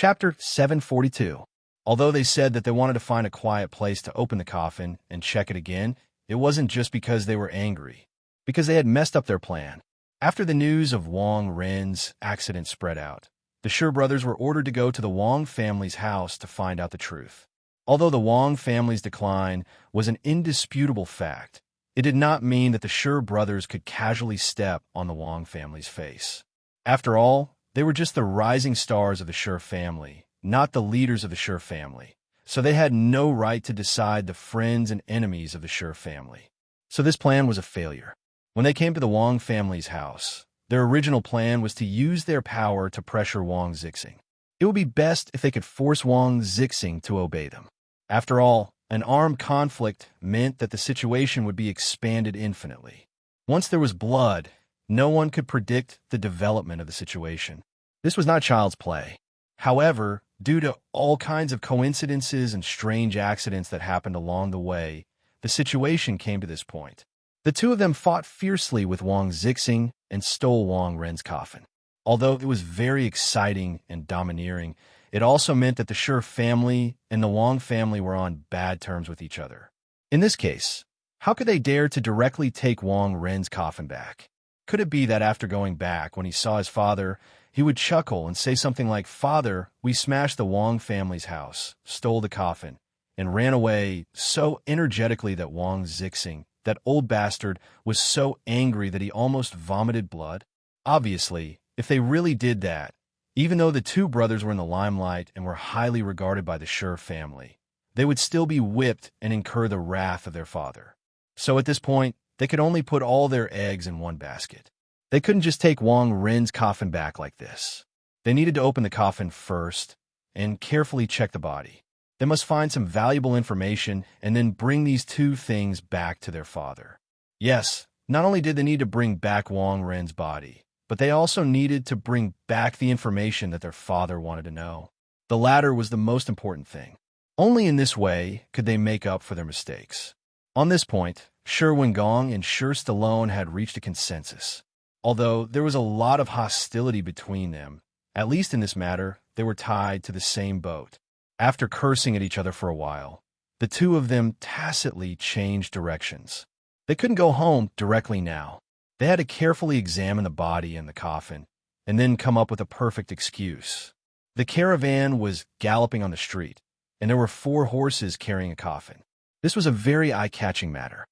Chapter 742. Although they said that they wanted to find a quiet place to open the coffin and check it again, it wasn't just because they were angry, because they had messed up their plan. After the news of Wang Ren's accident spread out, the Shi brothers were ordered to go to the Wang family's house to find out the truth. Although the Wang family's decline was an indisputable fact, it did not mean that the Shi brothers could casually step on the Wang family's face. After all, they were just the rising stars of the Shi family, not the leaders of the Shi family, so they had no right to decide the friends and enemies of the Shi family. So this plan was a failure. When they came to the Wang family's house, their original plan was to use their power to pressure Wang Zixing. It would be best if they could force Wang Zixing to obey them. After all, an armed conflict meant that the situation would be expanded infinitely. Once there was blood, no one could predict the development of the situation. This was not child's play. However, due to all kinds of coincidences and strange accidents that happened along the way, the situation came to this point. The two of them fought fiercely with Wang Zixing and stole Wang Ren's coffin. Although it was very exciting and domineering, it also meant that the Shi family and the Wang family were on bad terms with each other. In this case, how could they dare to directly take Wang Ren's coffin back? Could it be that after going back, when he saw his father, he would chuckle and say something like, "Father, we smashed the Wang family's house, stole the coffin, and ran away," so energetically that Wang Zixing, that old bastard, was so angry that he almost vomited blood? Obviously, if they really did that, even though the two brothers were in the limelight and were highly regarded by the Shi family, they would still be whipped and incur the wrath of their father. So at this point, they could only put all their eggs in one basket. They couldn't just take Wang Ren's coffin back like this. They needed to open the coffin first and carefully check the body. They must find some valuable information and then bring these two things back to their father. Yes, not only did they need to bring back Wang Ren's body, but they also needed to bring back the information that their father wanted to know. The latter was the most important thing. Only in this way could they make up for their mistakes. On this point, Shi Wengong and Shi Stallone had reached a consensus. Although there was a lot of hostility between them, at least in this matter, they were tied to the same boat. After cursing at each other for a while, the two of them tacitly changed directions. They couldn't go home directly now. They had to carefully examine the body and the coffin, and then come up with a perfect excuse. The caravan was galloping on the street, and there were 4 horses carrying a coffin. This was a very eye-catching matter.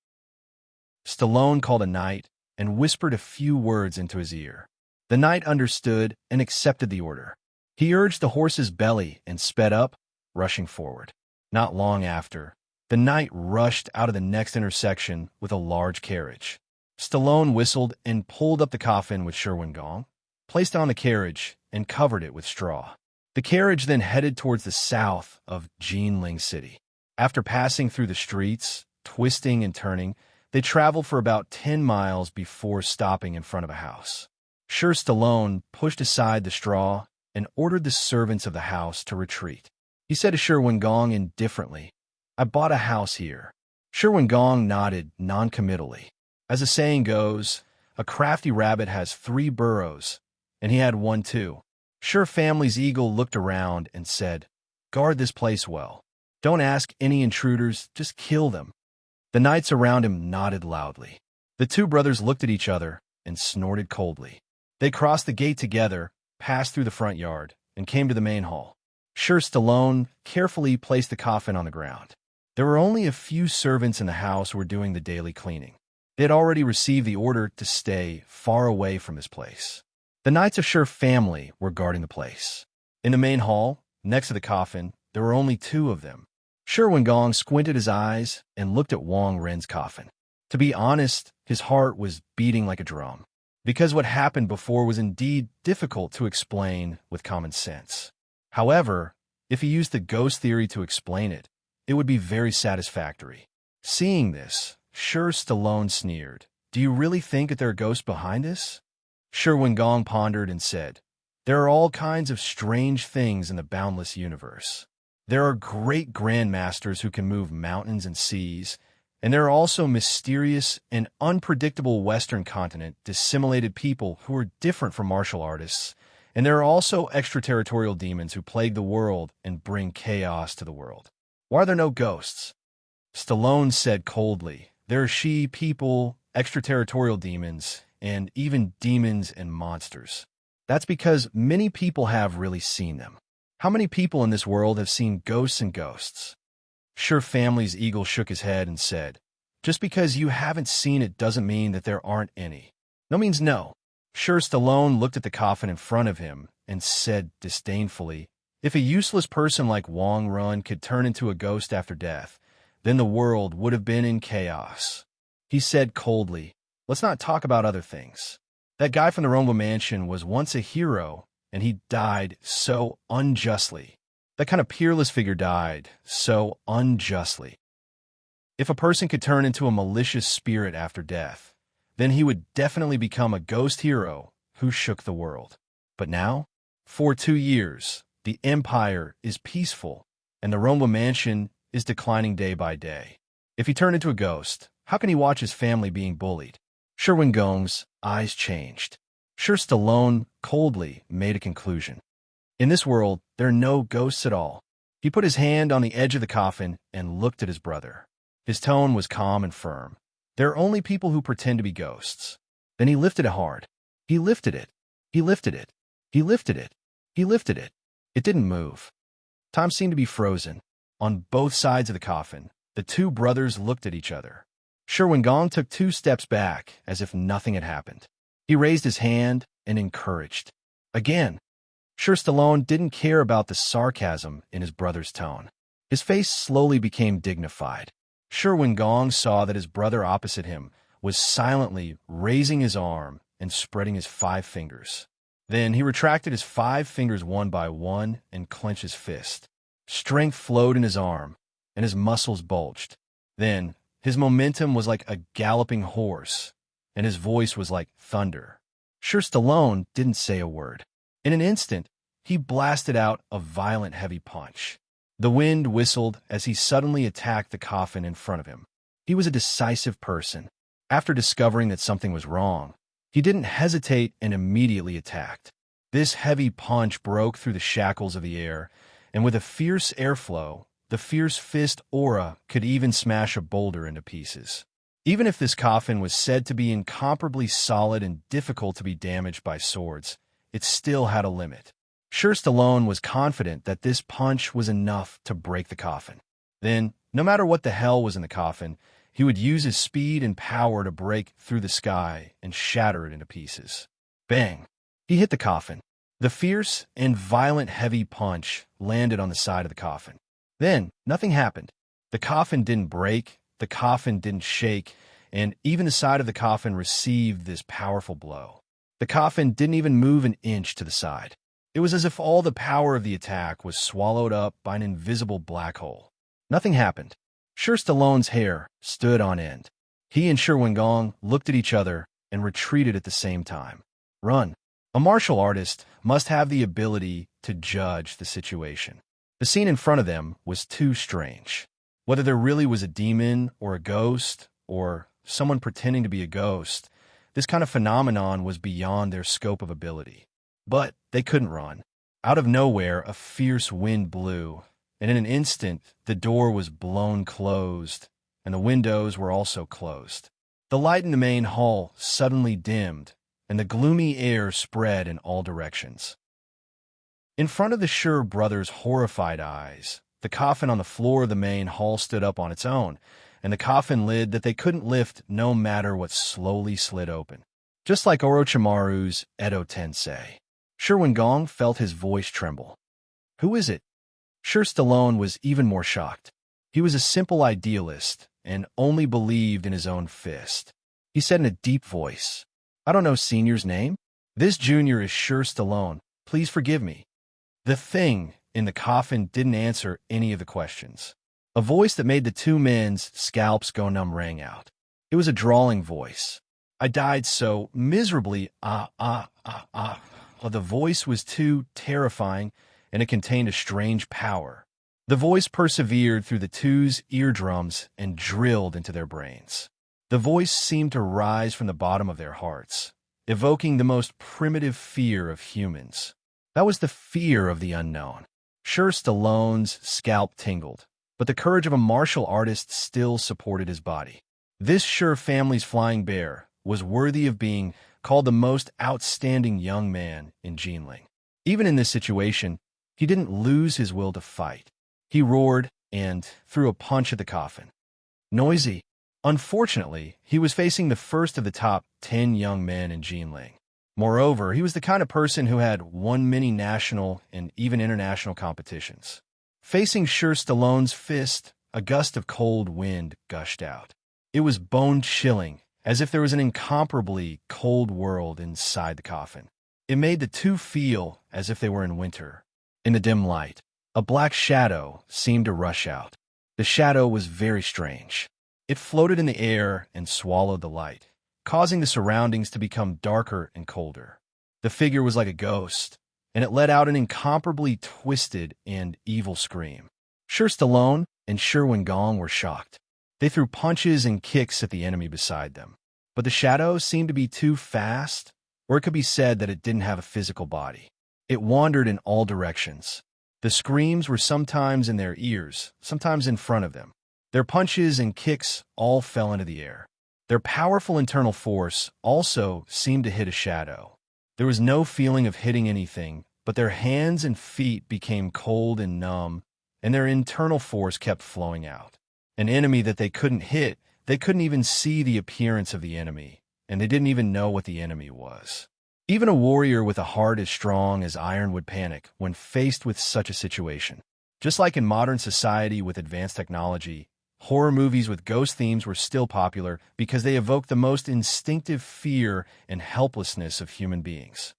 Stallone called a knight and whispered a few words into his ear. The knight understood and accepted the order. He urged the horse's belly and sped up, rushing forward. Not long after, the knight rushed out of the next intersection with a large carriage. Stallone whistled and pulled up the coffin with Shi Wengong, placed it on the carriage, and covered it with straw. The carriage then headed towards the south of Jinling City. After passing through the streets, twisting and turning, they traveled for about 10 miles before stopping in front of a house. Shi Stallone pushed aside the straw and ordered the servants of the house to retreat. He said to Shi Wengong indifferently, "I bought a house here." Shi Wengong nodded noncommittally. As the saying goes, a crafty rabbit has 3 burrows, and he had one too. Shi family's eagle looked around and said, "Guard this place well. Don't ask any intruders, just kill them." The knights around him nodded loudly. The two brothers looked at each other and snorted coldly. They crossed the gate together, passed through the front yard, and came to the main hall. Shi Stallone carefully placed the coffin on the ground. There were only a few servants in the house who were doing the daily cleaning. They had already received the order to stay far away from this place. The knights of Shi family were guarding the place. In the main hall, next to the coffin, there were only 2 of them. Shi Wengong squinted his eyes and looked at Wang Ren's coffin. To be honest, his heart was beating like a drum, because what happened before was indeed difficult to explain with common sense. However, if he used the ghost theory to explain it, it would be very satisfactory. Seeing this, Shi Stallone sneered. "Do you really think that there are ghosts behind this?" Shi Wengong pondered and said, "There are all kinds of strange things in the boundless universe. There are great grandmasters who can move mountains and seas, and there are also mysterious and unpredictable Western continent dissimulated people who are different from martial artists And there are also extraterritorial demons who plague the world and bring chaos to the world. Why are there no ghosts? Stallone said coldly, there are people, extraterritorial demons, and even demons and monsters. That's because many people have really seen them. How many people in this world have seen ghosts and ghosts? Sure Family's Eagle shook his head and said, just because you haven't seen it doesn't mean that there aren't any. No means no. Sure Stallone looked at the coffin in front of him and said disdainfully, if a useless person like Wong Run could turn into a ghost after death, then the world would have been in chaos. He said coldly, let's not talk about other things. That guy from the Roma Mansion was once a hero, and he died so unjustly. That kind of peerless figure died so unjustly. If a person could turn into a malicious spirit after death, then he would definitely become a ghost hero who shook the world. But now, for 2 years, the Empire is peaceful, and the Roma Mansion is declining day by day. If he turned into a ghost, how can he watch his family being bullied? Sherwin Gong's eyes changed. Sure Stallone coldly made a conclusion. In this world, there are no ghosts at all. He put his hand on the edge of the coffin and looked at his brother. His tone was calm and firm. There are only people who pretend to be ghosts. Then he lifted it hard. He lifted it. He lifted it. He lifted it. He lifted it. It didn't move. Time seemed to be frozen. On both sides of the coffin, the two brothers looked at each other. Sherwin Gong took 2 steps back as if nothing had happened. He raised his hand and encouraged. Again. Sure Stallone didn't care about the sarcasm in his brother's tone. His face slowly became dignified. Sherwin Gong saw that his brother opposite him was silently raising his arm and spreading his 5 fingers. Then he retracted his 5 fingers one by one and clenched his fist. Strength flowed in his arm, and his muscles bulged. Then his momentum was like a galloping horse, and his voice was like thunder. Sure Stallone didn't say a word. In an instant, he blasted out a violent, heavy punch. The wind whistled as he suddenly attacked the coffin in front of him. He was a decisive person. After discovering that something was wrong, he didn't hesitate and immediately attacked. This heavy punch broke through the shackles of the air, and with a fierce airflow, the fierce fist aura could even smash a boulder into pieces. Even if this coffin was said to be incomparably solid and difficult to be damaged by swords, it still had a limit. Sure Stallone was confident that this punch was enough to break the coffin. Then, no matter what the hell was in the coffin, he would use his speed and power to break through the sky and shatter it into pieces. Bang! He hit the coffin. The fierce and violent heavy punch landed on the side of the coffin. Then, nothing happened. The coffin didn't break, the coffin didn't shake, and even the side of the coffin received this powerful blow. The coffin didn't even move an inch to the side. It was as if all the power of the attack was swallowed up by an invisible black hole. Nothing happened. Sure Stallone's hair stood on end. He and Sherwin Gong looked at each other and retreated at the same time. Run. A martial artist must have the ability to judge the situation. The scene in front of them was too strange. Whether there really was a demon or a ghost or someone pretending to be a ghost, this kind of phenomenon was beyond their scope of ability. But they couldn't run. Out of nowhere, a fierce wind blew, and in an instant, the door was blown closed, and the windows were also closed. The light in the main hall suddenly dimmed, and the gloomy air spread in all directions. In front of the Sure brothers' horrified eyes, the coffin on the floor of the main hall stood up on its own, and the coffin lid that they couldn't lift no matter what slowly slid open. Just like Orochimaru's Edo Tensei. Sherwin Gong felt his voice tremble. Who is it? Sure Stallone was even more shocked. He was a simple idealist and only believed in his own fist. He said in a deep voice, I don't know Senior's name. This Junior is Sure Stallone. Please forgive me. The thing in the coffin didn't answer any of the questions. A voice that made the two men's scalps go numb rang out. It was a drawling voice. I died so miserably, The voice was too terrifying, and it contained a strange power. The voice persevered through the two's eardrums and drilled into their brains. The voice seemed to rise from the bottom of their hearts, evoking the most primitive fear of humans. That was the fear of the unknown. Sure, Stallone's scalp tingled, but the courage of a martial artist still supported his body. This Sure family's flying bear was worthy of being called the most outstanding young man in Jinling. Even in this situation, he didn't lose his will to fight. He roared and threw a punch at the coffin. Noisy. Unfortunately, he was facing the first of the top 10 young men in Jinling. Moreover, he was the kind of person who had won many national and even international competitions. Facing Sure Stallone's fist, a gust of cold wind gushed out. It was bone-chilling, as if there was an incomparably cold world inside the coffin. It made the two feel as if they were in winter. In the dim light, a black shadow seemed to rush out. The shadow was very strange. It floated in the air and swallowed the light, causing the surroundings to become darker and colder. The figure was like a ghost, and it let out an incomparably twisted and evil scream. Sure Stallone and Sure Gong were shocked. They threw punches and kicks at the enemy beside them. But the shadow seemed to be too fast, or it could be said that it didn't have a physical body. It wandered in all directions. The screams were sometimes in their ears, sometimes in front of them. Their punches and kicks all fell into the air. Their powerful internal force also seemed to hit a shadow. There was no feeling of hitting anything, but their hands and feet became cold and numb, and their internal force kept flowing out. An enemy that they couldn't hit, they couldn't even see the appearance of the enemy, and they didn't even know what the enemy was. Even a warrior with a heart as strong as iron would panic when faced with such a situation. Just like in modern society with advanced technology, horror movies with ghost themes were still popular because they evoked the most instinctive fear and helplessness of human beings.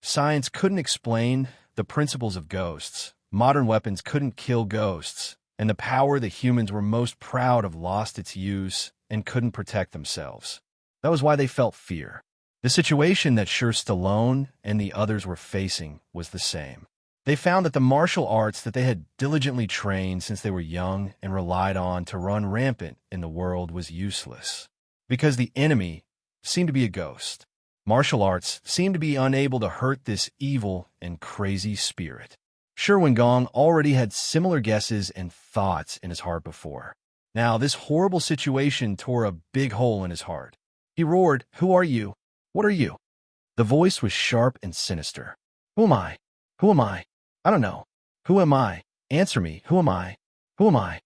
Science couldn't explain the principles of ghosts. Modern weapons couldn't kill ghosts, and the power that humans were most proud of lost its use and couldn't protect themselves. That was why they felt fear. The situation that Sure Stallone and the others were facing was the same. They found that the martial arts that they had diligently trained since they were young and relied on to run rampant in the world was useless, because the enemy seemed to be a ghost. Martial arts seemed to be unable to hurt this evil and crazy spirit. Sure Gong already had similar guesses and thoughts in his heart before. Now, this horrible situation tore a big hole in his heart. He roared, "Who are you? What are you?" The voice was sharp and sinister. "Who am I? Who am I? I don't know. Who am I? Answer me. Who am I? Who am I?"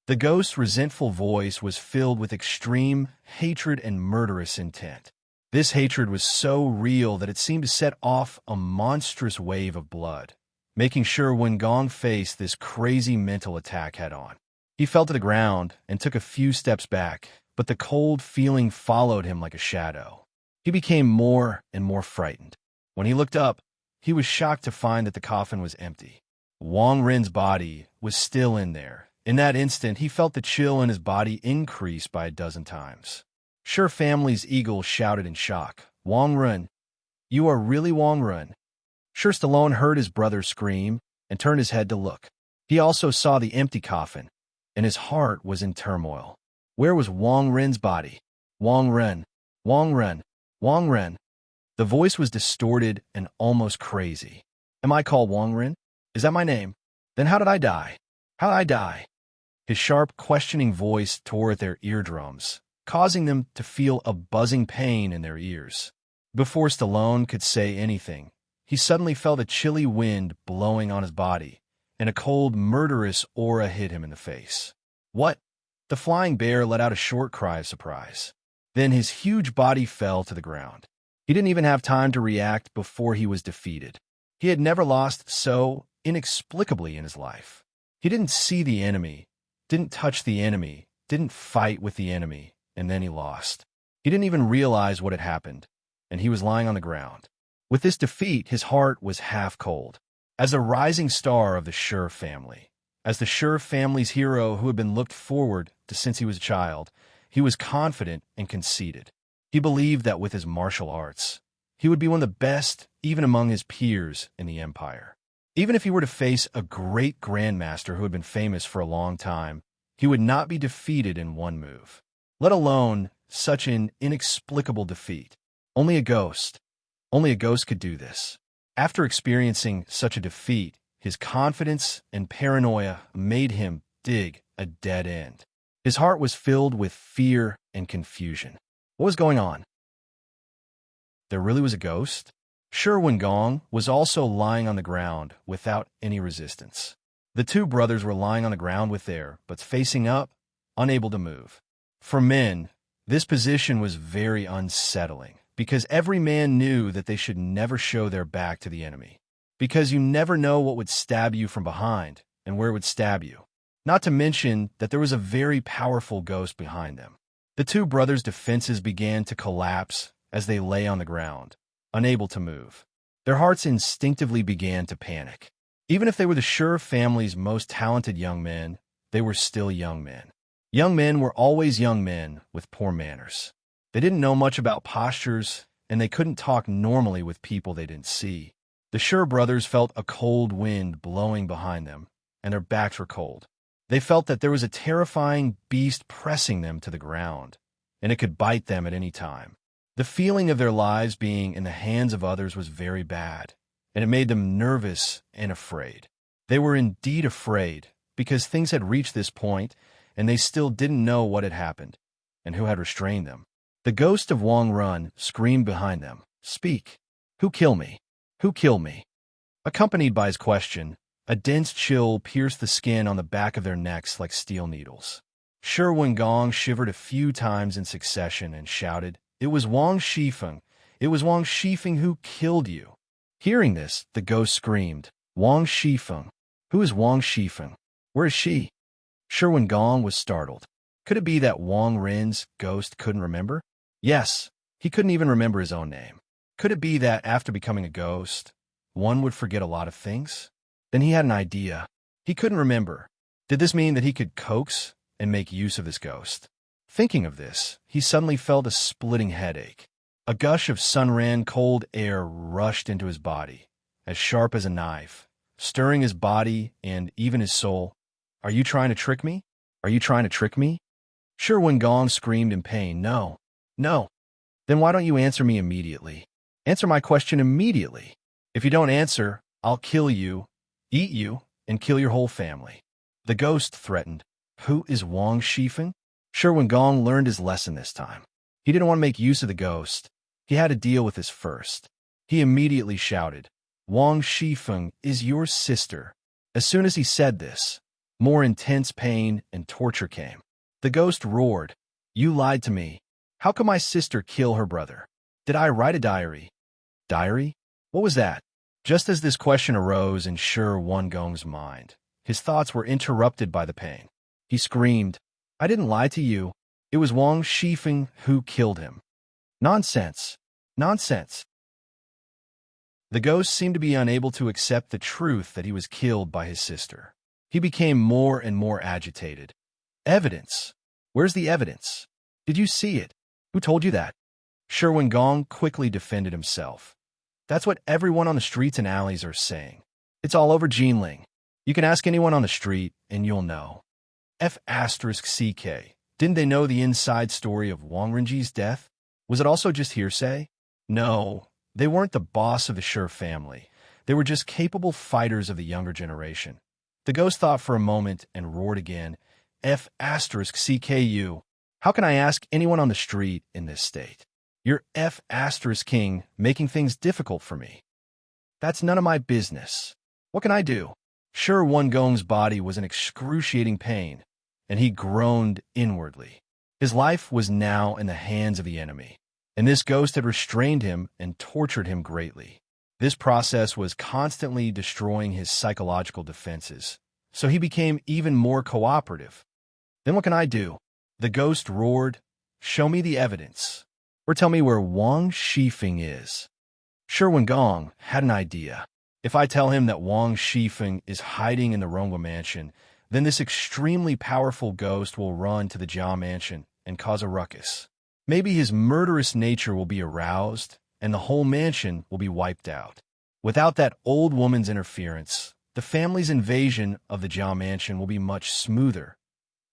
The ghost's resentful voice was filled with extreme hatred and murderous intent. This hatred was so real that it seemed to set off a monstrous wave of blood, making sure Gong faced this crazy mental attack head-on. He fell to the ground and took a few steps back, but the cold feeling followed him like a shadow. He became more and more frightened. When he looked up, he was shocked to find that the coffin was empty. Wang Ren's body was still in there. In that instant, he felt the chill in his body increase by a dozen times. Sure family's eagle shouted in shock, "Wang Ren, you are really Wang Ren?" Sure Stallone heard his brother scream and turned his head to look. He also saw the empty coffin, and his heart was in turmoil. Where was Wang Ren's body? Wang Ren, Wang Ren, Wang Ren. The voice was distorted and almost crazy. "Am I called Wang Ren? Is that my name? Then how did I die? How did I die?" His sharp, questioning voice tore at their eardrums, causing them to feel a buzzing pain in their ears. Before Stallone could say anything, he suddenly felt a chilly wind blowing on his body, and a cold, murderous aura hit him in the face. "What?" The flying bear let out a short cry of surprise. Then his huge body fell to the ground. He didn't even have time to react before he was defeated. He had never lost so inexplicably in his life. He didn't see the enemy, didn't touch the enemy, didn't fight with the enemy, and then he lost. He didn't even realize what had happened, and he was lying on the ground. With this defeat, his heart was half cold. As a rising star of the Sure family, as the Sure family's hero who had been looked forward to since he was a child, he was confident and conceited. He believed that with his martial arts, he would be one of the best even among his peers in the empire. Even if he were to face a great grandmaster who had been famous for a long time, he would not be defeated in one move, let alone such an inexplicable defeat. Only a ghost could do this. After experiencing such a defeat, his confidence and paranoia made him dig a dead end. His heart was filled with fear and confusion. What was going on? There really was a ghost? Sherwin Gong was also lying on the ground without any resistance. The two brothers were lying on the ground with their butts facing up, unable to move. For men, this position was very unsettling, because every man knew that they should never show their back to the enemy. Because you never know what would stab you from behind and where it would stab you. Not to mention that there was a very powerful ghost behind them. The two brothers' defenses began to collapse as they lay on the ground, unable to move. Their hearts instinctively began to panic. Even if they were the Sher family's most talented young men, they were still young men. Young men were always young men with poor manners. They didn't know much about postures, and they couldn't talk normally with people they didn't see. The Sher brothers felt a cold wind blowing behind them, and their backs were cold. They felt that there was a terrifying beast pressing them to the ground, and it could bite them at any time. The feeling of their lives being in the hands of others was very bad, and it made them nervous and afraid. They were indeed afraid, because things had reached this point, and they still didn't know what had happened, and who had restrained them. The ghost of Wang Run screamed behind them, "Speak! Who killed me? Who killed me?" Accompanied by his question, a dense chill pierced the skin on the back of their necks like steel needles. Sherwin Gong shivered a few times in succession and shouted, "It was Wang Shifeng! It was Wang Shifeng who killed you!" Hearing this, the ghost screamed, "Wang Shifeng? Who is Wang Shifeng? Where is she?" Sherwin Gong was startled. Could it be that Wang Rin's ghost couldn't remember? Yes, he couldn't even remember his own name. Could it be that after becoming a ghost, one would forget a lot of things? Then he had an idea. He couldn't remember. Did this mean that he could coax and make use of this ghost? Thinking of this, he suddenly felt a splitting headache. A gush of sun-ran cold air rushed into his body, as sharp as a knife, stirring his body and even his soul. "Are you trying to trick me? Are you trying to trick me?" Sherwin Gong screamed in pain. "No, no." "Then why don't you answer me immediately? Answer my question immediately. If you don't answer, I'll kill you, eat you, and kill your whole family." The ghost threatened. Who is Wang Shifeng? Sherwin Gong learned his lesson this time. He didn't want to make use of the ghost. He had to deal with this first. He immediately shouted, "Wang Shifeng is your sister." As soon as he said this, more intense pain and torture came. The ghost roared, "You lied to me. How could my sister kill her brother? Did I write a diary?" Diary? What was that? Just as this question arose in Sherwin Gong's mind, his thoughts were interrupted by the pain. He screamed, "I didn't lie to you. It was Wang Shifeng who killed him." Nonsense! Nonsense! The ghost seemed to be unable to accept the truth that he was killed by his sister. He became more and more agitated. "Evidence? Where's the evidence? Did you see it? Who told you that?" Sherwin Gong quickly defended himself. "That's what everyone on the streets and alleys are saying. It's all over Jinling. You can ask anyone on the street, and you'll know. F***CK. Didn't they know the inside story of Wang Renji's death? Was it also just hearsay? No, they weren't the boss of the Sher family. They were just capable fighters of the younger generation." The ghost thought for a moment and roared again, "F***CKU. How can I ask anyone on the street in this state? You're F***king making things difficult for me. That's none of my business. What can I do?" Sherwin Gong's body was in excruciating pain, and he groaned inwardly. His life was now in the hands of the enemy, and this ghost had restrained him and tortured him greatly. This process was constantly destroying his psychological defenses, so he became even more cooperative. "Then what can I do?" The ghost roared, "Show me the evidence, or tell me where Wang Shifeng is." Sherwin Gong had an idea. If I tell him that Wang Shifeng is hiding in the Rongwa mansion, then this extremely powerful ghost will run to the Jia mansion and cause a ruckus. Maybe his murderous nature will be aroused, and the whole mansion will be wiped out. Without that old woman's interference, the family's invasion of the Jia mansion will be much smoother.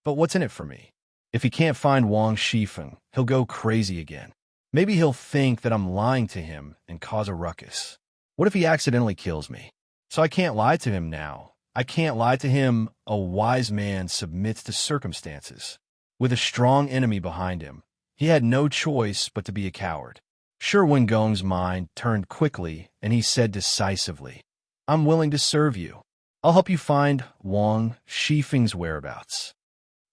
But what's in it for me? If he can't find Wang Shifeng, he'll go crazy again. Maybe he'll think that I'm lying to him and cause a ruckus. What if he accidentally kills me? So I can't lie to him now. I can't lie to him. A wise man submits to circumstances. With a strong enemy behind him, he had no choice but to be a coward. Shi Wengong's mind turned quickly, and he said decisively, I'm willing to serve you. I'll help you find Wang Shifeng's whereabouts.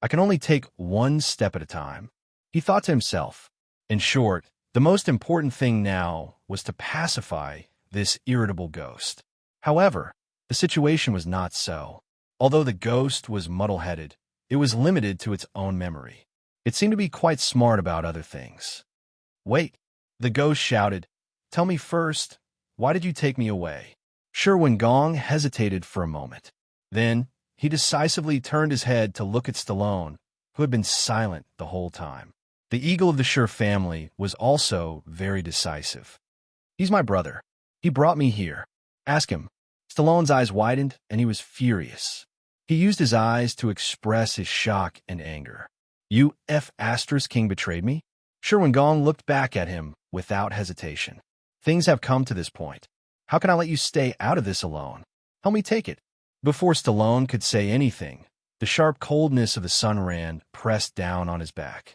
I can only take one step at a time. He thought to himself. In short, the most important thing now was to pacify this irritable ghost. However, the situation was not so. Although the ghost was muddle-headed, it was limited to its own memory. It seemed to be quite smart about other things. Wait, the ghost shouted. Tell me first, why did you take me away? Shi Wengong hesitated for a moment. Then, he decisively turned his head to look at Stallone, who had been silent the whole time. The eagle of the Shi family was also very decisive. He's my brother. He brought me here. Ask him. Stallone's eyes widened, and he was furious. He used his eyes to express his shock and anger. You King betrayed me? Shi Wengong looked back at him without hesitation. Things have come to this point. How can I let you stay out of this alone? Help me take it. Before Stallone could say anything, the sharp coldness of the sunran pressed down on his back.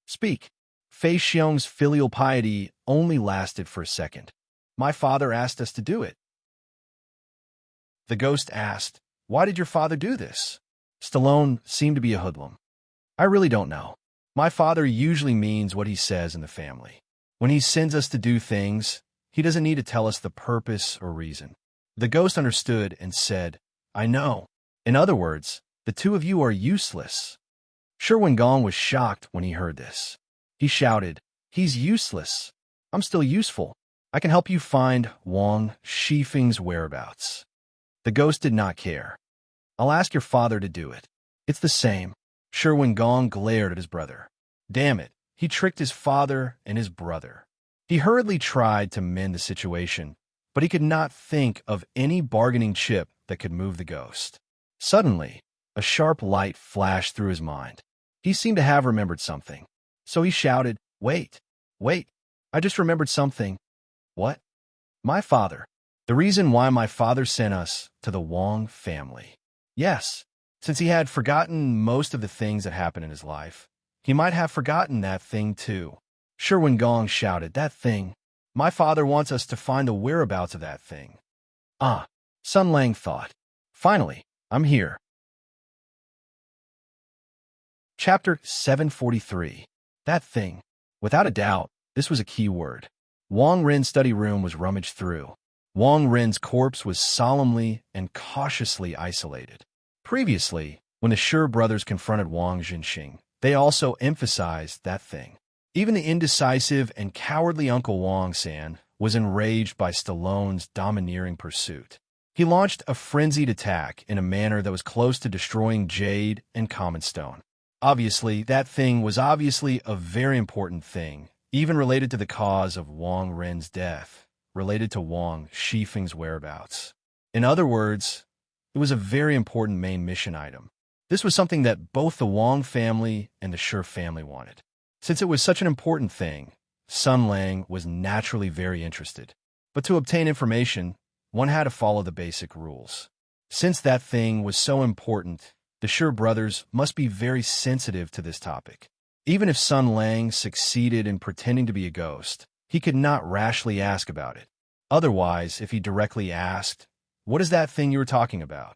Speak. Fei Xiong's filial piety only lasted for a second. My father asked us to do it. The ghost asked, Why did your father do this? Stallone seemed to be a hoodlum. I really don't know. My father usually means what he says in the family. When he sends us to do things, he doesn't need to tell us the purpose or reason. The ghost understood and said, I know. In other words, the two of you are useless. Shi Wengong was shocked when he heard this. He shouted, He's useless. I'm still useful. I can help you find Wang Shifeng's whereabouts. The ghost did not care. I'll ask your father to do it. It's the same. Shi Wengong glared at his brother. Damn it, he tricked his father and his brother. He hurriedly tried to mend the situation, but he could not think of any bargaining chip that could move the ghost. Suddenly, a sharp light flashed through his mind. He seemed to have remembered something. So he shouted, Wait, I just remembered something. What? My father. The reason why my father sent us to the Wang family. Yes, since he had forgotten most of the things that happened in his life, he might have forgotten that thing too. Shi Wengong shouted, That thing. My father wants us to find the whereabouts of that thing. Ah, Sun Lang thought. Finally, I'm here. Chapter 743. That thing. Without a doubt, this was a key word. Wang Ren's study room was rummaged through. Wang Ren's corpse was solemnly and cautiously isolated. Previously, when the Shi brothers confronted Wang Jinxing, they also emphasized that thing. Even the indecisive and cowardly Uncle Wang San was enraged by Stallone's domineering pursuit. He launched a frenzied attack in a manner that was close to destroying jade and common stone. Obviously, that thing was obviously a very important thing, even related to the cause of Wang Ren's death, related to Wang Shifeng's whereabouts. In other words, it was a very important main mission item. This was something that both the Wang family and the Shi family wanted. Since it was such an important thing, Sun Lang was naturally very interested. But to obtain information, one had to follow the basic rules. Since that thing was so important, the Shi brothers must be very sensitive to this topic. Even if Sun Lang succeeded in pretending to be a ghost, he could not rashly ask about it. Otherwise, if he directly asked, What is that thing you were talking about?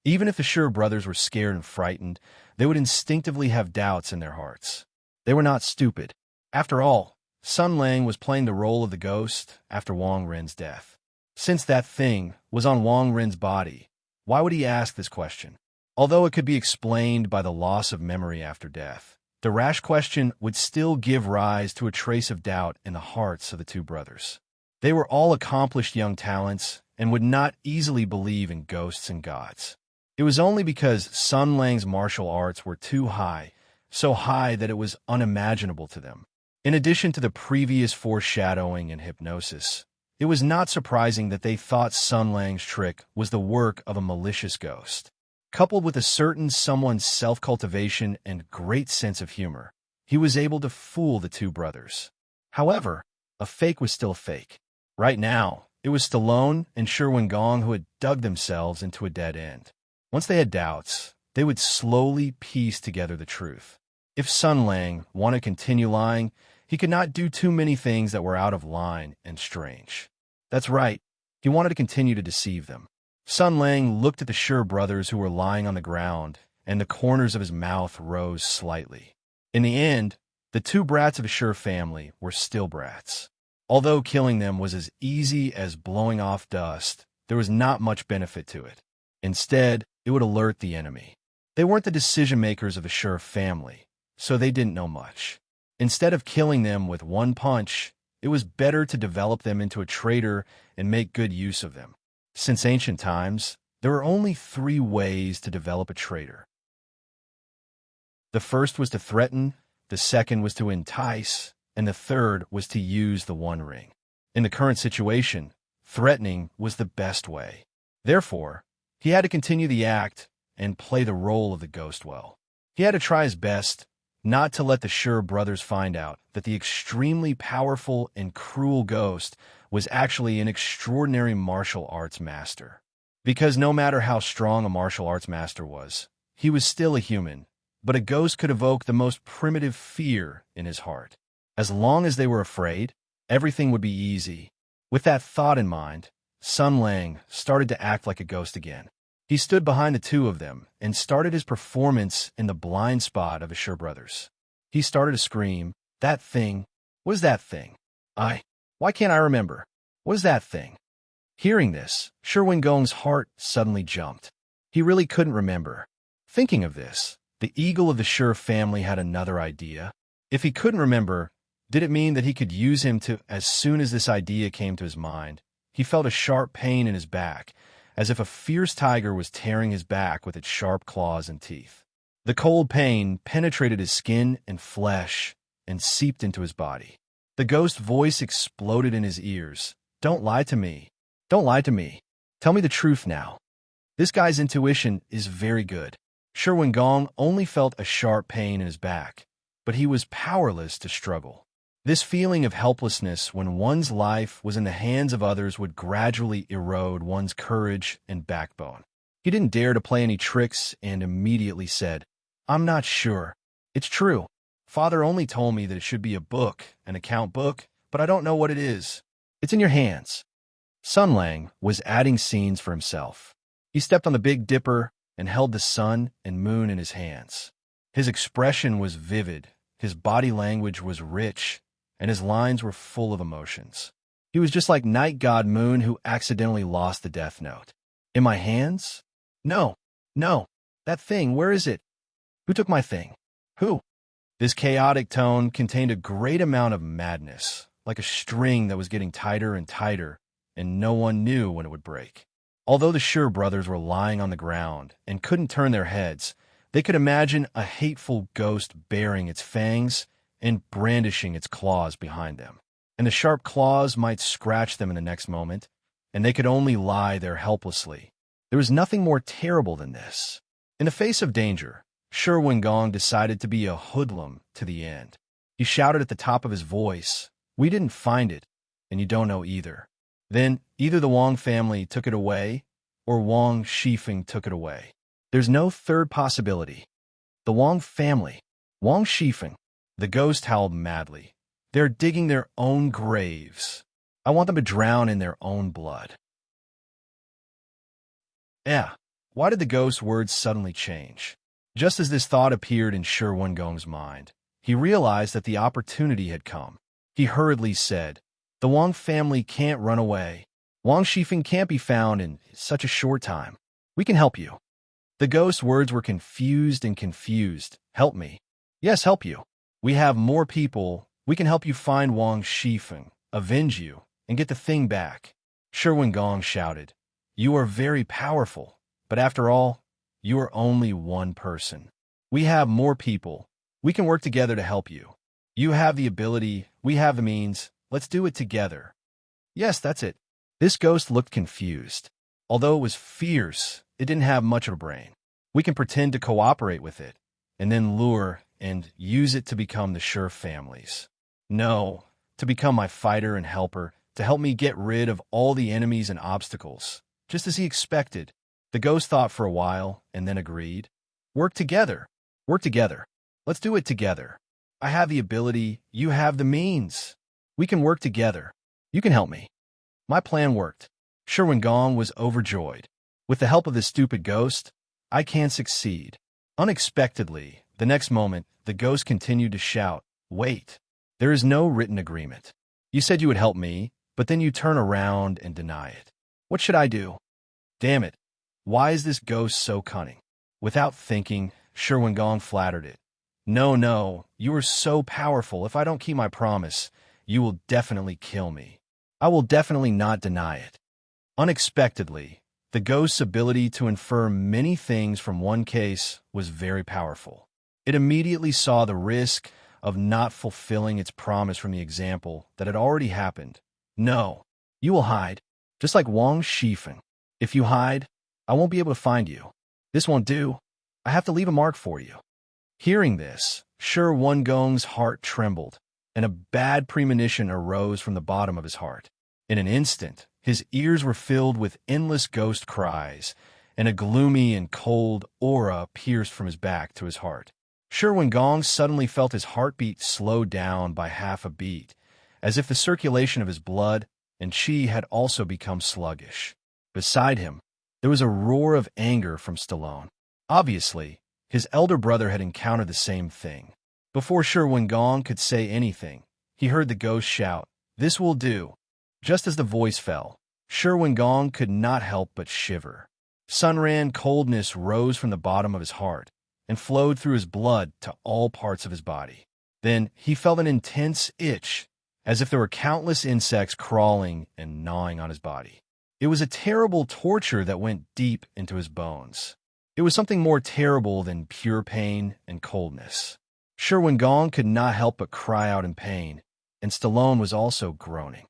Even if the Shi brothers were scared and frightened, they would instinctively have doubts in their hearts. They were not stupid. After all, Sun Lang was playing the role of the ghost after Wang Ren's death. Since that thing was on Wang Ren's body, why would he ask this question? Although it could be explained by the loss of memory after death, the rash question would still give rise to a trace of doubt in the hearts of the two brothers. They were all accomplished young talents and would not easily believe in ghosts and gods. It was only because Sun Lang's martial arts were too high, so high that it was unimaginable to them. In addition to the previous foreshadowing and hypnosis, it was not surprising that they thought Sun Lang's trick was the work of a malicious ghost. Coupled with a certain someone's self-cultivation and great sense of humor, he was able to fool the two brothers. However, a fake was still fake. Right now, It was Stallone and Sherwin Gong who had dug themselves into a dead end. Once they had doubts, they would slowly piece together the truth. If Sun Lang wanted to continue lying, he could not do too many things that were out of line and strange. That's right, he wanted to continue to deceive them. Sun Lang looked at the Sher brothers who were lying on the ground, and the corners of his mouth rose slightly. In the end, the two brats of a Sher family were still brats. Although killing them was as easy as blowing off dust, there was not much benefit to it. Instead, it would alert the enemy. They weren't the decision-makers of the Sher family, so they didn't know much. Instead of killing them with one punch, it was better to develop them into a traitor and make good use of them. Since ancient times, there were only 3 ways to develop a traitor. The first was to threaten, the second was to entice, and the third was to use the One Ring. In the current situation, threatening was the best way. Therefore, he had to continue the act and play the role of the ghost well. He had to try his best not to let the Sher brothers find out that the extremely powerful and cruel ghost was actually an extraordinary martial arts master. Because no matter how strong a martial arts master was, he was still a human, but a ghost could evoke the most primitive fear in his heart. As long as they were afraid, everything would be easy. With that thought in mind, Sun Lang started to act like a ghost again. He stood behind the two of them and started his performance in the blind spot of his Sher brothers. He started to scream, "That thing! What is that thing? Why can't I remember? What is that thing?" Hearing this, Sherwin Gong's heart suddenly jumped. He really couldn't remember. Thinking of this, the eagle of the Sher family had another idea. If he couldn't remember, did it mean that he could use him to, as soon as this idea came to his mind, he felt a sharp pain in his back, as if a fierce tiger was tearing his back with its sharp claws and teeth. The cold pain penetrated his skin and flesh and seeped into his body. The ghost voice exploded in his ears. "Don't lie to me. Don't lie to me. Tell me the truth now." This guy's intuition is very good. Sherwin Gong only felt a sharp pain in his back, but he was powerless to struggle. This feeling of helplessness when one's life was in the hands of others would gradually erode one's courage and backbone. He didn't dare to play any tricks and immediately said, "I'm not sure. It's true. Father only told me that it should be a book, an account book, but I don't know what it is. It's in your hands." Sun Lang was adding scenes for himself. He stepped on the Big Dipper and held the sun and moon in his hands. His expression was vivid, his body language was rich, and his lines were full of emotions. He was just like Night God Moon who accidentally lost the Death Note. "In my hands? No. That thing, where is it? Who took my thing? Who?" This chaotic tone contained a great amount of madness, like a string that was getting tighter and tighter, and no one knew when it would break. Although the Sher brothers were lying on the ground and couldn't turn their heads, they could imagine a hateful ghost baring its fangs and brandishing its claws behind them. And the sharp claws might scratch them in the next moment, and they could only lie there helplessly. There was nothing more terrible than this. In the face of danger, Sherwin Gong decided to be a hoodlum to the end. He shouted at the top of his voice, "We didn't find it, and you don't know either." Then, either the Wong family took it away, or Wong Shifeng took it away. There's no third possibility. The Wong family. Wong Shifeng. The ghost howled madly. "They're digging their own graves. I want them to drown in their own blood." Why did the ghost's words suddenly change? Just as this thought appeared in Sherwin Gong's mind, he realized that the opportunity had come. He hurriedly said, "The Wong family can't run away. Wong Shifeng can't be found in such a short time. We can help you." The ghost's words were confused. "Help me?" "Yes, help you. We have more people. We can help you find Wong Shifeng, avenge you, and get the thing back." Sherwin Gong shouted, "You are very powerful, but after all, you are only one person. We have more people. We can work together to help you. You have the ability, we have the means. Let's do it together." "Yes, that's it." This ghost looked confused. Although it was fierce, it didn't have much of a brain. We can pretend to cooperate with it, and then lure and use it to become the Sher families. No, to become my fighter and helper, to help me get rid of all the enemies and obstacles, just as he expected. The ghost thought for a while and then agreed. Work together. Work together. Let's do it together. I have the ability. You have the means. We can work together. You can help me. My plan worked. Sherwin Gong was overjoyed. With the help of this stupid ghost, I can succeed. Unexpectedly, the next moment, the ghost continued to shout, Wait. There is no written agreement. You said you would help me, but then you turn around and deny it. What should I do? Damn it. Why is this ghost so cunning? Without thinking, Sherwin Gong flattered it. No, you are so powerful. If I don't keep my promise, you will definitely kill me. I will definitely not deny it. Unexpectedly, the ghost's ability to infer many things from one case was very powerful. It immediately saw the risk of not fulfilling its promise from the example that had already happened. No, you will hide, just like Wang Shifeng. If you hide, I won't be able to find you. This won't do. I have to leave a mark for you. Hearing this, Sherwin Gong's heart trembled, and a bad premonition arose from the bottom of his heart. In an instant, his ears were filled with endless ghost cries, and a gloomy and cold aura pierced from his back to his heart. Sherwin Gong suddenly felt his heartbeat slow down by half a beat, as if the circulation of his blood and qi had also become sluggish. Beside him, there was a roar of anger from Stallone. Obviously, his elder brother had encountered the same thing. Before Sherwin Gong could say anything, he heard the ghost shout, This will do. Just as the voice fell, Sherwin Gong could not help but shiver. Sunran coldness rose from the bottom of his heart and flowed through his blood to all parts of his body. Then he felt an intense itch, as if there were countless insects crawling and gnawing on his body. It was a terrible torture that went deep into his bones. It was something more terrible than pure pain and coldness. Sherwin Gong could not help but cry out in pain, and Stallone was also groaning.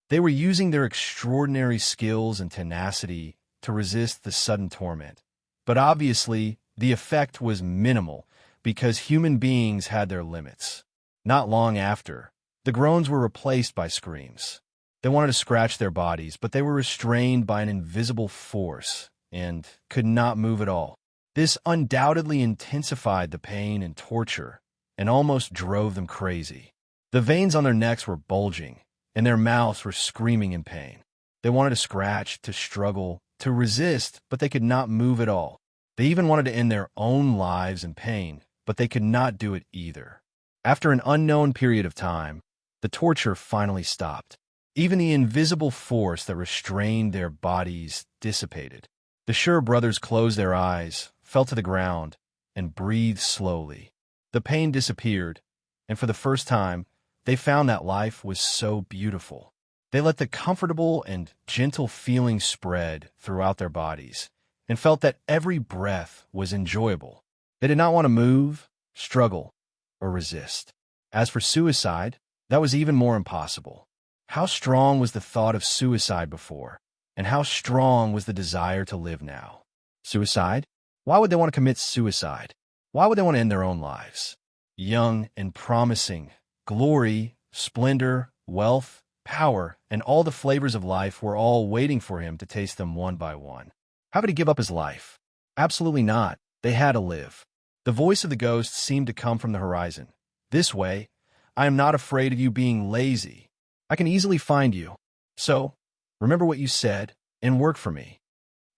They were using their extraordinary skills and tenacity to resist the sudden torment. But obviously, the effect was minimal because human beings had their limits. Not long after, the groans were replaced by screams. They wanted to scratch their bodies, but they were restrained by an invisible force and could not move at all. This undoubtedly intensified the pain and torture and almost drove them crazy. The veins on their necks were bulging, and their mouths were screaming in pain. They wanted to scratch, to struggle, to resist, but they could not move at all. They even wanted to end their own lives in pain, but they could not do it either. After an unknown period of time, the torture finally stopped. Even the invisible force that restrained their bodies dissipated. The Sher brothers closed their eyes, fell to the ground, and breathed slowly. The pain disappeared, and for the first time, they found that life was so beautiful. They let the comfortable and gentle feeling spread throughout their bodies and felt that every breath was enjoyable. They did not want to move, struggle, or resist. As for suicide, that was even more impossible. How strong was the thought of suicide before, and how strong was the desire to live now? Suicide? Why would they want to commit suicide? Why would they want to end their own lives? Young and promising, glory, splendor, wealth, power, and all the flavors of life were all waiting for him to taste them one by one. How could he give up his life? Absolutely not. They had to live. The voice of the ghost seemed to come from the horizon. This way, I am not afraid of you being lazy. I can easily find you. So, remember what you said and work for me.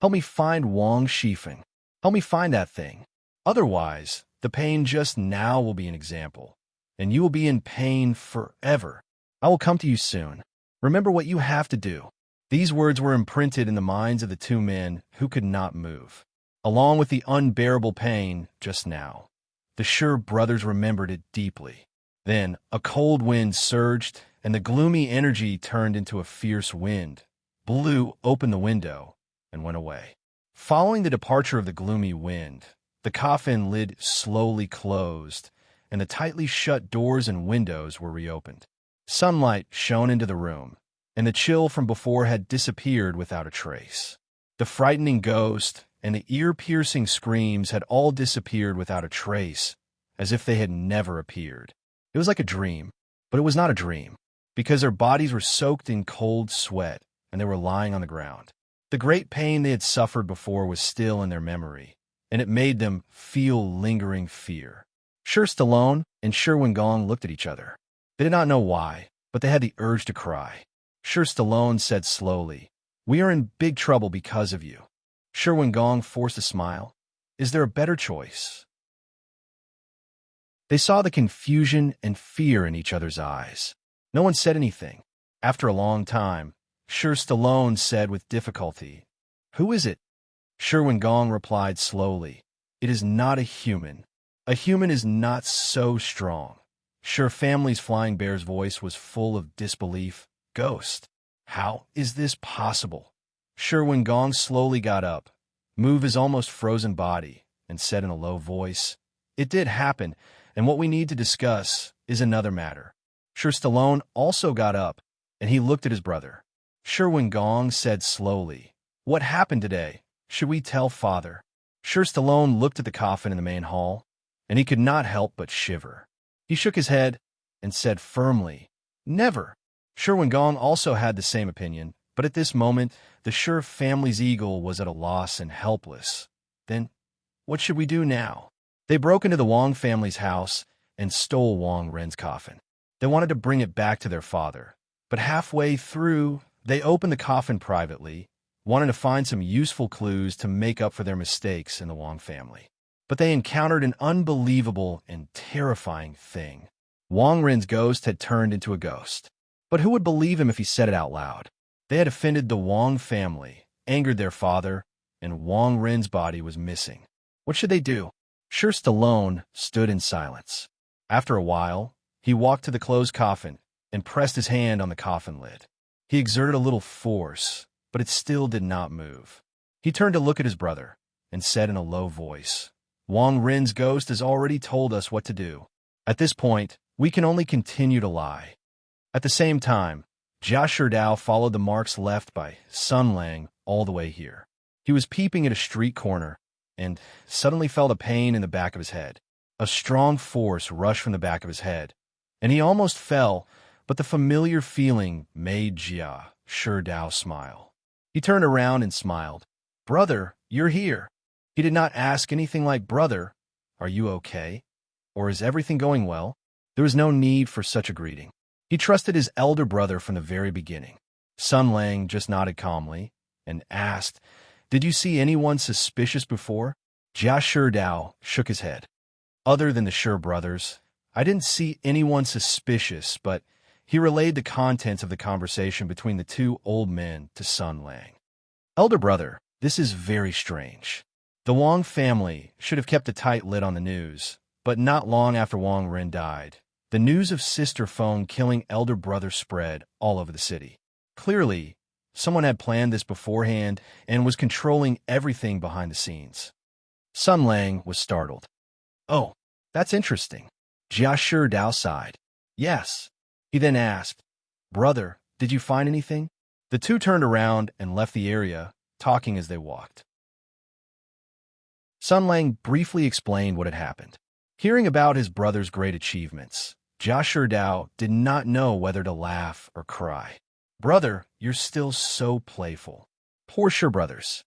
Help me find Wang Shifeng. Help me find that thing. Otherwise, the pain just now will be an example, and you will be in pain forever. I will come to you soon. Remember what you have to do. These words were imprinted in the minds of the two men who could not move. Along with the unbearable pain just now, the Sher brothers remembered it deeply. Then a cold wind surged, and the gloomy energy turned into a fierce wind, blew open the window, and went away. Following the departure of the gloomy wind, the coffin lid slowly closed, and the tightly shut doors and windows were reopened. Sunlight shone into the room, and the chill from before had disappeared without a trace. The frightening ghost and the ear-piercing screams had all disappeared without a trace, as if they had never appeared. It was like a dream, but it was not a dream. because their bodies were soaked in cold sweat and they were lying on the ground. The great pain they had suffered before was still in their memory, and it made them feel lingering fear. Sure Stallone and Sherwin Gong looked at each other. They did not know why, but they had the urge to cry. Sure Stallone said slowly, "We are in big trouble because of you." Sherwin Gong forced a smile. "Is there a better choice?" They saw the confusion and fear in each other's eyes. No one said anything. After a long time, Sure Stallone said with difficulty, "Who is it?" Sherwin Gong replied slowly, "It is not a human. A human is not so strong." Sure Family's Flying Bear's voice was full of disbelief. "Ghost? How is this possible?" Sherwin Gong slowly got up, moved his almost frozen body, and said in a low voice, "It did happen, and what we need to discuss is another matter." Sure Stallone also got up, and he looked at his brother. Sherwin Gong said slowly, "What happened today? Should we tell father?" Sure Stallone looked at the coffin in the main hall, and he could not help but shiver. He shook his head and said firmly, "Never." Sherwin Gong also had the same opinion, but at this moment, the Sure family's eagle was at a loss and helpless. Then, what should we do now? They broke into the Wong family's house and stole Wong Ren's coffin. They wanted to bring it back to their father, but halfway through, they opened the coffin privately, wanting to find some useful clues to make up for their mistakes in the Wong family. But they encountered an unbelievable and terrifying thing. Wong Ren's ghost had turned into a ghost. But who would believe him if he said it out loud? They had offended the Wong family, angered their father, and Wong Ren's body was missing. What should they do? Sure Stallone stood in silence. After a while, he walked to the closed coffin and pressed his hand on the coffin lid. He exerted a little force, but it still did not move. He turned to look at his brother and said in a low voice, "Wong Ren's ghost has already told us what to do. At this point, we can only continue to lie." At the same time, Jia Sherdao followed the marks left by Sun Lang all the way here. He was peeping at a street corner and suddenly felt a pain in the back of his head. A strong force rushed from the back of his head, and he almost fell, but the familiar feeling made Jia Sherdao smile. He turned around and smiled. "Brother, you're here." He did not ask anything like, "Brother, are you okay? Or is everything going well?" There was no need for such a greeting. He trusted his elder brother from the very beginning. Sun Lang just nodded calmly and asked, "Did you see anyone suspicious before?" Jia Sherdao shook his head. "Other than the Sure brothers, I didn't see anyone suspicious," but he relayed the contents of the conversation between the two old men to Sun Lang. "Elder brother, this is very strange. The Wong family should have kept a tight lid on the news, but not long after Wong Ren died, the news of Sister Feng killing elder brother spread all over the city. Clearly, someone had planned this beforehand and was controlling everything behind the scenes." Sun Lang was startled. "Oh, that's interesting." Jia Sherdao sighed. "Yes." He then asked, "Brother, did you find anything?" The two turned around and left the area, talking as they walked. Sun Lang briefly explained what had happened. Hearing about his brother's great achievements, Jia Sherdao did not know whether to laugh or cry. "Brother, you're still so playful." "Poor Sure brothers."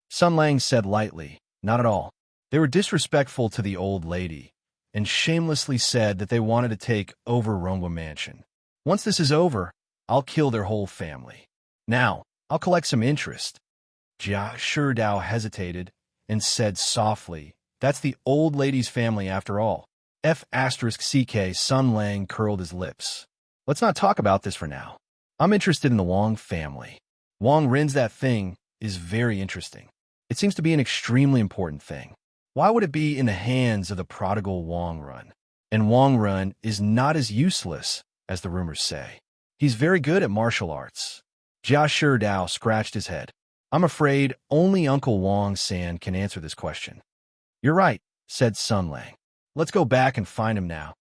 Sun Lang said lightly, "Not at all. They were disrespectful to the old lady and shamelessly said that they wanted to take over Rongwa Mansion. Once this is over, I'll kill their whole family. Now, I'll collect some interest." Jia Sherdao hesitated and said softly, "That's the old lady's family after all." F***CK Sun Lang curled his lips. "Let's not talk about this for now. I'm interested in the Wong family. Wong Ren's that thing is very interesting. It seems to be an extremely important thing. Why would it be in the hands of the prodigal Wong Run? And Wong Run is not as useless as the rumors say. He's very good at martial arts." Jia Sherdao scratched his head. "I'm afraid only Uncle Wong San can answer this question." "You're right," said Sun Lang. "Let's go back and find him now."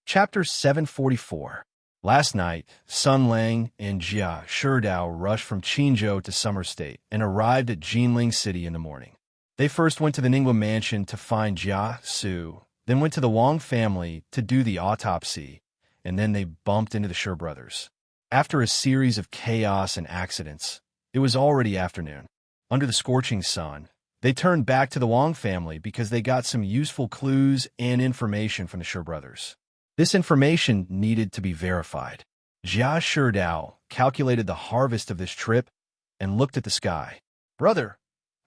Chapter 744. Last night, Sun Lang and Jia Sherdao rushed from Qinzhou to Summer State and arrived at Jinling City in the morning. They first went to the Ningguo Mansion to find Jia Su, then went to the Wang family to do the autopsy, and then they bumped into the Shi brothers. After a series of chaos and accidents, it was already afternoon. Under the scorching sun, they turned back to the Wang family because they got some useful clues and information from the Shi brothers. This information needed to be verified. Jia Shidao calculated the harvest of this trip and looked at the sky. "Brother,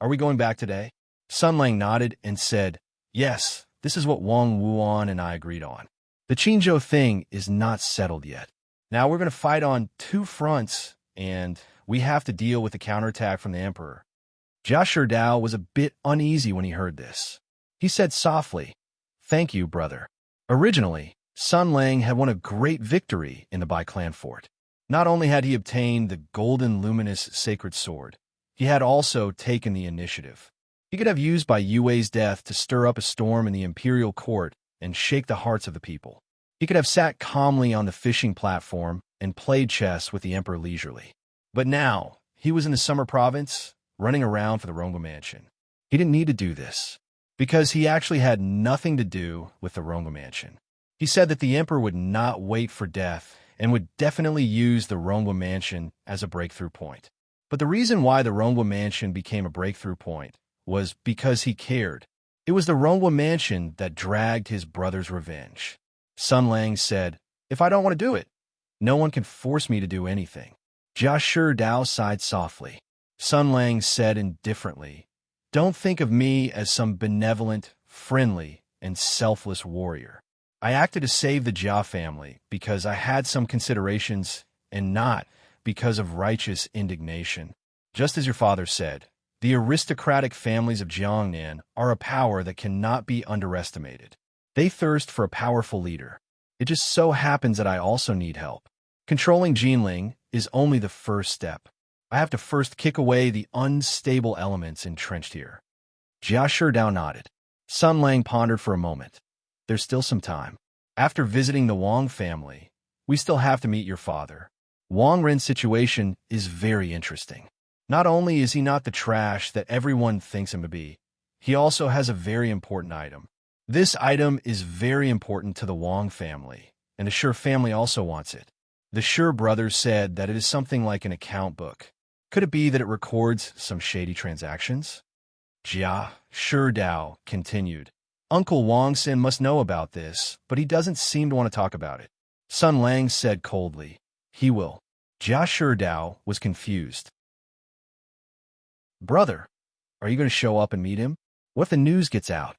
are we going back today?" Sun Lang nodded and said, "Yes, this is what Wang Wuan and I agreed on. The Qingzhou thing is not settled yet. Now we're going to fight on two fronts, and we have to deal with the counterattack from the Emperor." Jia Shidao was a bit uneasy when he heard this. He said softly, "Thank you, brother." Originally, Sun Lang had won a great victory in the Bai clan fort. Not only had he obtained the golden luminous sacred sword, he had also taken the initiative. He could have used Bai Yue's death to stir up a storm in the imperial court and shake the hearts of the people. He could have sat calmly on the fishing platform and played chess with the emperor leisurely. But now, he was in the summer province, running around for the Rongwa mansion. He didn't need to do this, because he actually had nothing to do with the Rongwa mansion. He said that the emperor would not wait for death and would definitely use the Rongwa mansion as a breakthrough point. But the reason why the Rongwa mansion became a breakthrough point was because he cared. It was the Rongwa mansion that dragged his brother's revenge. Sun Lang said, "If I don't want to do it, no one can force me to do anything." Jia Shidao sighed softly. Sun Lang said indifferently, "Don't think of me as some benevolent, friendly, and selfless warrior. I acted to save the Jia family because I had some considerations and not because of righteous indignation. Just as your father said, the aristocratic families of Jiangnan are a power that cannot be underestimated. They thirst for a powerful leader. It just so happens that I also need help. Controlling Jinling is only the first step. I have to first kick away the unstable elements entrenched here." Jia Shidao nodded. Sun Lang pondered for a moment. "There's still some time. After visiting the Wang family, we still have to meet your father. Wang Ren's situation is very interesting. Not only is he not the trash that everyone thinks him to be, he also has a very important item. This item is very important to the Wang family, and the Shi family also wants it. The Shi brothers said that it is something like an account book. Could it be that it records some shady transactions?" Jia Shidao continued, "Uncle Wang Xin must know about this, but he doesn't seem to want to talk about it." Sun Lang said coldly, "He will." Jia Shidao was confused. "Brother, are you going to show up and meet him? What if the news gets out?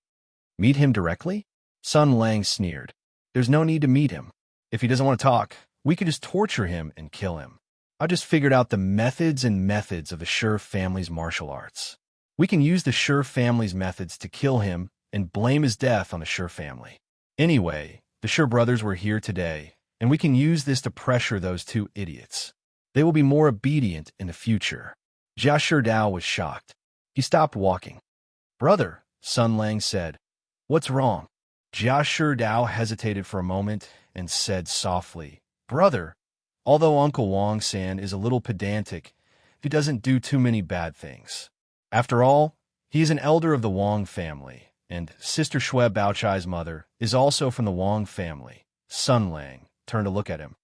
Meet him directly?" Sun Lang sneered. "There's no need to meet him. If he doesn't want to talk, we could just torture him and kill him. I just figured out the methods of the Shi family's martial arts. We can use the Shi family's methods to kill him and blame his death on the Shi family. Anyway, the Shi brothers were here today, and we can use this to pressure those two idiots. They will be more obedient in the future." Jia Shidao was shocked. He stopped walking. "Brother," Sun Lang said, "what's wrong?" Jia Shidao hesitated for a moment and said softly, "Brother, although Uncle Wang San is a little pedantic, he doesn't do too many bad things. After all, he is an elder of the Wang family, and Sister Shui Baochai's mother is also from the Wang family." Sun Lang turned to look at him.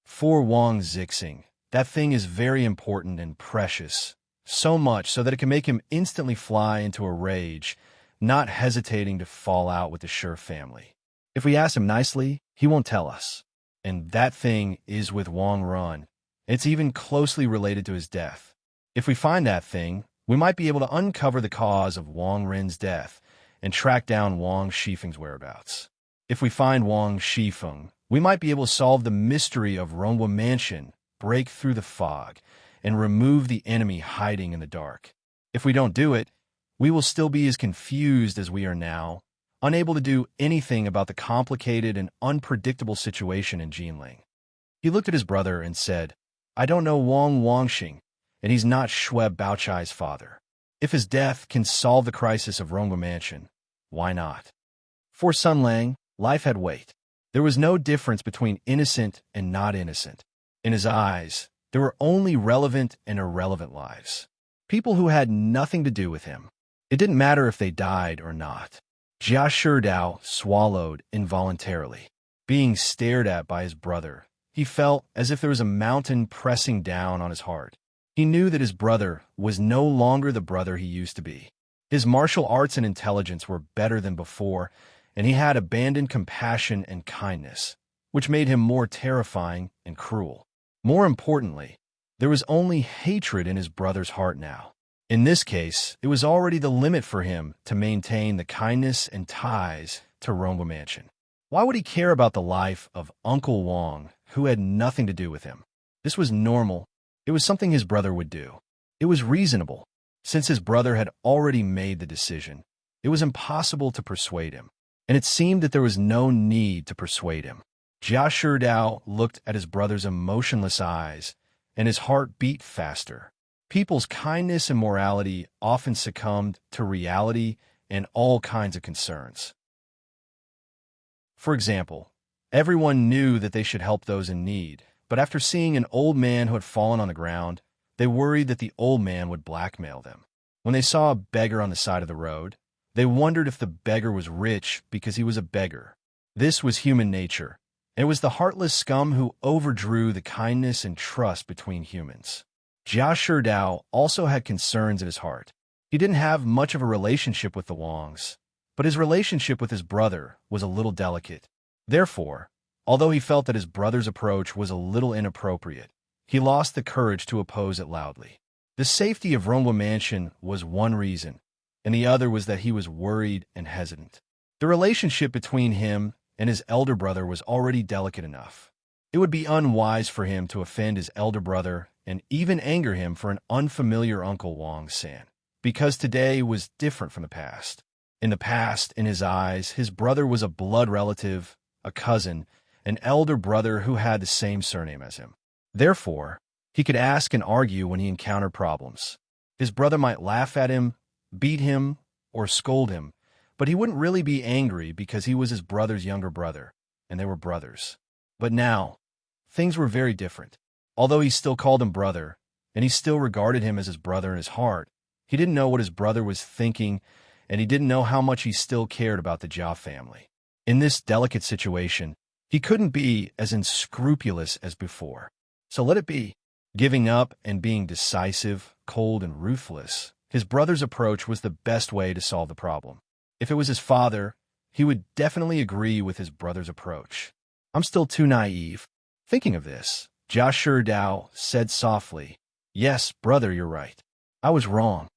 "For Wang Zixing, that thing is very important and precious, so much so that it can make him instantly fly into a rage, not hesitating to fall out with the Shi family. If we ask him nicely, he won't tell us. And that thing is with Wang Ren. It's even closely related to his death. If we find that thing, we might be able to uncover the cause of Wang Ren's death and track down Wang Shifeng's whereabouts. If we find Wang Shifeng, we might be able to solve the mystery of Rongwa Mansion, break through the fog, and remove the enemy hiding in the dark. If we don't do it, we will still be as confused as we are now, unable to do anything about the complicated and unpredictable situation in Jinling." He looked at his brother and said, "I don't know Wang Wangxing, and he's not Shui Baochai's father. If his death can solve the crisis of Rongwa Mansion, why not?" For Sun Lang, life had weight. There was no difference between innocent and not innocent. In his eyes, there were only relevant and irrelevant lives. People who had nothing to do with him. It didn't matter if they died or not. Jia Sherdao swallowed involuntarily. Being stared at by his brother, he felt as if there was a mountain pressing down on his heart. He knew that his brother was no longer the brother he used to be. His martial arts and intelligence were better than before, and he had abandoned compassion and kindness, which made him more terrifying and cruel. More importantly, there was only hatred in his brother's heart now. In this case, it was already the limit for him to maintain the kindness and ties to Rongwa Mansion. Why would he care about the life of Uncle Wong, who had nothing to do with him? This was normal. It was something his brother would do. It was reasonable. Since his brother had already made the decision, it was impossible to persuade him, and it seemed that there was no need to persuade him. Jia Sherdao looked at his brother's emotionless eyes, and his heart beat faster. People's kindness and morality often succumbed to reality and all kinds of concerns. For example, everyone knew that they should help those in need, but after seeing an old man who had fallen on the ground, they worried that the old man would blackmail them. When they saw a beggar on the side of the road, they wondered if the beggar was rich because he was a beggar. This was human nature. It was the heartless scum who overdrew the kindness and trust between humans. Jia Sherdao also had concerns in his heart. He didn't have much of a relationship with the Wongs, but his relationship with his brother was a little delicate. Therefore, although he felt that his brother's approach was a little inappropriate, he lost the courage to oppose it loudly. The safety of Rongwa Mansion was one reason, and the other was that he was worried and hesitant. The relationship between him and his elder brother was already delicate enough. It would be unwise for him to offend his elder brother and even anger him for an unfamiliar Uncle Wong-san, because today was different from the past. In the past, in his eyes, his brother was a blood relative, a cousin, an elder brother who had the same surname as him. Therefore, he could ask and argue when he encountered problems. His brother might laugh at him, beat him, or scold him, but he wouldn't really be angry because he was his brother's younger brother, and they were brothers. But now, things were very different. Although he still called him brother, and he still regarded him as his brother in his heart, he didn't know what his brother was thinking, and he didn't know how much he still cared about the Jia family. In this delicate situation, he couldn't be as unscrupulous as before. So let it be. Giving up and being decisive, cold, and ruthless, his brother's approach was the best way to solve the problem. If it was his father, he would definitely agree with his brother's approach. I'm still too naive. Thinking of this, Jia Sherdao said softly, "Yes, brother, you're right. I was wrong."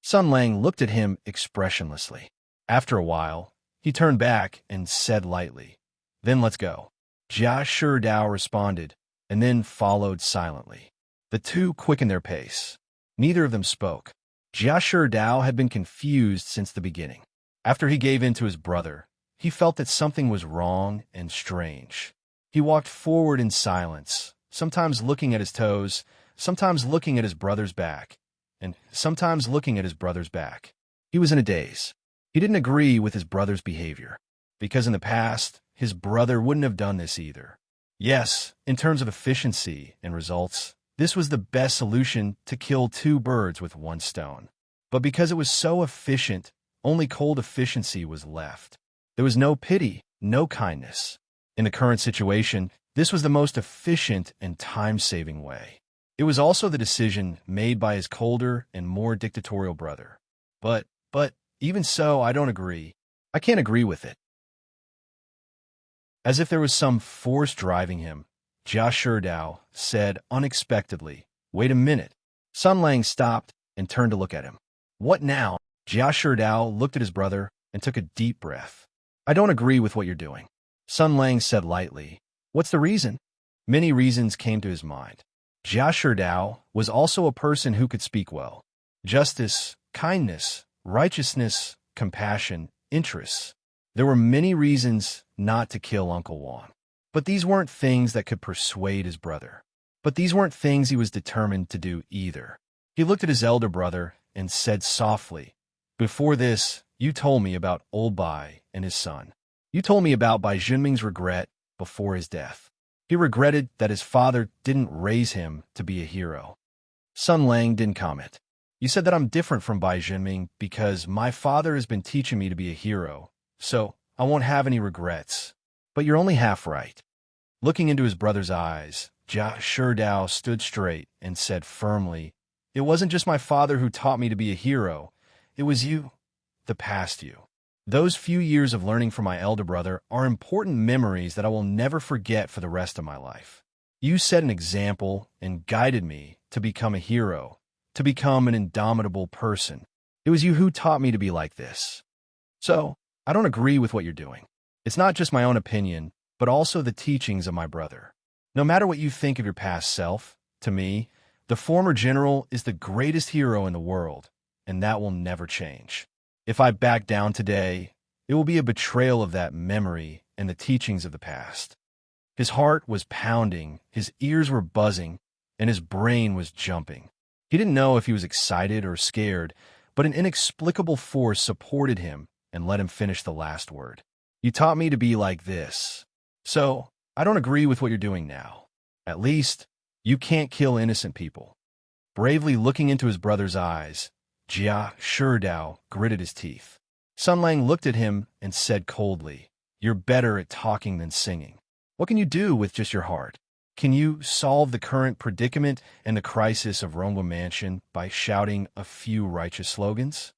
Sun Lang looked at him expressionlessly. After a while, he turned back and said lightly, "Then let's go." Jia Sherdao responded, and then followed silently. The two quickened their pace. Neither of them spoke. Jia Sherdao had been confused since the beginning. After he gave in to his brother, he felt that something was wrong and strange. He walked forward in silence, sometimes looking at his toes, sometimes looking at his brother's back, and sometimes looking at his brother's back. He was in a daze. He didn't agree with his brother's behavior, because in the past, his brother wouldn't have done this either. Yes, in terms of efficiency and results, this was the best solution to kill two birds with one stone. But because it was so efficient, only cold efficiency was left. There was no pity, no kindness. In the current situation, this was the most efficient and time-saving way. It was also the decision made by his colder and more dictatorial brother. But, even so, I don't agree. I can't agree with it. As if there was some force driving him, Jia Sherdao said unexpectedly, "Wait a minute." Sun Lang stopped and turned to look at him. "What now?" Jia Sherdao looked at his brother and took a deep breath. "I don't agree with what you're doing." Sun Lang said lightly, "What's the reason?" Many reasons came to his mind. Jia Sherdao was also a person who could speak well. Justice, kindness, righteousness, compassion, interests. There were many reasons not to kill Uncle Wong. But these weren't things that could persuade his brother. But these weren't things he was determined to do either. He looked at his elder brother and said softly, "Before this, you told me about old Bai and his son. You told me about Bai Junming's regret before his death. He regretted that his father didn't raise him to be a hero." Sun Lang didn't comment. "You said that I'm different from Bai Junming because my father has been teaching me to be a hero, so I won't have any regrets. But you're only half right. Looking into his brother's eyes, Jia Sherdao stood straight and said firmly, "It wasn't just my father who taught me to be a hero. It was you, the past you. Those few years of learning from my elder brother are important memories that I will never forget for the rest of my life. You set an example and guided me to become a hero, to become an indomitable person. It was you who taught me to be like this. So, I don't agree with what you're doing. It's not just my own opinion, but also the teachings of my brother. No matter what you think of your past self, to me, the former general is the greatest hero in the world, and that will never change. If I back down today, it will be a betrayal of that memory and the teachings of the past." His heart was pounding, his ears were buzzing, and his brain was jumping. He didn't know if he was excited or scared, but an inexplicable force supported him and let him finish the last word. "You taught me to be like this. So, I don't agree with what you're doing now. At least, you can't kill innocent people." Bravely looking into his brother's eyes, Jia Sherdao gritted his teeth. Sun Lang looked at him and said coldly, "You're better at talking than singing. What can you do with just your heart? Can you solve the current predicament and the crisis of Rongwa Mansion by shouting a few righteous slogans?"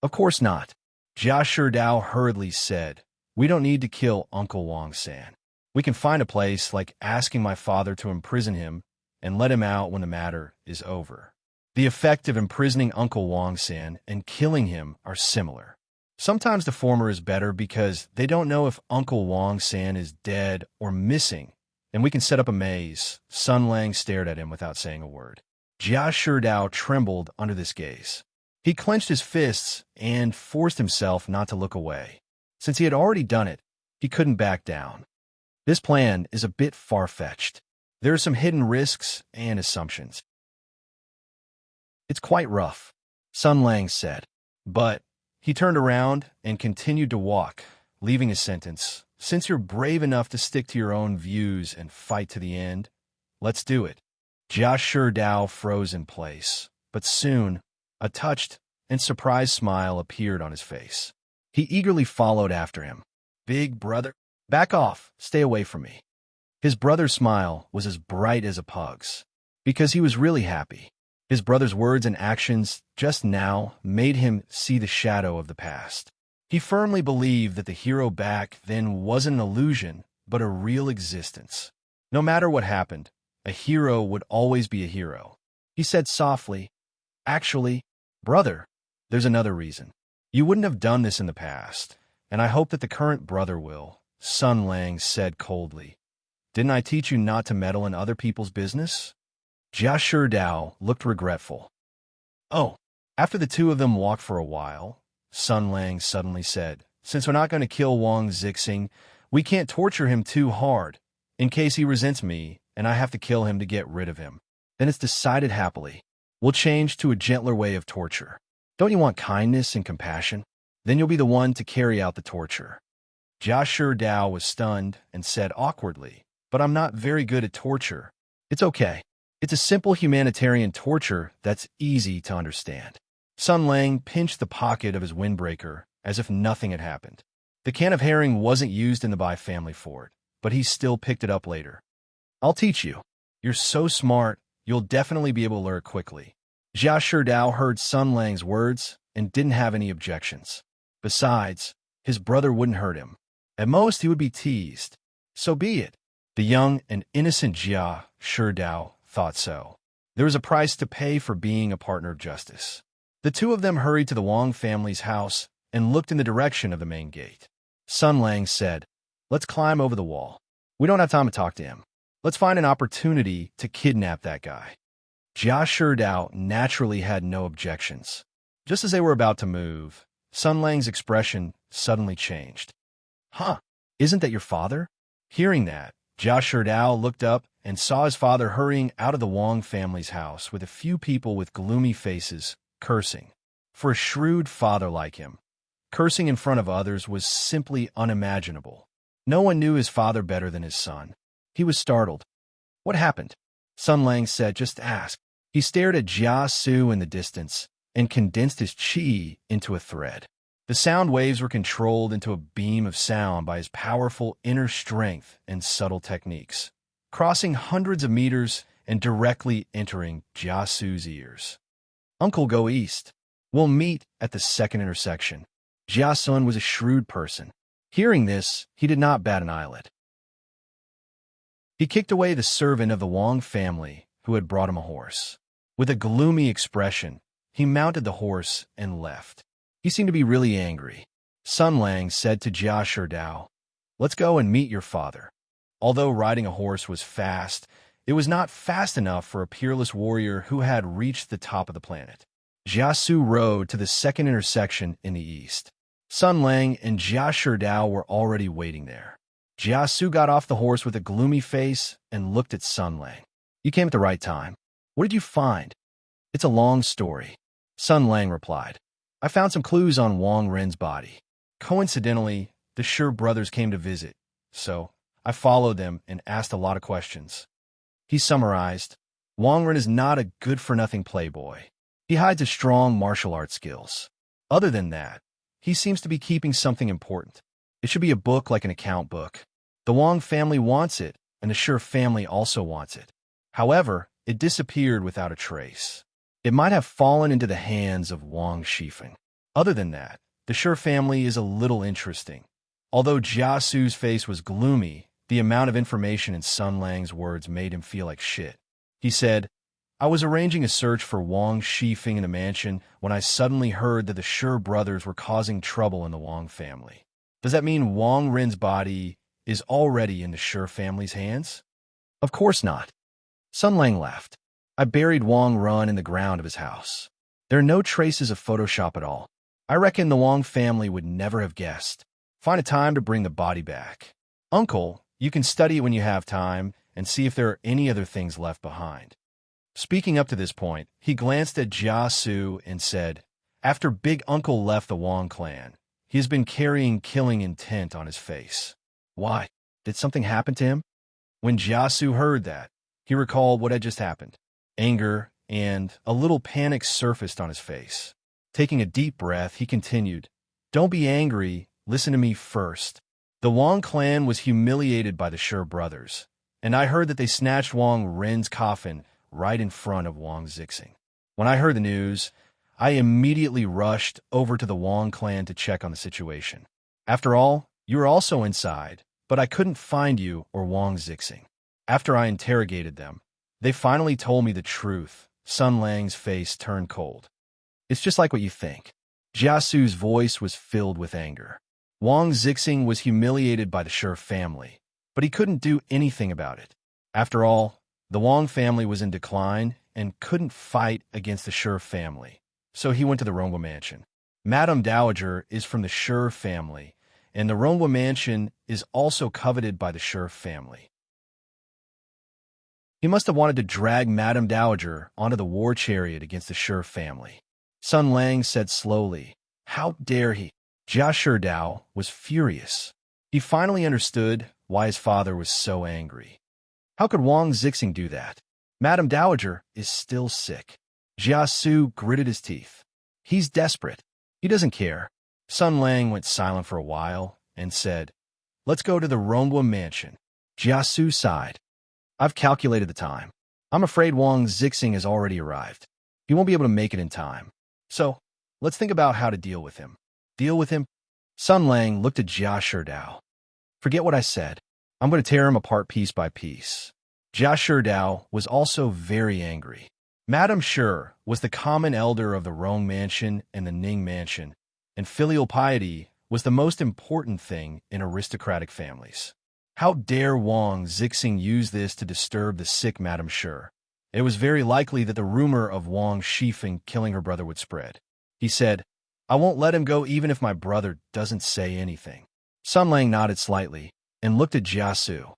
"Of course not." Jia Sherdao hurriedly said, "We don't need to kill Uncle Wang-san. We can find a place like asking my father to imprison him and let him out when the matter is over. The effect of imprisoning Uncle Wang-san and killing him are similar. Sometimes the former is better because they don't know if Uncle Wang-san is dead or missing, and we can set up a maze." Sun Lang stared at him without saying a word. Jia Sherdao trembled under this gaze. He clenched his fists and forced himself not to look away. Since he had already done it, he couldn't back down. This plan is a bit far-fetched. There are some hidden risks and assumptions. "It's quite rough," Sun Lang said. But he turned around and continued to walk, leaving his sentence, "Since you're brave enough to stick to your own views and fight to the end, let's do it." Jia Sherdao froze in place, but soon a touched and surprised smile appeared on his face. He eagerly followed after him. "Big brother, back off, stay away from me." His brother's smile was as bright as a pug's, because he was really happy. His brother's words and actions just now made him see the shadow of the past. He firmly believed that the hero back then wasn't an illusion, but a real existence. No matter what happened, a hero would always be a hero. He said softly, "Actually, brother, there's another reason. You wouldn't have done this in the past, and I hope that the current brother will," Sun Lang said coldly. "Didn't I teach you not to meddle in other people's business?" Jia Sherdao looked regretful. "Oh." After the two of them walked for a while, Sun Lang suddenly said, "Since we're not going to kill Wang Zixing, we can't torture him too hard, in case he resents me and I have to kill him to get rid of him. Then it's decided happily. We'll change to a gentler way of torture. Don't you want kindness and compassion? Then you'll be the one to carry out the torture." Jia Sherdao was stunned and said awkwardly, "But I'm not very good at torture." "It's okay. It's a simple humanitarian torture that's easy to understand." Sun Lang pinched the pocket of his windbreaker as if nothing had happened. The can of herring wasn't used in the Bai family fort, but he still picked it up later. "I'll teach you. You're so smart, you'll definitely be able to learn quickly." Jia Sherdao heard Sun Lang's words and didn't have any objections. Besides, his brother wouldn't hurt him. At most, he would be teased. So be it. The young and innocent Jia Sherdao thought so. There was a price to pay for being a partner of justice. The two of them hurried to the Wang family's house and looked in the direction of the main gate. Sun Lang said, "Let's climb over the wall. We don't have time to talk to him. Let's find an opportunity to kidnap that guy." Jia Sherdao naturally had no objections. Just as they were about to move, Sun Lang's expression suddenly changed. "Huh, isn't that your father?" Hearing that, Jia Sherdao looked up and saw his father hurrying out of the Wang family's house with a few people with gloomy faces, cursing. For a shrewd father like him, cursing in front of others was simply unimaginable. No one knew his father better than his son. He was startled. "What happened?" Sun Lang said, "Just ask." He stared at Jia Su in the distance and condensed his chi into a thread. The sound waves were controlled into a beam of sound by his powerful inner strength and subtle techniques, crossing hundreds of meters and directly entering Jiasu's ears. Uncle, go east. We'll meet at the second intersection. Jiasun was a shrewd person. Hearing this, he did not bat an eyelid. He kicked away the servant of the Wang family who had brought him a horse. With a gloomy expression, he mounted the horse and left. He seemed to be really angry. Sun Lang said to Jia Sherdao, "Let's go and meet your father." Although riding a horse was fast, it was not fast enough for a peerless warrior who had reached the top of the planet. Jiasu rode to the second intersection in the east. Sun Lang and Jia Sherdao were already waiting there. Jiasu got off the horse with a gloomy face and looked at Sun Lang. "You came at the right time. What did you find?" "It's a long story," Sun Lang replied. "I found some clues on Wang Ren's body. Coincidentally, the Shi brothers came to visit, so I followed them and asked a lot of questions." He summarized, "Wang Ren is not a good-for-nothing playboy. He hides his strong martial arts skills. Other than that, he seems to be keeping something important. It should be a book like an account book. The Wang family wants it, and the Shi family also wants it. However, it disappeared without a trace. It might have fallen into the hands of Wang Shifeng. Other than that, the Shi family is a little interesting." Although Jiasu's face was gloomy, the amount of information in Sun Lang's words made him feel like shit. He said, "I was arranging a search for Wang Shifeng in the mansion when I suddenly heard that the Shi brothers were causing trouble in the Wang family. Does that mean Wang Ren's body is already in the Shi family's hands?" "Of course not." Sun Lang laughed. "I buried Wang Ren in the ground of his house. There are no traces of Photoshop at all. I reckon the Wang family would never have guessed. Find a time to bring the body back. Uncle, you can study it when you have time and see if there are any other things left behind." Speaking up to this point, he glanced at Jiasu and said, "After Big Uncle left the Wang clan, he has been carrying killing intent on his face." "Why? Did something happen to him?" When Jiasu heard that, he recalled what had just happened. Anger and a little panic surfaced on his face. Taking a deep breath, he continued, "Don't be angry. Listen to me first. The Wang clan was humiliated by the Shi brothers, and I heard that they snatched Wang Ren's coffin right in front of Wang Zixing. When I heard the news, I immediately rushed over to the Wang clan to check on the situation. After all, you were also inside, but I couldn't find you or Wang Zixing. After I interrogated them, they finally told me the truth." Sun Lang's face turned cold. "It's just like what you think." Jiasu's voice was filled with anger. Wang Zixing was humiliated by the Shi family, but he couldn't do anything about it. After all, the Wang family was in decline and couldn't fight against the Shi family, so he went to the Rongwa mansion. Madame Dowager is from the Shi family, and the Rongwa mansion is also coveted by the Shi family. He must have wanted to drag Madame Dowager onto the war chariot against the Shi family. Sun Lang said slowly, "How dare he?" Jia Sherdao was furious. He finally understood why his father was so angry. How could Wang Zixing do that? Madame Dowager is still sick. Jiasu gritted his teeth. He's desperate. He doesn't care. Sun Lang went silent for a while and said, "Let's go to the Rongwa mansion." Jiasu sighed. "I've calculated the time. I'm afraid Wang Zixing has already arrived. He won't be able to make it in time. So, let's think about how to deal with him." "Deal with him?" Sun Lang looked at Jia Sherdao. "Forget what I said. I'm going to tear him apart piece by piece." Jia Sherdao was also very angry. Madame Shi was the common elder of the Rong mansion and the Ning mansion, and filial piety was the most important thing in aristocratic families. How dare Wang Zixing use this to disturb the sick Madame Shi? It was very likely that the rumor of Wang Shifeng killing her brother would spread. He said, "I won't let him go even if my brother doesn't say anything." Sun Lang nodded slightly and looked at Jiasu.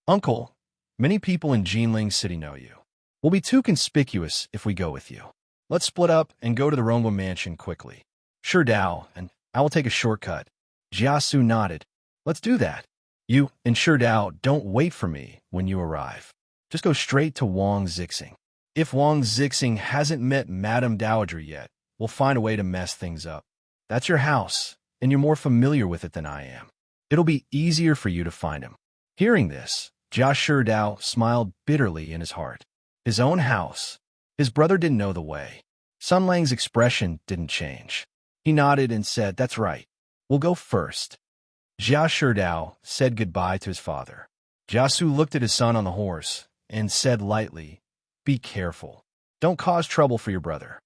"Uncle, many people in Jinling City know you. We'll be too conspicuous if we go with you. Let's split up and go to the Rongwa mansion quickly. Sherdao and I will take a shortcut." Jiasu nodded. "Let's do that. You and Sherdao don't wait for me when you arrive. Just go straight to Wang Zixing. If Wang Zixing hasn't met Madame Dowager yet, we'll find a way to mess things up." That's your house, and you're more familiar with it than I am. It'll be easier for you to find him." Hearing this, Joshua Dao smiled bitterly in his heart. His own house. His brother didn't know the way. Sun Lang's expression didn't change. He nodded and said, "That's right. We'll go first." Jia Sherdao said goodbye to his father. Jiasu looked at his son on the horse and said lightly, "Be careful. Don't cause trouble for your brother."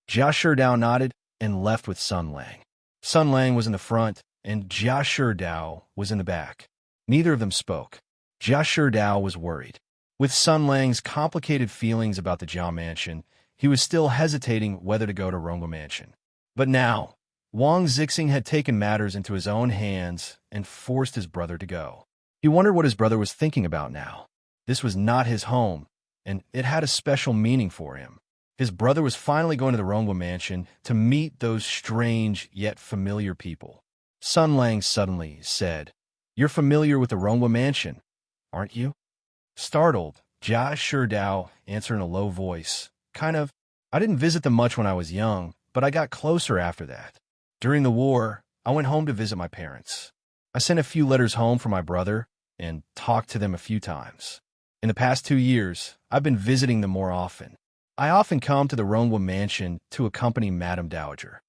Jia Sherdao nodded and left with Sun Lang. Sun Lang was in the front, and Jia Sherdao was in the back. Neither of them spoke. Jia Sherdao was worried. With Sun Lang's complicated feelings about the Jia Mansion, he was still hesitating whether to go to Rongwa Mansion. But now, Wang Zixing had taken matters into his own hands and forced his brother to go. He wondered what his brother was thinking about now. This was not his home, and it had a special meaning for him. His brother was finally going to the Rongwa Mansion to meet those strange yet familiar people. Sun Lang suddenly said, "You're familiar with the Rongwa Mansion, aren't you?" Startled, Jia Sherdao answered in a low voice, "Kind of. I didn't visit them much when I was young, but I got closer after that. During the war, I went home to visit my parents. I sent a few letters home for my brother and talked to them a few times. In the past 2 years, I've been visiting them more often. I often come to the Rongwa Mansion to accompany Madame Dowager."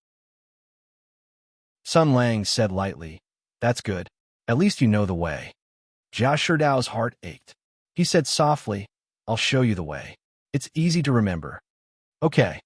Sun Lang said lightly, "That's good. At least you know the way." Jia Sherdao's heart ached. He said softly, "I'll show you the way. It's easy to remember." "Okay."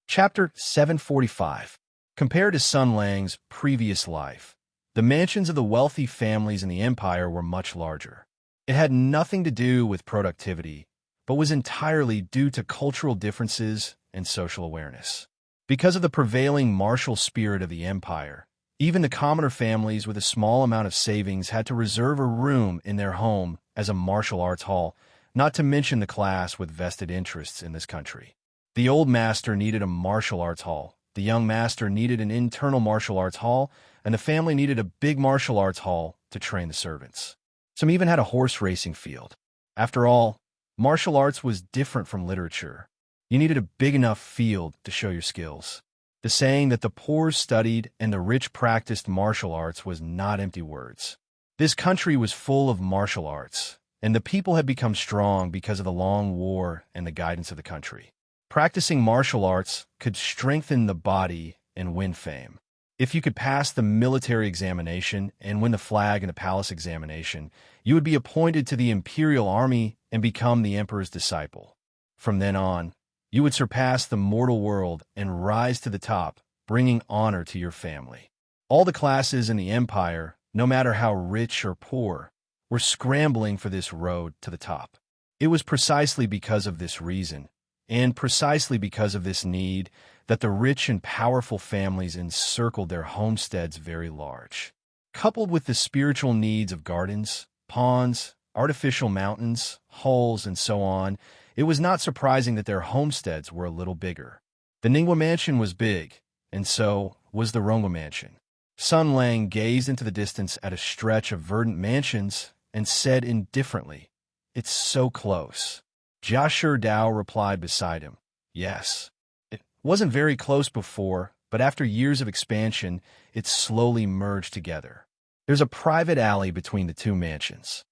Chapter 745. Compared to Sun Lang's previous life, the mansions of the wealthy families in the empire were much larger. It had nothing to do with productivity, but was entirely due to cultural differences and social awareness. Because of the prevailing martial spirit of the empire, even the commoner families with a small amount of savings had to reserve a room in their home as a martial arts hall, not to mention the class with vested interests in this country. The old master needed a martial arts hall, the young master needed an internal martial arts hall, and the family needed a big martial arts hall to train the servants. Some even had a horse racing field. After all, martial arts was different from literature. You needed a big enough field to show your skills. The saying that the poor studied and the rich practiced martial arts was not empty words. This country was full of martial arts, and the people had become strong because of the long war and the guidance of the country. Practicing martial arts could strengthen the body and win fame. If you could pass the military examination and win the flag in the palace examination, you would be appointed to the imperial army and become the emperor's disciple. From then on, you would surpass the mortal world and rise to the top, bringing honor to your family. All the classes in the empire, no matter how rich or poor, were scrambling for this road to the top. It was precisely because of this reason, and precisely because of this need, that the rich and powerful families encircled their homesteads very large. Coupled with the spiritual needs of gardens, ponds, artificial mountains, halls, and so on, it was not surprising that their homesteads were a little bigger. The Ningwa Mansion was big, and so was the Rongwa Mansion. Sun Lang gazed into the distance at a stretch of verdant mansions and said indifferently, "It's so close." Jia Sherdao replied beside him, "Yes. It wasn't very close before, but after years of expansion, it slowly merged together. There's a private alley between the two mansions."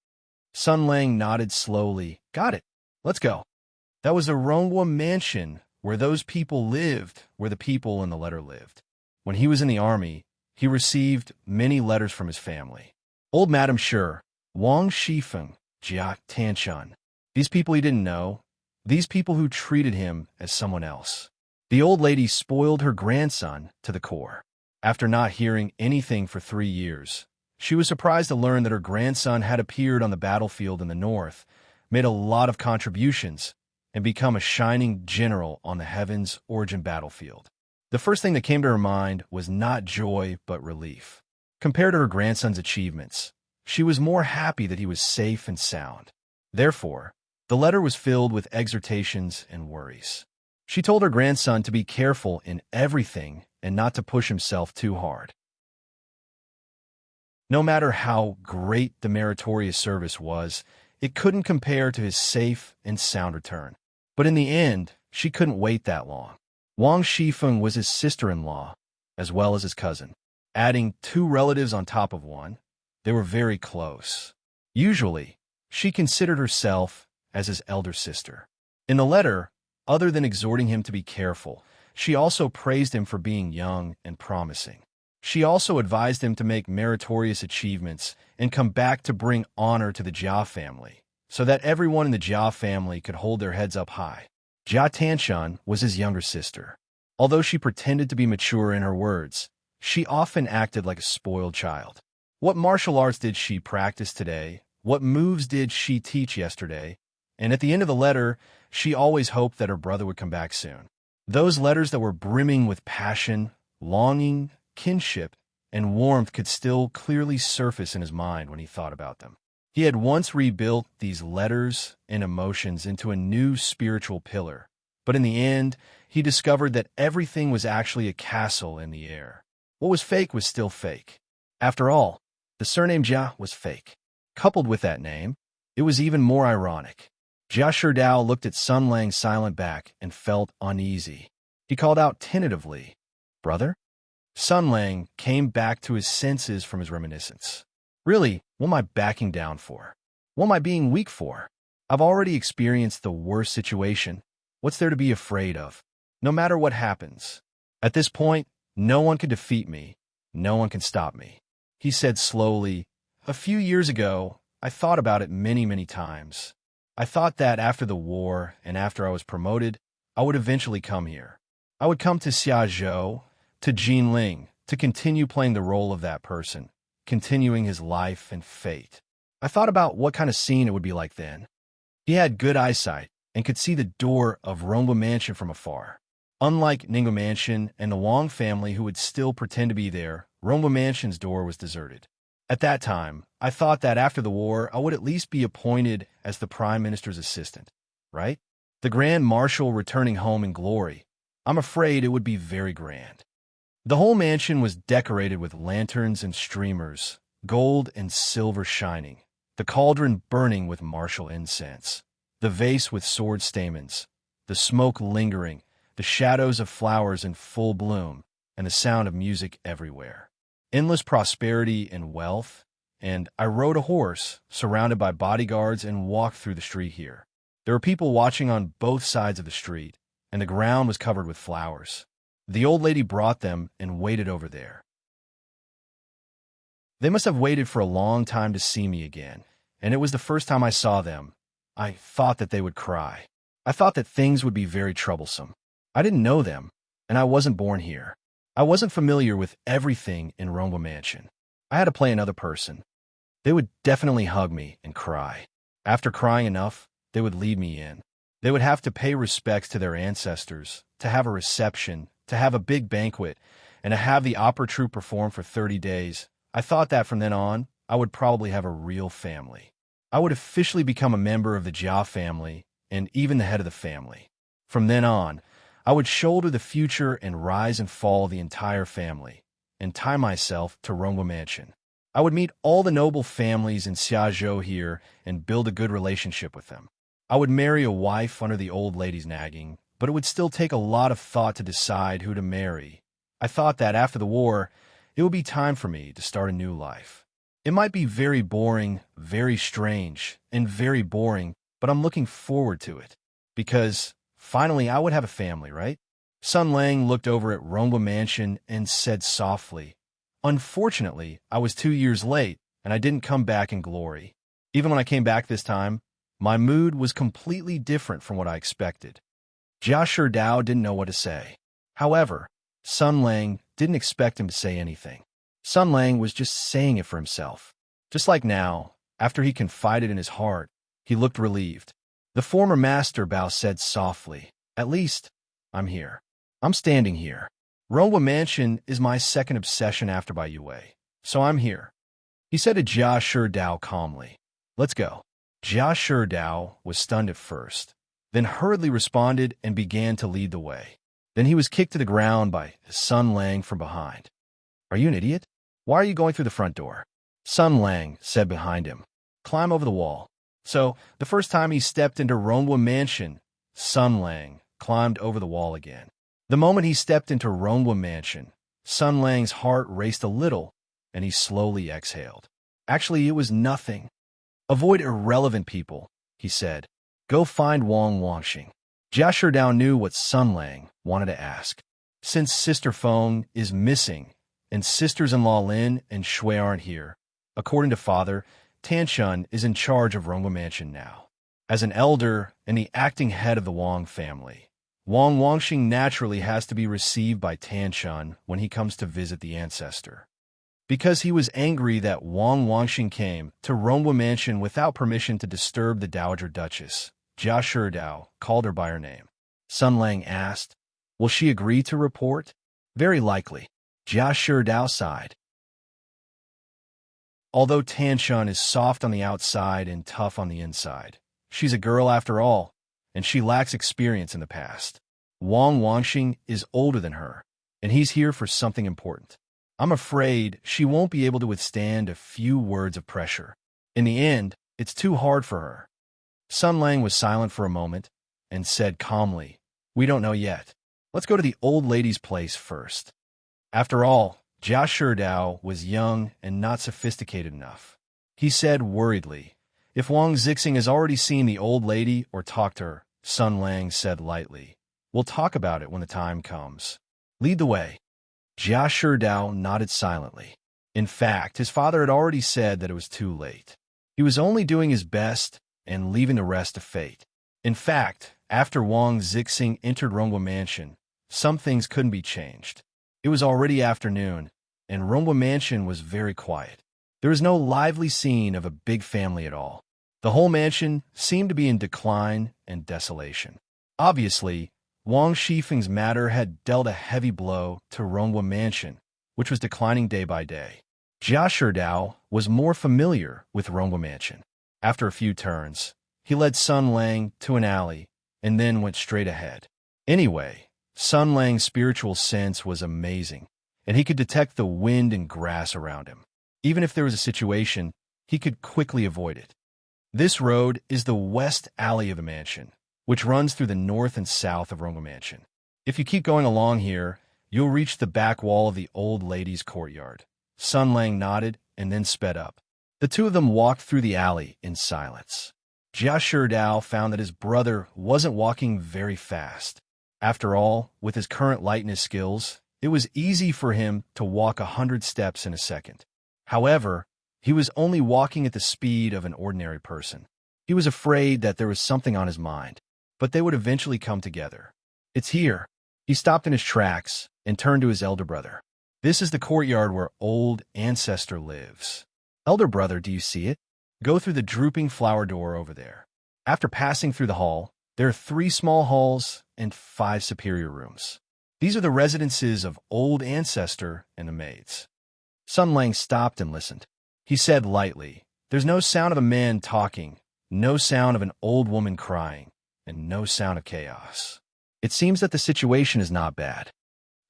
Sun Lang nodded slowly. "Got it. Let's go." That was the Rongwa Mansion, where those people lived, where the people in the letter lived. When he was in the army, he received many letters from his family. Old Madam Shi, Wang Shifeng, Jia Tanchun. These people he didn't know, these people who treated him as someone else. The old lady spoiled her grandson to the core. After not hearing anything for 3 years, she was surprised to learn that her grandson had appeared on the battlefield in the north, made a lot of contributions, and become a shining general on the Heaven's Origin battlefield. The first thing that came to her mind was not joy but relief. Compared to her grandson's achievements, she was more happy that he was safe and sound. Therefore, the letter was filled with exhortations and worries. She told her grandson to be careful in everything and not to push himself too hard. No matter how great the meritorious service was, it couldn't compare to his safe and sound return. But in the end, she couldn't wait that long. Wang Shifeng was his sister-in-law, as well as his cousin. Adding two relatives on top of one, they were very close. Usually, she considered herself as his elder sister. In the letter, other than exhorting him to be careful, she also praised him for being young and promising. She also advised him to make meritorious achievements and come back to bring honor to the Jia family, so that everyone in the Jia family could hold their heads up high. Jia Tanshan was his younger sister. Although she pretended to be mature in her words, she often acted like a spoiled child. What martial arts did she practice today? What moves did she teach yesterday? And at the end of the letter, she always hoped that her brother would come back soon. Those letters that were brimming with passion, longing, kinship, and warmth could still clearly surface in his mind when he thought about them. He had once rebuilt these letters and emotions into a new spiritual pillar, but in the end, he discovered that everything was actually a castle in the air. What was fake was still fake. After all, the surname Jia was fake. Coupled with that name, it was even more ironic. Jia Sherdao looked at Sun Lang's silent back and felt uneasy. He called out tentatively, "Brother?" Sun Lang came back to his senses from his reminiscence. Really, what am I backing down for? What am I being weak for? I've already experienced the worst situation. What's there to be afraid of? No matter what happens. At this point, no one can defeat me. No one can stop me. He said slowly, "A few years ago, I thought about it many, many times. I thought that after the war and after I was promoted, I would eventually come here. I would come to Xiazhou, to Jinling, to continue playing the role of that person, continuing his life and fate. I thought about what kind of scene it would be like then." He had good eyesight and could see the door of Rongba Mansion from afar. Unlike Ningbo Mansion and the Wang family who would still pretend to be there, Rongba Mansion's door was deserted. At that time, I thought that after the war, I would at least be appointed as the Prime Minister's assistant, right? The Grand Marshal returning home in glory. I'm afraid it would be very grand. The whole mansion was decorated with lanterns and streamers, gold and silver shining, the cauldron burning with martial incense, the vase with sword stamens, the smoke lingering, the shadows of flowers in full bloom, and the sound of music everywhere. Endless prosperity and wealth, and I rode a horse, surrounded by bodyguards, and walked through the street here. There were people watching on both sides of the street, and the ground was covered with flowers. The old lady brought them and waited over there. They must have waited for a long time to see me again, and it was the first time I saw them. I thought that they would cry. I thought that things would be very troublesome. I didn't know them, and I wasn't born here. I wasn't familiar with everything in Rongba Mansion. I had to play another person. They would definitely hug me and cry. After crying enough, they would lead me in. They would have to pay respects to their ancestors, to have a reception, to have a big banquet, and to have the opera troupe perform for 30 days. I thought that from then on, I would probably have a real family. I would officially become a member of the Jia family and even the head of the family. From then on, I would shoulder the future and rise and fall the entire family, and tie myself to Rongba Mansion. I would meet all the noble families in Xiazhou here and build a good relationship with them. I would marry a wife under the old lady's nagging, but it would still take a lot of thought to decide who to marry. I thought that after the war, it would be time for me to start a new life. It might be very boring, very strange, and very boring, but I'm looking forward to it. Because finally I would have a family, right? Sun Lang looked over at Rongba Mansion and said softly, "Unfortunately, I was 2 years late, and I didn't come back in glory. Even when I came back this time, my mood was completely different from what I expected." Jia Sherdao didn't know what to say. However, Sun Lang didn't expect him to say anything. Sun Lang was just saying it for himself. Just like now, after he confided in his heart, he looked relieved. The former master Bao said softly, "At least, I'm here. I'm standing here. Rongwa Mansion is my second obsession after Bai Yue, so I'm here." He said to Jia Sherdao calmly, "Let's go." Jia Sherdao was stunned at first, then hurriedly responded and began to lead the way. Then he was kicked to the ground by Sun Lang from behind. "Are you an idiot? Why are you going through the front door?" Sun Lang said behind him, "Climb over the wall." So, the first time he stepped into Rongwa Mansion, Sun Lang climbed over the wall again. The moment he stepped into Rongwa Mansion, Sun Lang's heart raced a little, and he slowly exhaled. Actually, it was nothing. Avoid irrelevant people, he said. Go find Wang Wangxing. Jia Shidao knew what Sun Lang wanted to ask. Since Sister Feng is missing, and sisters-in-law Lin and Shui aren't here, according to father, Tanshun is in charge of Rongwa Mansion now. As an elder and the acting head of the Wang family, Wang Wangxing naturally has to be received by Tanshun when he comes to visit the ancestor. Because he was angry that Wang Wangxing came to Rongwa Mansion without permission to disturb the Dowager Duchess, Jia Shidao called her by her name. Sun Lang asked, "Will she agree to report?" "Very likely," Jia Shidao sighed. Although Tanshun is soft on the outside and tough on the inside, she's a girl after all, and she lacks experience in the past. Wang Wangxing is older than her, and he's here for something important. I'm afraid she won't be able to withstand a few words of pressure. In the end, it's too hard for her. Sun Lang was silent for a moment and said calmly, "We don't know yet. Let's go to the old lady's place first." After all, Jia Shidao was young and not sophisticated enough. He said worriedly, "If Wang Zixing has already seen the old lady or talked to her," Sun Lang said lightly, "we'll talk about it when the time comes. Lead the way." Jia Shidao nodded silently. In fact, his father had already said that it was too late. He was only doing his best and leaving the rest to fate. In fact, after Wang Zixing entered Rongwa Mansion, some things couldn't be changed. It was already afternoon, and Rongwa Mansion was very quiet. There was no lively scene of a big family at all. The whole mansion seemed to be in decline and desolation. Obviously, Wang Shifeng's matter had dealt a heavy blow to Rongwa Mansion, which was declining day by day. Jia Shidao was more familiar with Rongwa Mansion. After a few turns, he led Sun Lang to an alley and then went straight ahead. Anyway, Sun Lang's spiritual sense was amazing, and he could detect the wind and grass around him. Even if there was a situation, he could quickly avoid it. This road is the west alley of the mansion, which runs through the north and south of Rongwa Mansion. If you keep going along here, you'll reach the back wall of the old lady's courtyard. Sun Lang nodded and then sped up. The two of them walked through the alley in silence. Jia Shidao found that his brother wasn't walking very fast. After all, with his current lightness skills, it was easy for him to walk 100 steps in a second. However, he was only walking at the speed of an ordinary person. He was afraid that there was something on his mind, but they would eventually come together. "It's here." He stopped in his tracks and turned to his elder brother. "This is the courtyard where old ancestor lives." "Elder brother, do you see it? Go through the drooping flower door over there." After passing through the hall, there are 3 small halls and 5 superior rooms. These are the residences of old ancestor and the maids. Sun Lang stopped and listened. He said lightly, "There's no sound of a man talking, no sound of an old woman crying, and no sound of chaos. It seems that the situation is not bad."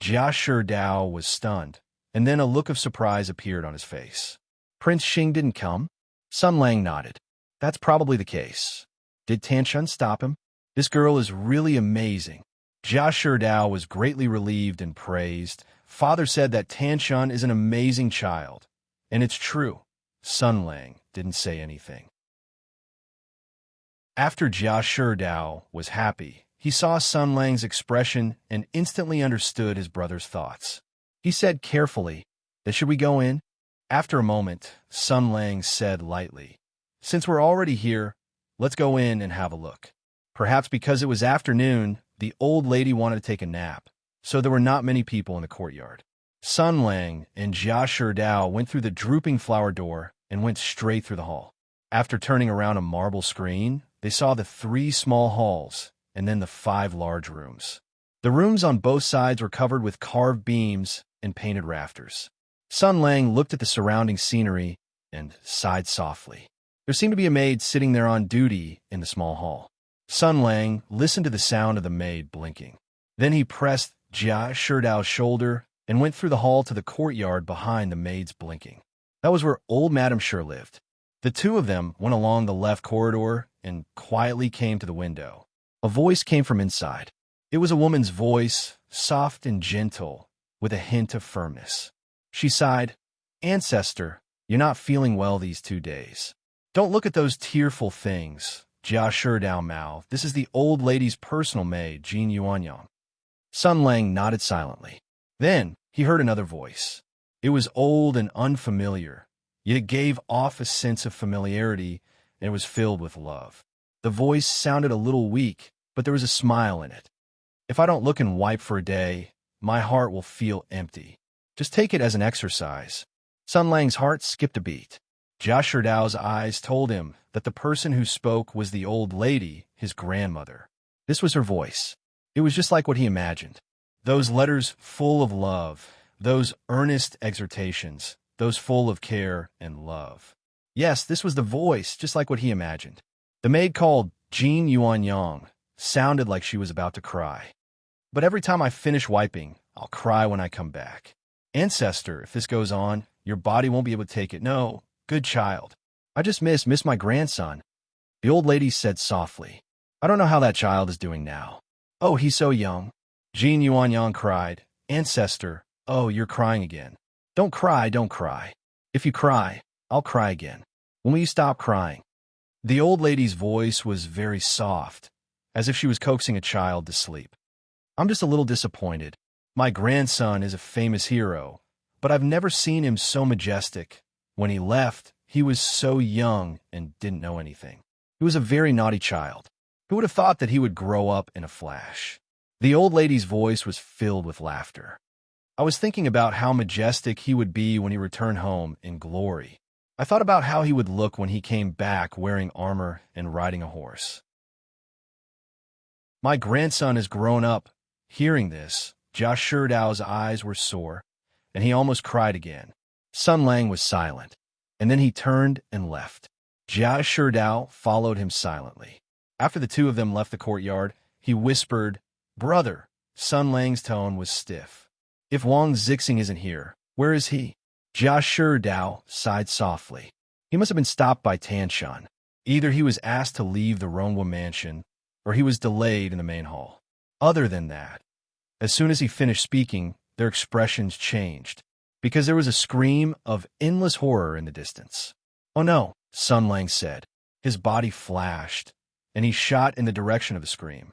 Jia Shidao was stunned, and then a look of surprise appeared on his face. "Prince Xing didn't come?" Sun Lang nodded. "That's probably the case. Did Tanshun stop him? This girl is really amazing." Jia Shidao was greatly relieved and praised. Father said that Tanshun is an amazing child, and it's true. Sun Lang didn't say anything. After Jia Shidao was happy, he saw Sun Lang's expression and instantly understood his brother's thoughts. He said carefully, "Then should we go in?" After a moment, Sun Lang said lightly, "Since we're already here, let's go in and have a look." Perhaps because it was afternoon, the old lady wanted to take a nap, so there were not many people in the courtyard. Sun Lang and Jia Shidao went through the drooping flower door and went straight through the hall. After turning around a marble screen, they saw the 3 small halls and then the 5 large rooms. The rooms on both sides were covered with carved beams and painted rafters. Sun Lang looked at the surrounding scenery and sighed softly. There seemed to be a maid sitting there on duty in the small hall. Sun Lang listened to the sound of the maid blinking. Then he pressed Jia Shidao's shoulder and went through the hall to the courtyard behind the maid's blinking. That was where old Madame Sure lived. The two of them went along the left corridor and quietly came to the window. A voice came from inside. It was a woman's voice, soft and gentle, with a hint of firmness. She sighed, "Ancestor, you're not feeling well these 2 days. Don't look at those tearful things." Jia Sherdao Mao, this is the old lady's personal maid, Jin Yuanyang. Sun Lang nodded silently. Then he heard another voice. It was old and unfamiliar, yet it gave off a sense of familiarity, and it was filled with love. The voice sounded a little weak, but there was a smile in it. "If I don't look and wipe for a day, my heart will feel empty. Just take it as an exercise." Sun Lang's heart skipped a beat. Jia Sherdao's eyes told him that the person who spoke was the old lady, his grandmother. This was her voice. It was just like what he imagined. Those letters full of love, those earnest exhortations, those full of care and love. Yes, this was the voice, just like what he imagined. The maid called Jin Yuanyang sounded like she was about to cry. "But every time I finish wiping, I'll cry when I come back. Ancestor, if this goes on, your body won't be able to take it. No, good child. I just miss my grandson." The old lady said softly, "I don't know how that child is doing now." "Oh, he's so young." Jin Yuanyang cried, "Ancestor, oh, you're crying again. Don't cry, don't cry. If you cry, I'll cry again. When will you stop crying?" The old lady's voice was very soft, as if she was coaxing a child to sleep. "I'm just a little disappointed. My grandson is a famous hero, but I've never seen him so majestic. When he left, he was so young and didn't know anything. He was a very naughty child. Who would have thought that he would grow up in a flash?" The old lady's voice was filled with laughter. "I was thinking about how majestic he would be when he returned home in glory. I thought about how he would look when he came back wearing armor and riding a horse. My grandson has grown up." Hearing this, Jia Sherdao's eyes were sore, and he almost cried again. Sun Lang was silent, and then he turned and left. Jia Sherdao followed him silently. After the two of them left the courtyard, he whispered, "Brother." Sun Lang's tone was stiff. "If Wang Zixing isn't here, where is he?" Jia Sherdao sighed softly. He must have been stopped by Tanshan. Either he was asked to leave the Ronghua mansion, or he was delayed in the main hall. Other than that, as soon as he finished speaking, their expressions changed, because there was a scream of endless horror in the distance. "Oh no," Sun Lang said. His body flashed, and he shot in the direction of the scream.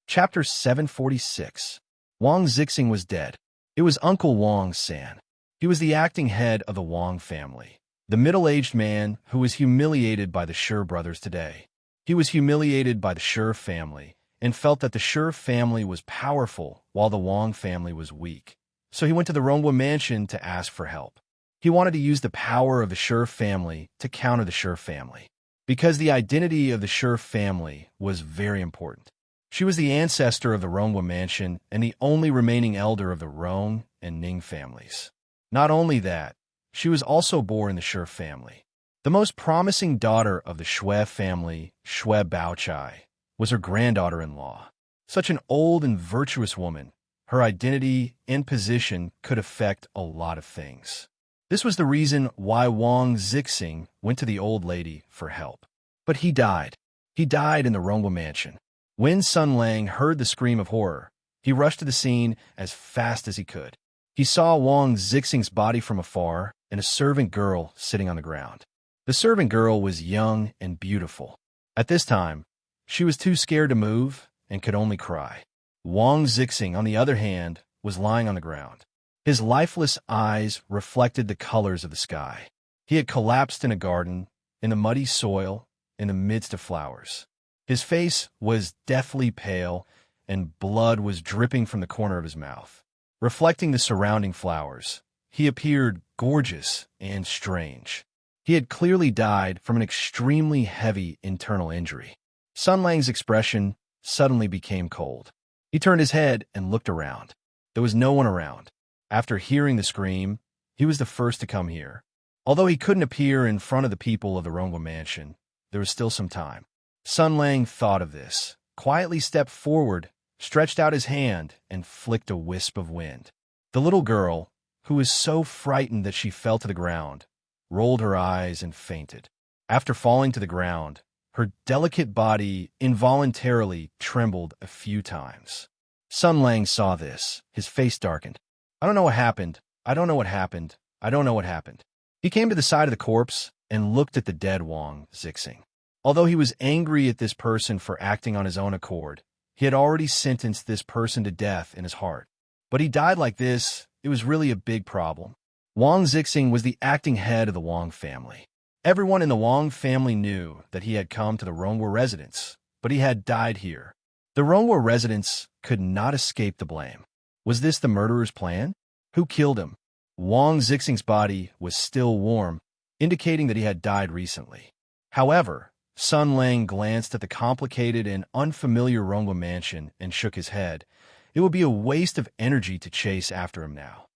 Chapter 746. Wang Zixing was dead. It was Uncle Wang San. He was the acting head of the Wang family, the middle-aged man who was humiliated by the Shi brothers today. He was humiliated by the Shi family and felt that the Shi family was powerful while the Wang family was weak. So he went to the Ronghua mansion to ask for help. He wanted to use the power of the Shi family to counter the Shi family, because the identity of the Shi family was very important. She was the ancestor of the Ronghua mansion and the only remaining elder of the Rong and Ning families. Not only that, she was also born in the Shi family. The most promising daughter of the Shui family, Shui Baochai, was her granddaughter-in-law. Such an old and virtuous woman, her identity and position could affect a lot of things. This was the reason why Wang Zixing went to the old lady for help. But he died. He died in the Ronghua mansion. When Sun Lang heard the scream of horror, he rushed to the scene as fast as he could. He saw Wang Zixing's body from afar and a servant girl sitting on the ground. The servant girl was young and beautiful. At this time, she was too scared to move and could only cry. Wang Zixing, on the other hand, was lying on the ground. His lifeless eyes reflected the colors of the sky. He had collapsed in a garden, in the muddy soil, in the midst of flowers. His face was deathly pale, and blood was dripping from the corner of his mouth. Reflecting the surrounding flowers, he appeared gorgeous and strange. He had clearly died from an extremely heavy internal injury. Sun Lang's expression suddenly became cold. He turned his head and looked around. There was no one around. After hearing the scream, he was the first to come here. Although he couldn't appear in front of the people of the Ronghua mansion, there was still some time. Sun Lang thought of this, quietly stepped forward, stretched out his hand, and flicked a wisp of wind. The little girl, who was so frightened that she fell to the ground, rolled her eyes and fainted. After falling to the ground, her delicate body involuntarily trembled a few times. Sun Lang saw this. His face darkened. I don't know what happened. I don't know what happened. I don't know what happened. He came to the side of the corpse and looked at the dead Wang Zixing. Although he was angry at this person for acting on his own accord, he had already sentenced this person to death in his heart. But he died like this. It was really a big problem. Wang Zixing was the acting head of the Wang family. Everyone in the Wang family knew that he had come to the Rongwu residence, but he had died here. The Rongwu residence could not escape the blame. Was this the murderer's plan? Who killed him? Wang Zixing's body was still warm, indicating that he had died recently. However, Sun Lang glanced at the complicated and unfamiliar Rongwu mansion and shook his head. It would be a waste of energy to chase after him now.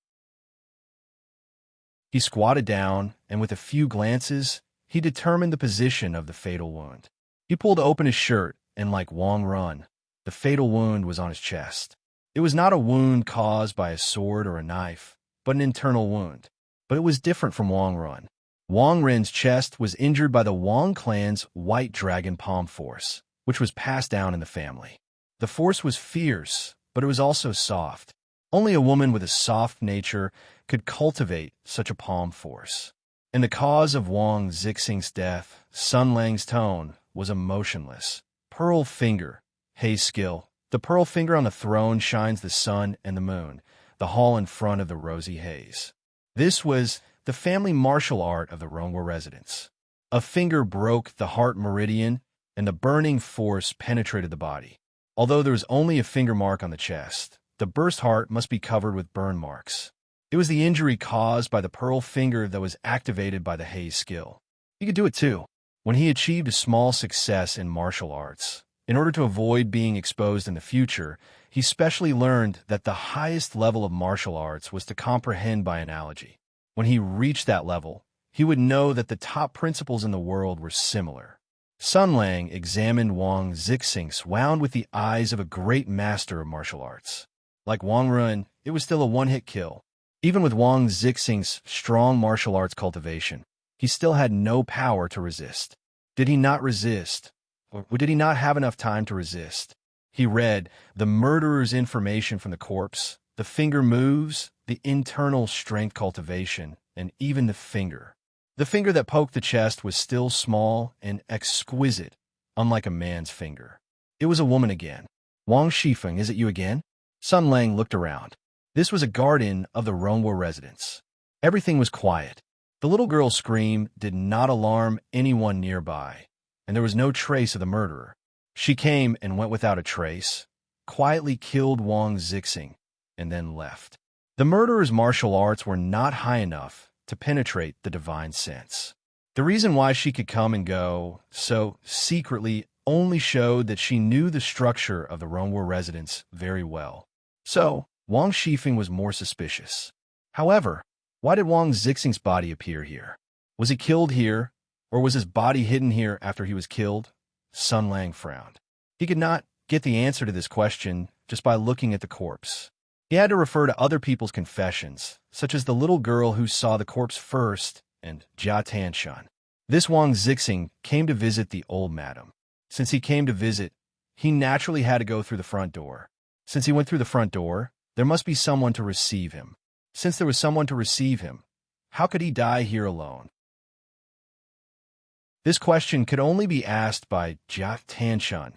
He squatted down, and with a few glances, he determined the position of the fatal wound. He pulled open his shirt, and like Wang Run, the fatal wound was on his chest. It was not a wound caused by a sword or a knife, but an internal wound. But it was different from Wang Run. Wang Ren's chest was injured by the Wang clan's White Dragon Palm Force, which was passed down in the family. The force was fierce, but it was also soft. Only a woman with a soft nature could cultivate such a palm force. In the cause of Wang Zixing's death, Sun Lang's tone was emotionless. Pearl finger, Hei's skill. The pearl finger on the throne shines the sun and the moon, the hall in front of the rosy haze. This was the family martial art of the Rongwu residence. A finger broke the heart meridian, and the burning force penetrated the body. Although there was only a finger mark on the chest, the burst heart must be covered with burn marks. It was the injury caused by the pearl finger that was activated by the Hei's skill. He could do it too. When he achieved a small success in martial arts, in order to avoid being exposed in the future, he specially learned that the highest level of martial arts was to comprehend by analogy. When he reached that level, he would know that the top principles in the world were similar. Sun Lang examined Wang Zixing's wound with the eyes of a great master of martial arts. Like Wang Run, it was still a one-hit kill. Even with Wang Zixing's strong martial arts cultivation, he still had no power to resist. Did he not resist? Or did he not have enough time to resist? He read the murderer's information from the corpse, the finger moves, the internal strength cultivation, and even the finger. The finger that poked the chest was still small and exquisite, unlike a man's finger. It was a woman again. Wang Shifeng, is it you again? Sun Lang looked around. This was a garden of the Rongwu residence. Everything was quiet. The little girl's scream did not alarm anyone nearby, and there was no trace of the murderer. She came and went without a trace, quietly killed Wang Zixing, and then left. The murderer's martial arts were not high enough to penetrate the divine sense. The reason why she could come and go so secretly only showed that she knew the structure of the Rongwu residence very well. So, Wang Shifeng was more suspicious. However, why did Wang Zixing's body appear here? Was he killed here, or was his body hidden here after he was killed? Sun Lang frowned. He could not get the answer to this question just by looking at the corpse. He had to refer to other people's confessions, such as the little girl who saw the corpse first and Jia Tanshan. This Wang Zixing came to visit the old madam. Since he came to visit, he naturally had to go through the front door. Since he went through the front door, there must be someone to receive him. Since there was someone to receive him, how could he die here alone? This question could only be asked by Jia Tanshan.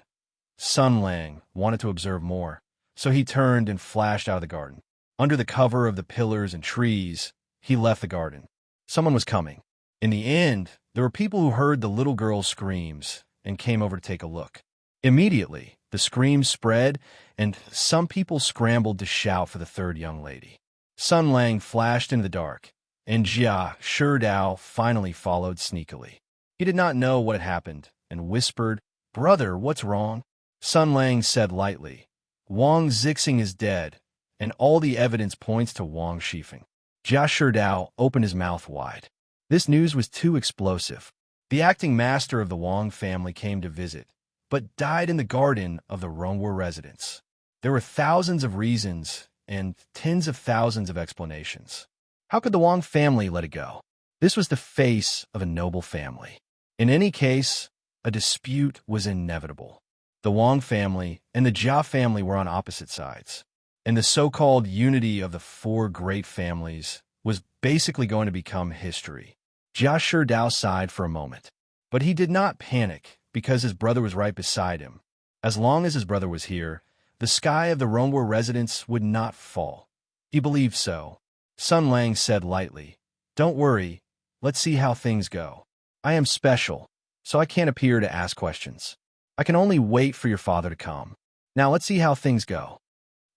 Sun Lang wanted to observe more, so he turned and flashed out of the garden. Under the cover of the pillars and trees, he left the garden. Someone was coming. In the end, there were people who heard the little girl's screams and came over to take a look. Immediately, the screams spread, and some people scrambled to shout for the third young lady. Sun Lang flashed into the dark, and Jia Sherdao finally followed sneakily. He did not know what had happened, and whispered, "Brother, what's wrong?" Sun Lang said lightly, "Wang Zixing is dead, and all the evidence points to Wang Shifeng." Jia Sherdao opened his mouth wide. This news was too explosive. The acting master of the Wang family came to visit, but died in the garden of the Rongwu residence. There were thousands of reasons and tens of thousands of explanations. How could the Wang family let it go? This was the face of a noble family. In any case, a dispute was inevitable. The Wang family and the Jia family were on opposite sides, and the so-called unity of the four great families was basically going to become history. Jia Sherdao sighed for a moment, but he did not panic because his brother was right beside him. As long as his brother was here, the sky of the Rongwu residence would not fall. He believed so. Sun Lang said lightly, "Don't worry, let's see how things go. I am special, so I can't appear to ask questions. I can only wait for your father to come. Now let's see how things go."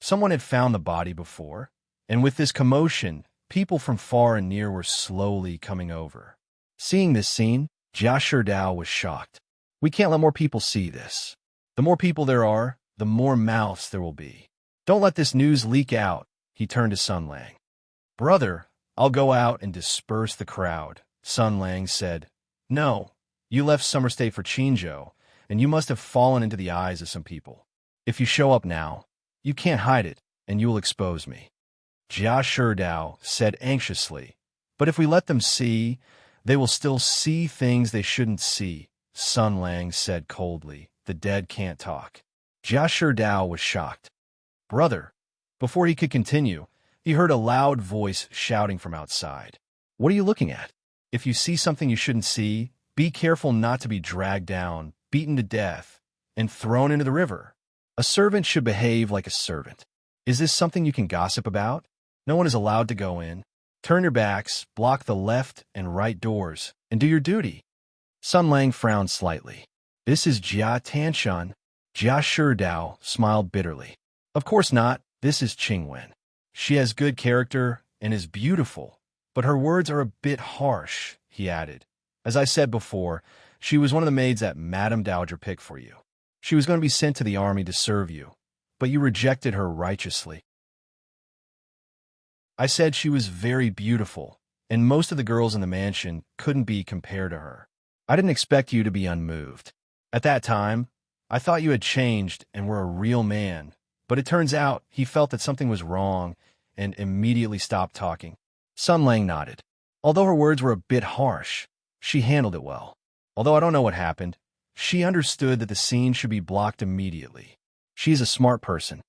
Someone had found the body before, and with this commotion, people from far and near were slowly coming over. Seeing this scene, Jia Sherdao was shocked. "We can't let more people see this. The more people there are, the more mouths there will be. Don't let this news leak out." He turned to Sun Lang. "Brother, I'll go out and disperse the crowd," Sun Lang said. "No, you left Summer State for Qingzhou, and you must have fallen into the eyes of some people. If you show up now, you can't hide it, and you will expose me." Jia Sherdao said anxiously, "But if we let them see, they will still see things they shouldn't see." Sun Lang said coldly, "The dead can't talk." Jia Sherdao was shocked. "Brother," before he could continue, he heard a loud voice shouting from outside. "What are you looking at? If you see something you shouldn't see, be careful not to be dragged down, beaten to death, and thrown into the river. A servant should behave like a servant. Is this something you can gossip about? No one is allowed to go in. Turn your backs, block the left and right doors, and do your duty." Sun Lang frowned slightly. "This is Jia Tanshan." Jia Sherdao smiled bitterly. "Of course not. This is Qingwen. She has good character and is beautiful, but her words are a bit harsh," he added. "As I said before, she was one of the maids that Madame Dowager picked for you. She was going to be sent to the army to serve you, but you rejected her righteously. I said she was very beautiful, and most of the girls in the mansion couldn't be compared to her. I didn't expect you to be unmoved. At that time, I thought you had changed and were a real man, but it turns out he felt that something was wrong and immediately stopped talking." Sun Lang nodded. Although her words were a bit harsh, she handled it well. Although I don't know what happened, she understood that the scene should be blocked immediately. She is a smart person.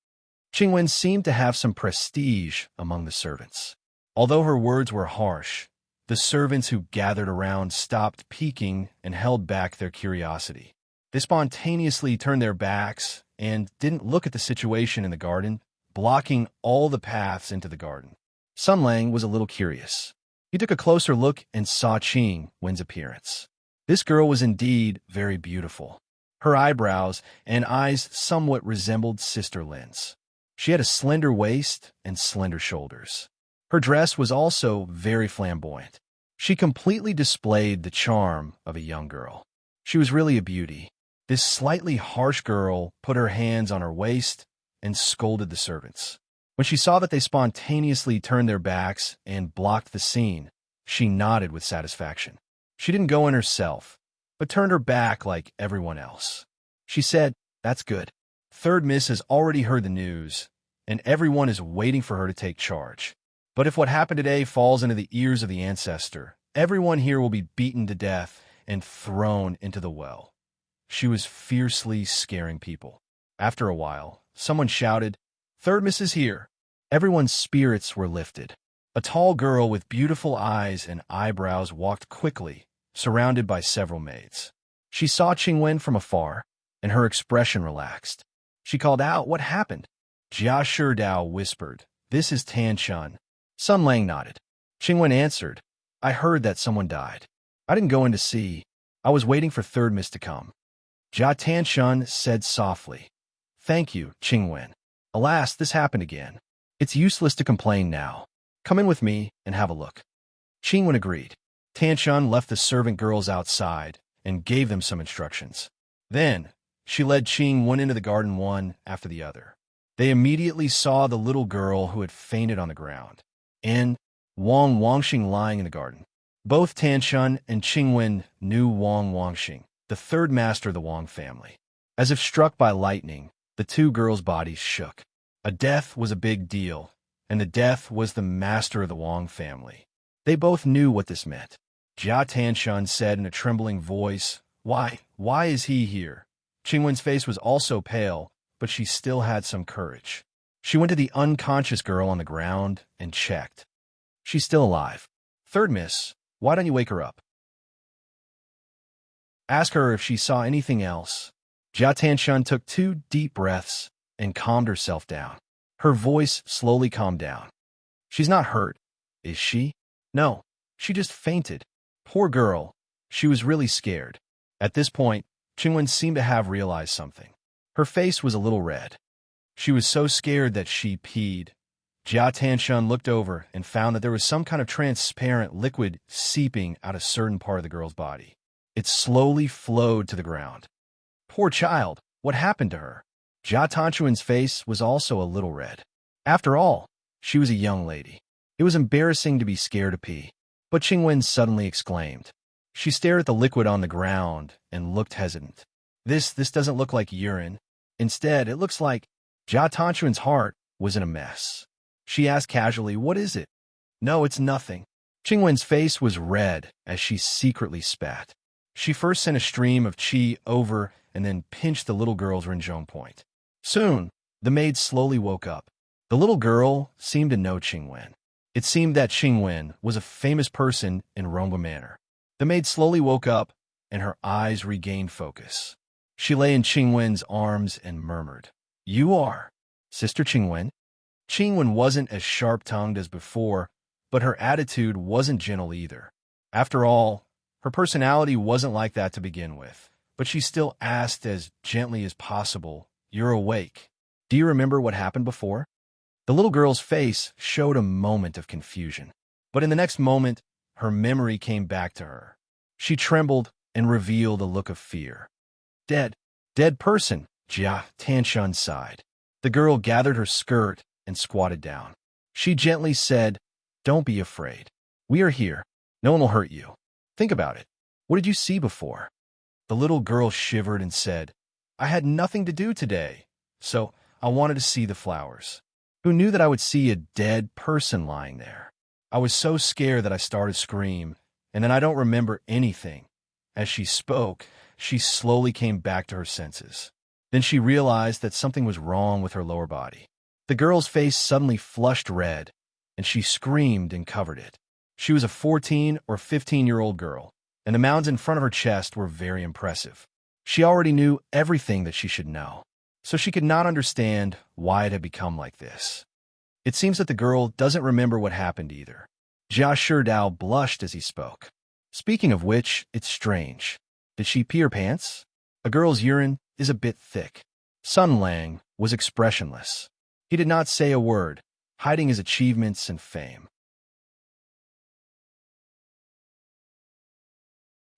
Qingwen seemed to have some prestige among the servants. Although her words were harsh, the servants who gathered around stopped peeking and held back their curiosity. They spontaneously turned their backs and didn't look at the situation in the garden, blocking all the paths into the garden. Sun Lang was a little curious. He took a closer look and saw Qingwen's appearance. This girl was indeed very beautiful. Her eyebrows and eyes somewhat resembled Sister Lin's. She had a slender waist and slender shoulders. Her dress was also very flamboyant. She completely displayed the charm of a young girl. She was really a beauty. This slightly harsh girl put her hands on her waist and scolded the servants. When she saw that they spontaneously turned their backs and blocked the scene, she nodded with satisfaction. She didn't go in herself, but turned her back like everyone else. She said, "That's good. Third Miss has already heard the news, and everyone is waiting for her to take charge. But if what happened today falls into the ears of the ancestor, everyone here will be beaten to death and thrown into the well." She was fiercely scaring people. After a while, someone shouted, "Third Miss is here." Everyone's spirits were lifted. A tall girl with beautiful eyes and eyebrows walked quickly, surrounded by several maids. She saw Qingwen from afar, and her expression relaxed. She called out, "What happened?" Jia Sherdao whispered, "This is Tanshan." Sun Lang nodded. Qingwen answered, "I heard that someone died. I didn't go in to see. I was waiting for Third Miss to come." Jia Tanshan said softly, "Thank you, Qingwen. Alas, this happened again. It's useless to complain now. Come in with me and have a look." Qingwen agreed. Tanshan left the servant girls outside and gave them some instructions. Then, she led Qingwen into the garden one after the other. They immediately saw the little girl who had fainted on the ground, and Wang Wangxing lying in the garden. Both Tanshan and Qingwen knew Wang Wangxing, the third master of the Wang family. As if struck by lightning, the two girls' bodies shook. A death was a big deal, and the death was the master of the Wang family. They both knew what this meant. Jia Tanshan said in a trembling voice. Why is he here? Qingwen's face was also pale, but she still had some courage. She went to the unconscious girl on the ground and checked. She's still alive. Third miss, why don't you wake her up? Ask her if she saw anything else. Jia Tanshan took 2 deep breaths and calmed herself down. Her voice slowly calmed down. She's not hurt, is she? No, she just fainted. Poor girl, she was really scared. At this point, Qingwen seemed to have realized something. Her face was a little red. She was so scared that she peed. Jia Tanshan looked over and found that there was some kind of transparent liquid seeping out a certain part of the girl's body. It slowly flowed to the ground. Poor child, what happened to her? Jia Tanshuan's face was also a little red. After all, she was a young lady. It was embarrassing to be scared to pee. But Qingwen suddenly exclaimed. She stared at the liquid on the ground and looked hesitant. This doesn't look like urine. Instead, it looks like Jia Tanshuan's heart was in a mess. She asked casually, what is it? No, it's nothing. Qingwen's face was red as she secretly spat. She first sent a stream of qi over and then pinched the little girl's Renjong point. Soon, the maid slowly woke up. The little girl seemed to know Qingwen. It seemed that Qingwen was a famous person in Rongwa Manor. The maid slowly woke up, and her eyes regained focus. She lay in Qingwen's arms and murmured, You are Sister Qingwen? Qingwen wasn't as sharp-tongued as before, but her attitude wasn't gentle either. After all, her personality wasn't like that to begin with, but she still asked as gently as possible, You're awake. Do you remember what happened before? The little girl's face showed a moment of confusion, but in the next moment, her memory came back to her. She trembled and revealed a look of fear. Dead person, Jia Tanshan sighed. The girl gathered her skirt and squatted down. She gently said, Don't be afraid. We are here. No one will hurt you. Think about it. What did you see before? The little girl shivered and said, I had nothing to do today, so I wanted to see the flowers. Who knew that I would see a dead person lying there? I was so scared that I started to scream, and then I don't remember anything. As she spoke, she slowly came back to her senses. Then she realized that something was wrong with her lower body. The girl's face suddenly flushed red, and she screamed and covered it. She was a 14 or 15-year-old girl, and the mounds in front of her chest were very impressive. She already knew everything that she should know, so she could not understand why it had become like this. It seems that the girl doesn't remember what happened either. Jia Shidao blushed as he spoke. Speaking of which, it's strange. Did she pee her pants? A girl's urine is a bit thick. Sun Lang was expressionless. He did not say a word, hiding his achievements and fame.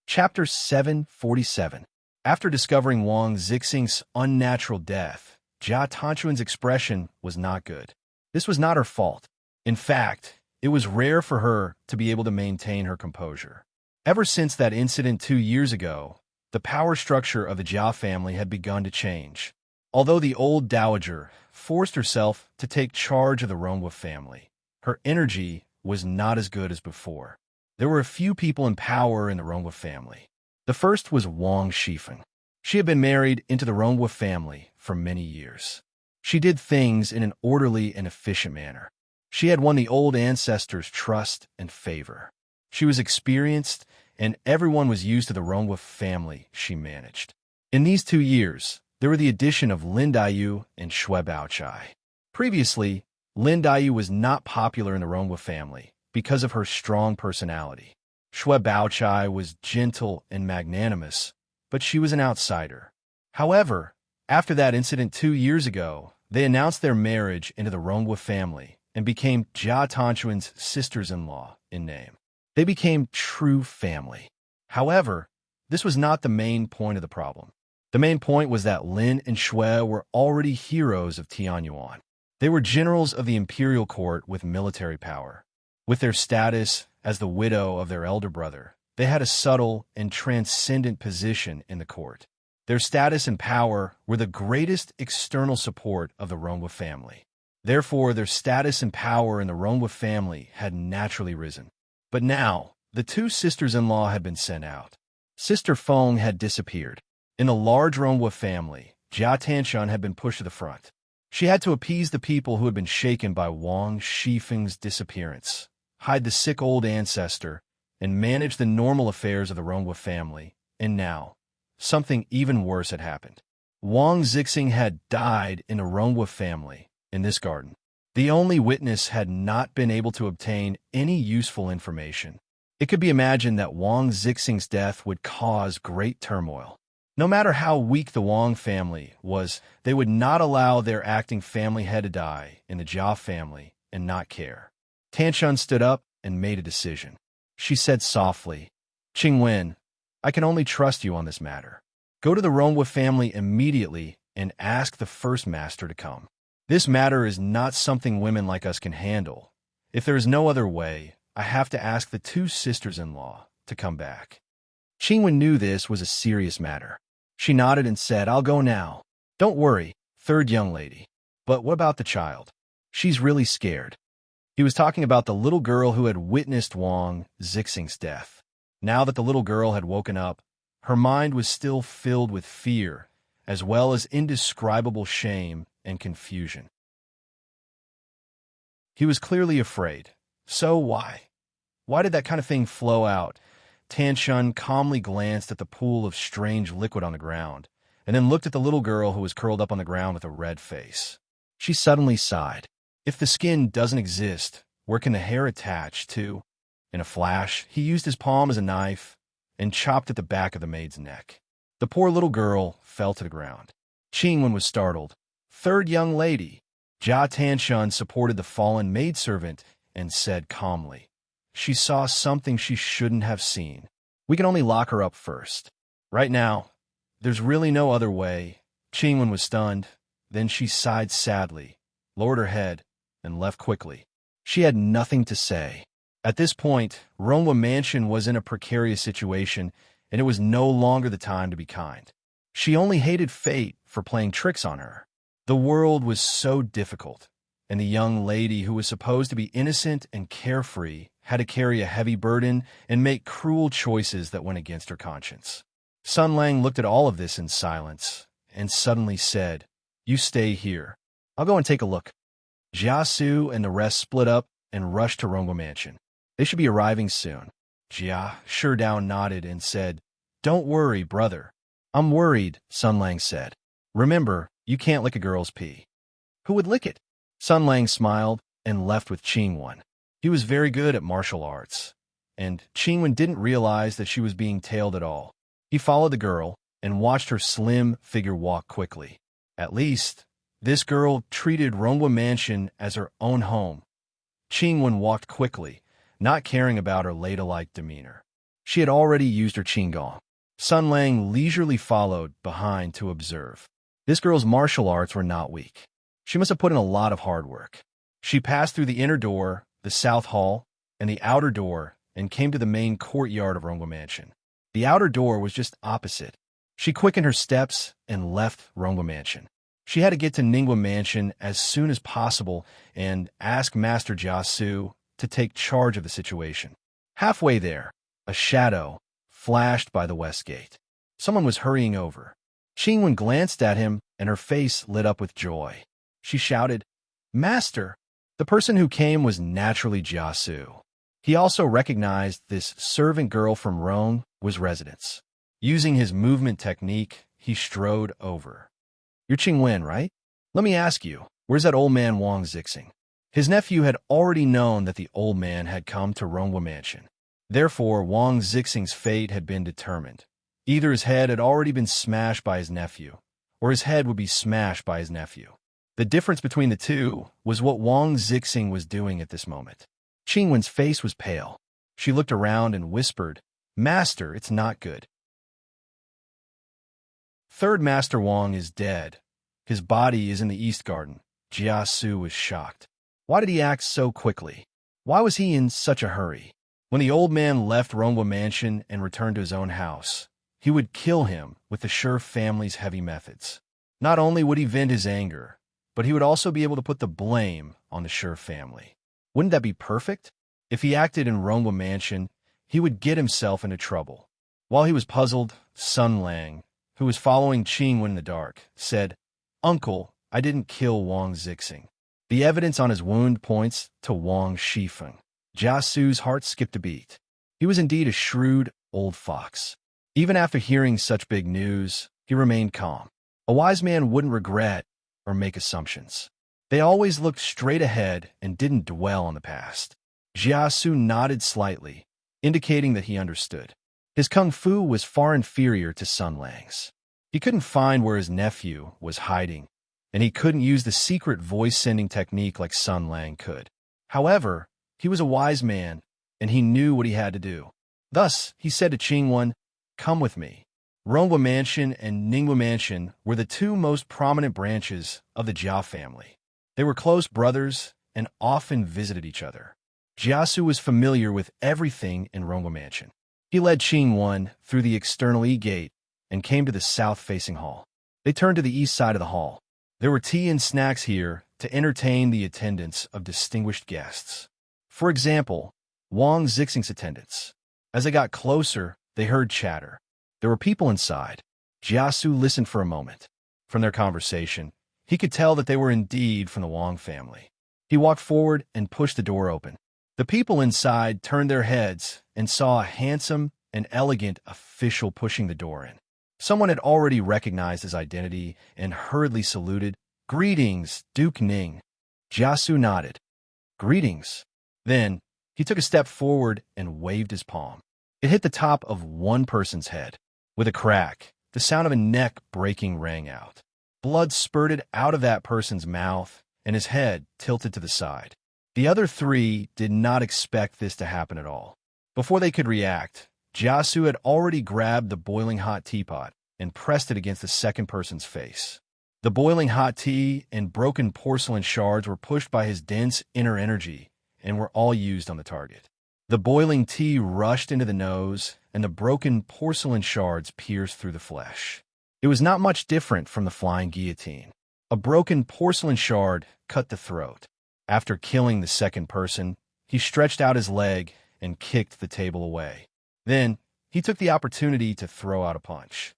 Chapter 747. After discovering Wang Zixing's unnatural death, Jia Tanshuan's expression was not good. This was not her fault. In fact, it was rare for her to be able to maintain her composure. Ever since that incident 2 years ago, the power structure of the Jia family had begun to change. Although the old dowager forced herself to take charge of the Rongwa family, her energy was not as good as before. There were a few people in power in the Rongwa family. The first was Wang Shifeng. She had been married into the Rongwa family for many years. She did things in an orderly and efficient manner. She had won the old ancestors' trust and favor. She was experienced, and everyone was used to the Rongwa family she managed. In these 2 years, there were the addition of Lin Daiyu and Shui Baochai. Previously, Lin Daiyu was not popular in the Rongwa family because of her strong personality. Shui Baochai was gentle and magnanimous, but she was an outsider. However, after that incident 2 years ago, they announced their marriage into the Rongwa family and became Jia Tanshuan's sisters-in-law in name. They became true family. However, this was not the main point of the problem. The main point was that Lin and Shui were already heroes of Tianyuan. They were generals of the imperial court with military power. With their status as the widow of their elder brother, they had a subtle and transcendent position in the court. Their status and power were the greatest external support of the Rongwa family. Therefore, their status and power in the Rongwa family had naturally risen. But now, The two sisters-in-law had been sent out. Sister Feng had disappeared. In the large Ronghua family, Jia Tanshun had been pushed to the front. She had to appease the people who had been shaken by Wang Shifeng's disappearance, hide the sick old ancestor, and manage the normal affairs of the Ronghua family. And now, something even worse had happened. Wang Zixing had died in a Ronghua family, in this garden. The only witness had not been able to obtain any useful information. It could be imagined that Wang Zixing's death would cause great turmoil. No matter how weak the Wang family was, they would not allow their acting family head to die in the Jia family and not care. Tanshun stood up and made a decision. She said softly, "Qingwen, I can only trust you on this matter. Go to the Ronghua family immediately and ask the first master to come. This matter is not something women like us can handle. If there is no other way, I have to ask the two sisters-in-law to come back." Qingwen knew this was a serious matter. She nodded and said, "I'll go now." "Don't worry, third young lady. But what about the child? She's really scared." He was talking about the little girl who had witnessed Wang Zixing's death. Now that the little girl had woken up, her mind was still filled with fear, as well as indescribable shame and confusion. He was clearly afraid. So why? Why did that kind of thing flow out? Tanshun calmly glanced at the pool of strange liquid on the ground, and then looked at the little girl who was curled up on the ground with a red face. She suddenly sighed. If the skin doesn't exist, where can the hair attach to? In a flash, he used his palm as a knife and chopped at the back of the maid's neck. The poor little girl fell to the ground. Qingwen was startled. "Third young lady." Jia Tanshun supported the fallen maidservant and said calmly, "She saw something she shouldn't have seen. We can only lock her up first. Right now, there's really no other way." Qingwen was stunned. Then she sighed sadly, lowered her head, and left quickly. She had nothing to say. At this point, Ronghua Mansion was in a precarious situation, and it was no longer the time to be kind. She only hated fate for playing tricks on her. The world was so difficult, and the young lady who was supposed to be innocent and carefree had to carry a heavy burden and make cruel choices that went against her conscience. Sun Lang looked at all of this in silence and suddenly said, "You stay here. I'll go and take a look." Jia Su and the rest split up and rushed to Ronghua Mansion. They should be arriving soon. Jia Sherdao nodded and said, "Don't worry, brother." "I'm worried," Sun Lang said. "Remember, you can't lick a girl's pee." "Who would lick it?" Sun Lang smiled and left with Qingwen. He was very good at martial arts, and Qingwen didn't realize that she was being tailed at all. He followed the girl and watched her slim figure walk quickly. At least, this girl treated Ronghua Mansion as her own home. Qingwen walked quickly, not caring about her ladylike demeanor. She had already used her qinggong. Sun Lang leisurely followed behind to observe. This girl's martial arts were not weak. She must have put in a lot of hard work. She passed through the inner door, the south hall, and the outer door, and came to the main courtyard of Ronghua Mansion. The outer door was just opposite. She quickened her steps and left Ronghua Mansion. She had to get to Ningguo Mansion as soon as possible and ask Master Jia Su to take charge of the situation. Halfway there, a shadow flashed by the west gate. Someone was hurrying over. Qingwen glanced at him, and her face lit up with joy. She shouted, "Master!" The person who came was naturally Jia Su. He also recognized this servant girl from Ronghua's residence. Using his movement technique, he strode over. "You're Qingwen, right? Let me ask you, where's that old man Wang Zixing?" His nephew had already known that the old man had come to Ronghua Mansion. Therefore, Wang Zixing's fate had been determined. Either his head had already been smashed by his nephew, or his head would be smashed by his nephew. The difference between the two was what Wang Zixing was doing at this moment. Qingwen's face was pale. She looked around and whispered, "Master, it's not good." Third Master Wang is dead. His body is in the East Garden. Jia Su was shocked. Why did he act so quickly? Why was he in such a hurry? When the old man left Ronghua Mansion and returned to his own house, he would kill him with the Sher family's heavy methods. Not only would he vent his anger, but he would also be able to put the blame on the Sher family. Wouldn't that be perfect? If he acted in Ronghua Mansion, he would get himself into trouble. While he was puzzled, Sun Lang, who was following Qingwen in the dark, said, "Uncle, I didn't kill Wang Zixing. The evidence on his wound points to Wang Shifeng." Jia Su's heart skipped a beat. He was indeed a shrewd old fox. Even after hearing such big news, he remained calm. A wise man wouldn't regret or make assumptions. They always looked straight ahead and didn't dwell on the past. Jia Su nodded slightly, indicating that he understood. His kung fu was far inferior to Sun Lang's. He couldn't find where his nephew was hiding, and he couldn't use the secret voice-sending technique like Sun Lang could. However, he was a wise man, and he knew what he had to do. Thus, he said to Qingwen, "Come with me." Rongwa Mansion and Ningwa Mansion were the two most prominent branches of the Jia family. They were close brothers and often visited each other. Jiasu was familiar with everything in Rongwa Mansion. He led Qingwen through the external E-gate and came to the south-facing hall. They turned to the east side of the hall. There were tea and snacks here to entertain the attendance of distinguished guests. For example, Wang Zixing's attendants. As they got closer, they heard chatter. There were people inside. Jiasu listened for a moment. From their conversation, he could tell that they were indeed from the Wang family. He walked forward and pushed the door open. The people inside turned their heads and saw a handsome and elegant official pushing the door in. Someone had already recognized his identity and hurriedly saluted. "Greetings, Duke Ning." Jiasu nodded. "Greetings." Then, he took a step forward and waved his palm. It hit the top of one person's head. With a crack, the sound of a neck breaking rang out. Blood spurted out of that person's mouth, and his head tilted to the side. The other three did not expect this to happen at all. Before they could react, Jiasu had already grabbed the boiling hot teapot and pressed it against the second person's face. The boiling hot tea and broken porcelain shards were pushed by his dense inner energy and were all used on the target. The boiling tea rushed into the nose, and the broken porcelain shards pierced through the flesh. It was not much different from the flying guillotine. A broken porcelain shard cut the throat. After killing the second person, he stretched out his leg and kicked the table away. Then, he took the opportunity to throw out a punch.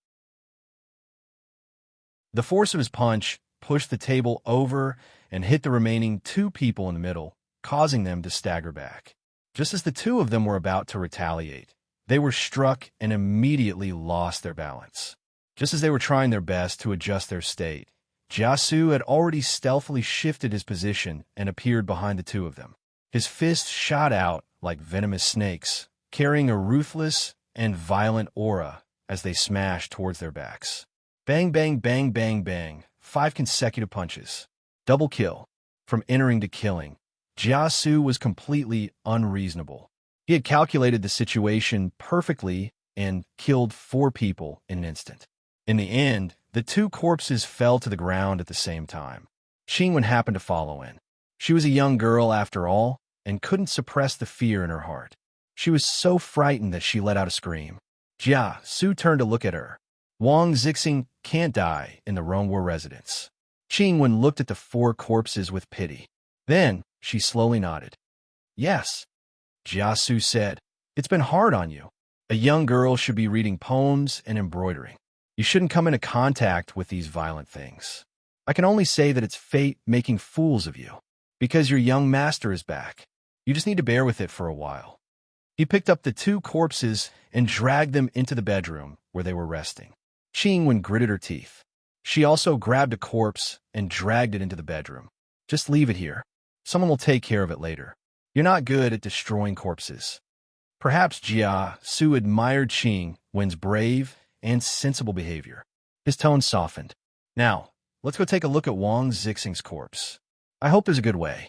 The force of his punch pushed the table over and hit the remaining two people in the middle, causing them to stagger back. Just as the two of them were about to retaliate, they were struck and immediately lost their balance. Just as they were trying their best to adjust their state, Jiasu had already stealthily shifted his position and appeared behind the two of them. His fists shot out like venomous snakes, carrying a ruthless and violent aura as they smashed towards their backs. Bang, bang, bang, bang, bang. 5 consecutive punches. Double kill. From entering to killing, Jiasu was completely unreasonable. He had calculated the situation perfectly and killed 4 people in an instant. In the end, the 2 corpses fell to the ground at the same time. Qingwen happened to follow in. She was a young girl after all, and couldn't suppress the fear in her heart. She was so frightened that she let out a scream. Jia Su turned to look at her. Wang Zixing can't die in the Rongwa residence. Qingwen looked at the 4 corpses with pity. Then, she slowly nodded. Yes, Jia Su said. It's been hard on you. A young girl should be reading poems and embroidering. You shouldn't come into contact with these violent things. I can only say that it's fate making fools of you, because your young master is back. You just need to bear with it for a while. He picked up the 2 corpses and dragged them into the bedroom where they were resting. Qingwen gritted her teeth. She also grabbed a corpse and dragged it into the bedroom. Just leave it here. Someone will take care of it later. You're not good at destroying corpses. Perhaps Jia Su admired Qingwen's brave and sensible behavior. His tone softened. Now, let's go take a look at Wang Zixing's corpse. I hope there's a good way.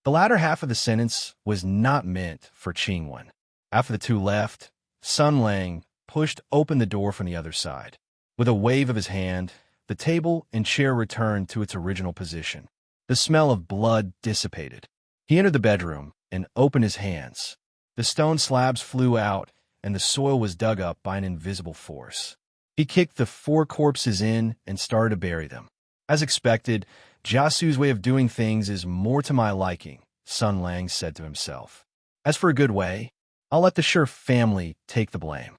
The latter half of the sentence was not meant for Qingwen. After the 2 left, Sun Lang pushed open the door from the other side. With a wave of his hand, the table and chair returned to its original position. The smell of blood dissipated. He entered the bedroom and opened his hands. The stone slabs flew out, and the soil was dug up by an invisible force. He kicked the 4 corpses in and started to bury them. As expected, Jiasu's way of doing things is more to my liking, Sun Lang said to himself. As for a good way, I'll let the Sure family take the blame.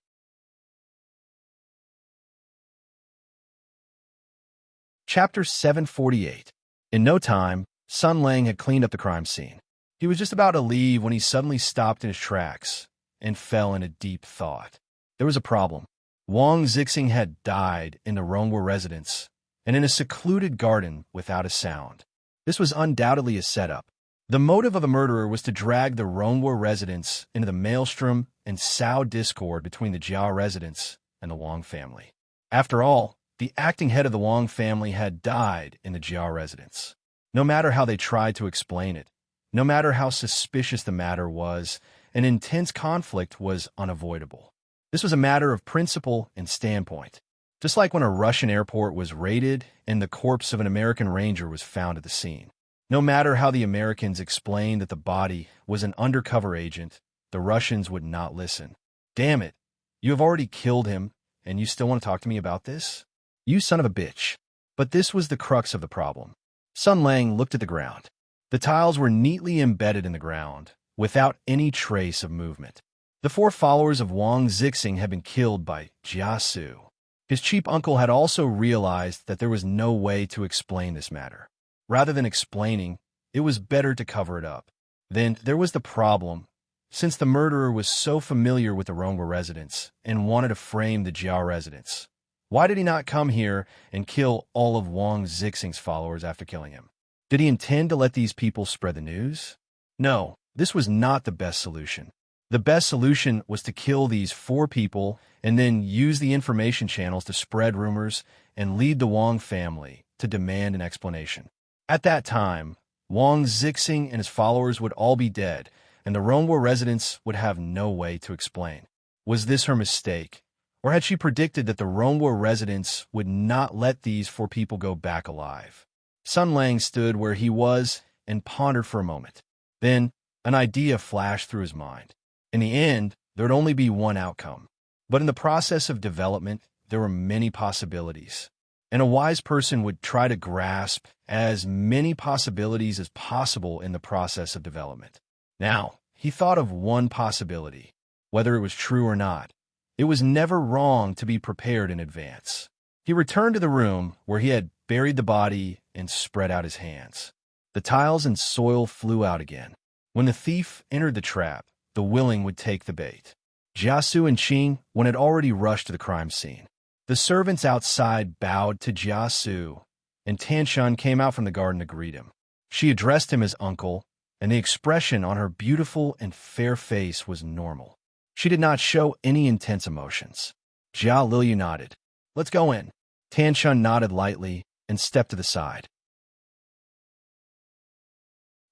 Chapter 748. In no time, Sun Lang had cleaned up the crime scene. He was just about to leave when he suddenly stopped in his tracks and fell in a deep thought. There was a problem. Wang Zixing had died in the Rongwu residence and in a secluded garden without a sound. This was undoubtedly a setup. The motive of the murderer was to drag the Rongwu residence into the maelstrom and sow discord between the Jiao residence and the Wang family. After all, the acting head of the Wang family had died in the Jiao residence. No matter how they tried to explain it, no matter how suspicious the matter was, an intense conflict was unavoidable. This was a matter of principle and standpoint. Just like when a Russian airport was raided and the corpse of an American ranger was found at the scene. No matter how the Americans explained that the body was an undercover agent, the Russians would not listen. Damn it, you have already killed him, and you still want to talk to me about this? You son of a bitch. But this was the crux of the problem. Sun Lang looked at the ground. The tiles were neatly embedded in the ground, without any trace of movement. The 4 followers of Wang Zixing had been killed by Jia Su. His cheap uncle had also realized that there was no way to explain this matter. Rather than explaining, it was better to cover it up. Then there was the problem. Since the murderer was so familiar with the Rongwu residence and wanted to frame the Jiao residence, why did he not come here and kill all of Wang Zixing's followers after killing him? Did he intend to let these people spread the news? No, this was not the best solution. The best solution was to kill these 4 people and then use the information channels to spread rumors and lead the Wang family to demand an explanation. At that time, Wang Zixing and his followers would all be dead, and the Rongwu residents would have no way to explain. Was this her mistake? Or had she predicted that the Rongwu residents would not let these 4 people go back alive? Sun Lang stood where he was and pondered for a moment. Then, an idea flashed through his mind. In the end, there would only be one outcome. But in the process of development, there were many possibilities. And a wise person would try to grasp as many possibilities as possible in the process of development. Now, he thought of one possibility, whether it was true or not. It was never wrong to be prepared in advance. He returned to the room where he had buried the body and spread out his hands. The tiles and soil flew out again. When the thief entered the trap, the willing would take the bait. Jiasu and Qing had already rushed to the crime scene. The servants outside bowed to Jiasu, and Tanshan came out from the garden to greet him. She addressed him as uncle, and the expression on her beautiful and fair face was normal. She did not show any intense emotions. Jia Liu nodded. Let's go in. Tanshan nodded lightly and stepped to the side.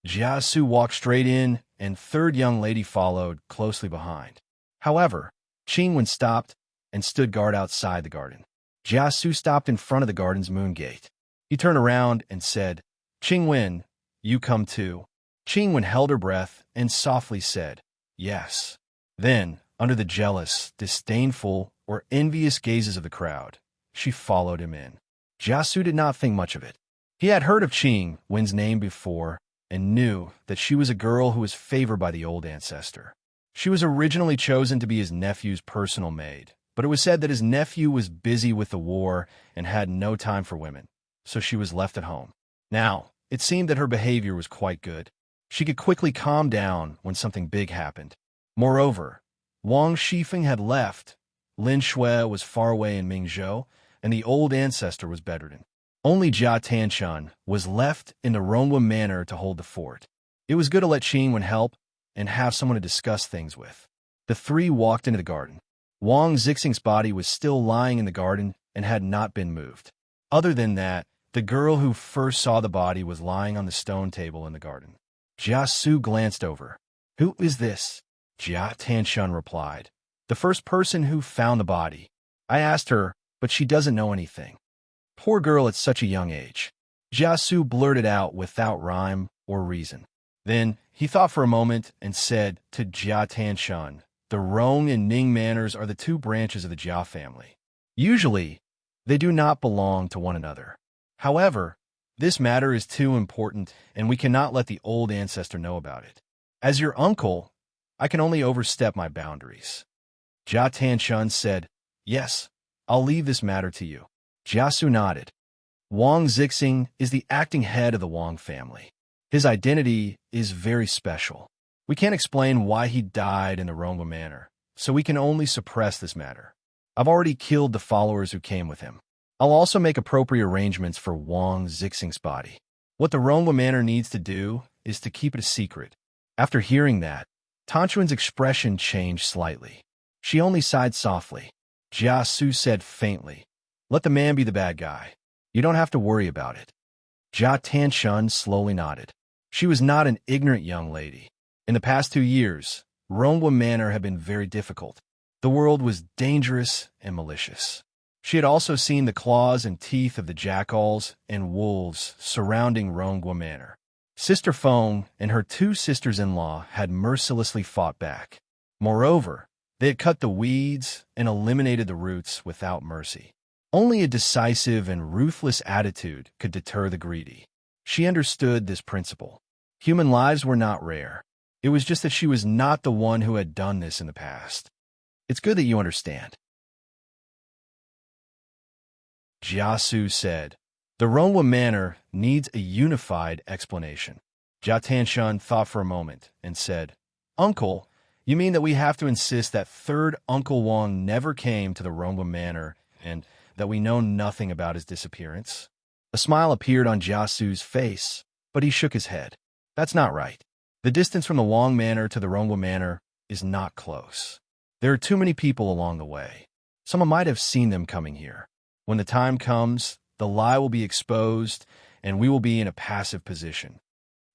Jiasu walked straight in, and third young lady followed closely behind. However, Qingwen stopped and stood guard outside the garden. Jiasu stopped in front of the garden's moon gate. He turned around and said, Qingwen, you come too. Qingwen held her breath and softly said, yes. Then, under the jealous, disdainful, or envious gazes of the crowd, she followed him in. Jiasu did not think much of it. He had heard of Qingwen's name before and knew that she was a girl who was favored by the old ancestor. She was originally chosen to be his nephew's personal maid, but it was said that his nephew was busy with the war and had no time for women, so she was left at home. Now, it seemed that her behavior was quite good. She could quickly calm down when something big happened. Moreover, Wang Shifeng had left, Lin Shui was far away in Mingzhou, and the old ancestor was bedridden. Only Jia Tanshan was left in the Rongwu manor to hold the fort. It was good to let Qingwen help and have someone to discuss things with. The 3 walked into the garden. Wang Zixing's body was still lying in the garden and had not been moved. Other than that, the girl who first saw the body was lying on the stone table in the garden. Jia Su glanced over. Who is this? Jia Tanshan replied. The first person who found the body. I asked her, but she doesn't know anything. Poor girl at such a young age. Jia Su blurted out without rhyme or reason. Then he thought for a moment and said to Jia Tanshan, the Rong and Ning manors are the 2 branches of the Jia family. Usually, they do not belong to one another. However, this matter is too important, and we cannot let the old ancestor know about it. As your uncle, I can only overstep my boundaries. Jia Tanshun said, "Yes, I'll leave this matter to you." Jiasu nodded. Wang Zixing is the acting head of the Wang family. His identity is very special. We can't explain why he died in the Rongwa manner, so we can only suppress this matter. I've already killed the followers who came with him. I'll also make appropriate arrangements for Wang Zixing's body. What the Rongwa manor needs to do is to keep it a secret. After hearing that, Tanchuan's expression changed slightly. She only sighed softly. Jia Su said faintly, "Let the man be the bad guy. You don't have to worry about it." Jia Tanshun slowly nodded. She was not an ignorant young lady. In the past 2 years, Rongwa Manor had been very difficult. The world was dangerous and malicious. She had also seen the claws and teeth of the jackals and wolves surrounding Rongwa Manor. Sister Feng and her 2 sisters-in-law had mercilessly fought back. Moreover, they had cut the weeds and eliminated the roots without mercy. Only a decisive and ruthless attitude could deter the greedy. She understood this principle. Human lives were not rare. It was just that she was not the one who had done this in the past. It's good that you understand. Jiasu said, "The Rongwa Manor needs a unified explanation." Jia Tanshun thought for a moment and said, "Uncle, you mean that we have to insist that third Uncle Wang never came to the Rongwa Manor and that we know nothing about his disappearance?" A smile appeared on Jiasu's face, but he shook his head. "That's not right. The distance from the Wang Manor to the Rongwa Manor is not close. There are too many people along the way. Someone might have seen them coming here. When the time comes, the lie will be exposed, and we will be in a passive position."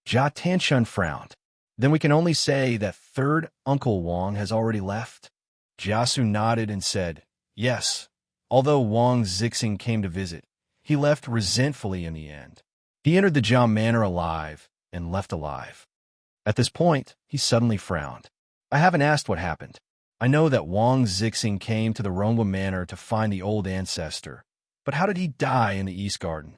Jia Tanshun frowned. "Then we can only say that third Uncle Wang has already left?" Jiasu nodded and said, "Yes. Although Wang Zixing came to visit, he left resentfully in the end. He entered the Jia Manor alive and left alive." At this point, he suddenly frowned. "I haven't asked what happened. I know that Wang Zixing came to the Rongwa Manor to find the old ancestor, but how did he die in the East Garden?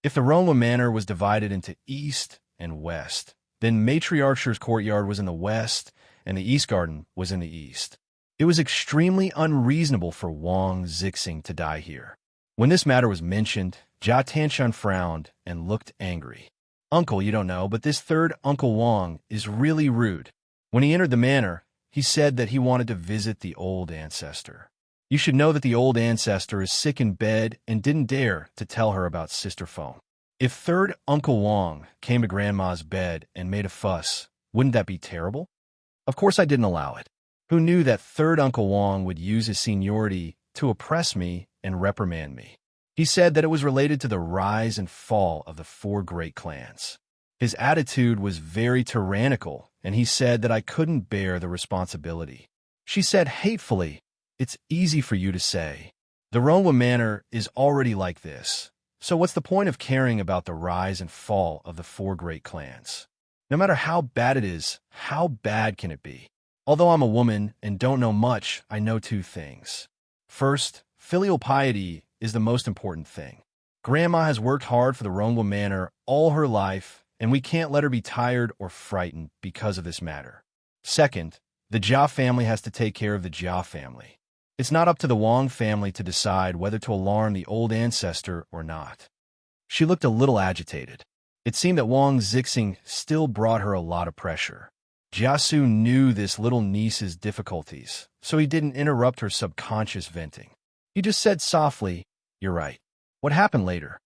If the Rongwa Manor was divided into East and West, then Matriarch's courtyard was in the West and the East Garden was in the East. It was extremely unreasonable for Wang Zixing to die here." When this matter was mentioned, Jia Tanshun frowned and looked angry. "Uncle, you don't know, but this third Uncle Wang is really rude. When he entered the manor, he said that he wanted to visit the old ancestor. You should know that the old ancestor is sick in bed and didn't dare to tell her about Sister Feng. If third Uncle Wang came to Grandma's bed and made a fuss, wouldn't that be terrible? Of course I didn't allow it. Who knew that third Uncle Wang would use his seniority to oppress me and reprimand me? He said that it was related to the rise and fall of the 4 great clans. His attitude was very tyrannical, and he said that I couldn't bear the responsibility." She said hatefully, "It's easy for you to say. The Rongwa Manor is already like this, so what's the point of caring about the rise and fall of the 4 great clans? No matter how bad it is, how bad can it be? Although I'm a woman and don't know much, I know 2 things. First, filial piety is the most important thing. Grandma has worked hard for the Rongwa Manor all her life, and we can't let her be tired or frightened because of this matter. Second, the Jia family has to take care of the Jia family. It's not up to the Wang family to decide whether to alarm the old ancestor or not." She looked a little agitated. It seemed that Wang Zixing still brought her a lot of pressure. Jiasu knew this little niece's difficulties, so he didn't interrupt her subconscious venting. He just said softly, "You're right. What happened later?"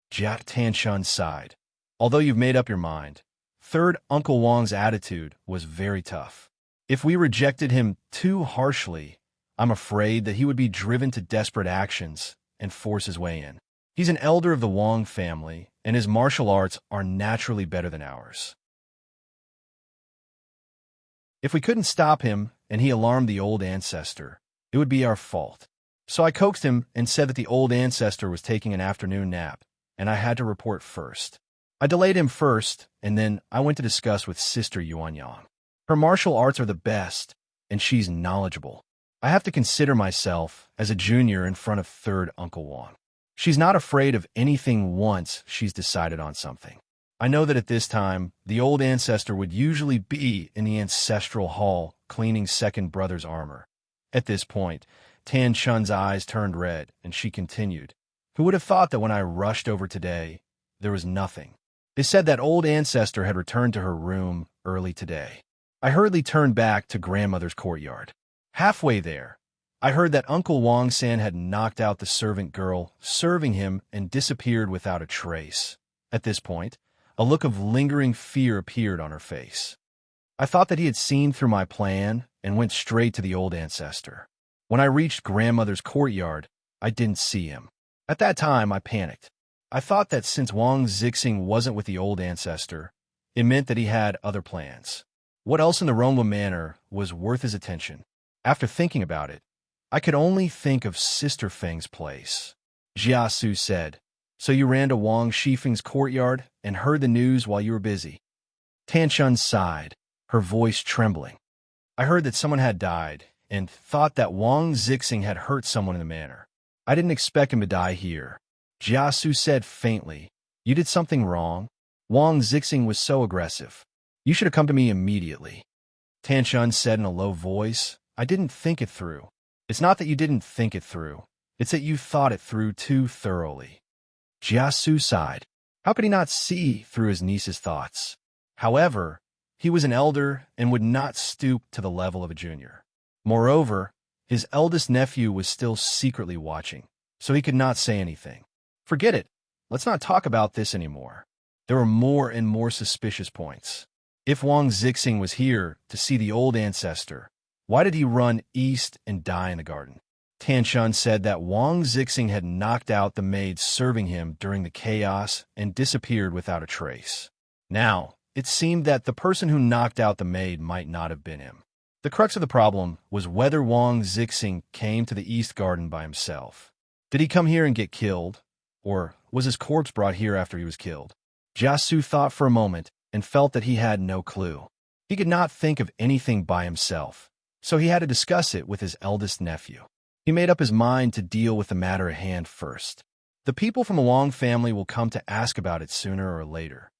Jia Tanshun sighed. "Although you've made up your mind, third Uncle Wang's attitude was very tough. If we rejected him too harshly, I'm afraid that he would be driven to desperate actions and force his way in. He's an elder of the Wang family, and his martial arts are naturally better than ours. If we couldn't stop him and he alarmed the old ancestor, it would be our fault. So I coaxed him and said that the old ancestor was taking an afternoon nap, and I had to report first. I delayed him first, and then I went to discuss with Sister Yuanyang. Her martial arts are the best, and she's knowledgeable. I have to consider myself as a junior in front of third Uncle Wang. She's not afraid of anything once she's decided on something. I know that at this time, the old ancestor would usually be in the ancestral hall cleaning second brother's armor. At this point, Tan Chun's eyes turned red, and she continued, "Who would have thought that when I rushed over today, there was nothing? They said that old ancestor had returned to her room early today. I hurriedly turned back to grandmother's courtyard. Halfway there, I heard that Uncle Wang San had knocked out the servant girl serving him and disappeared without a trace." At this point, a look of lingering fear appeared on her face. I thought that he had seen through my plan and went straight to the old ancestor. When I reached grandmother's courtyard, I didn't see him. At that time, I panicked. I thought that since Wang Zixing wasn't with the old ancestor, it meant that he had other plans. What else in the Rongwa Manor was worth his attention? After thinking about it, I could only think of Sister Feng's place. Jia Su said, "So you ran to Wang Shifeng's courtyard and heard the news while you were busy?" Tan Chun sighed, her voice trembling. "I heard that someone had died, and thought that Wang Zixing had hurt someone in the manor. I didn't expect him to die here." Jia Su said faintly, "You did something wrong. Wang Zixing was so aggressive. You should have come to me immediately." Tan Chun said in a low voice, "I didn't think it through." "It's not that you didn't think it through. It's that you thought it through too thoroughly." Jia Su sighed. How could he not see through his niece's thoughts? However, he was an elder and would not stoop to the level of a junior. Moreover, his eldest nephew was still secretly watching, so he could not say anything. Forget it. Let's not talk about this anymore. There were more and more suspicious points. If Wang Zixing was here to see the old ancestor, why did he run east and die in the garden? Tan Chun said that Wang Zixing had knocked out the maid serving him during the chaos and disappeared without a trace. Now, it seemed that the person who knocked out the maid might not have been him. The crux of the problem was whether Wang Zixing came to the East Garden by himself. Did he come here and get killed? Or was his corpse brought here after he was killed? Jia Su thought for a moment and felt that he had no clue. He could not think of anything by himself, so he had to discuss it with his eldest nephew. He made up his mind to deal with the matter at hand first. The people from the Wang family will come to ask about it sooner or later.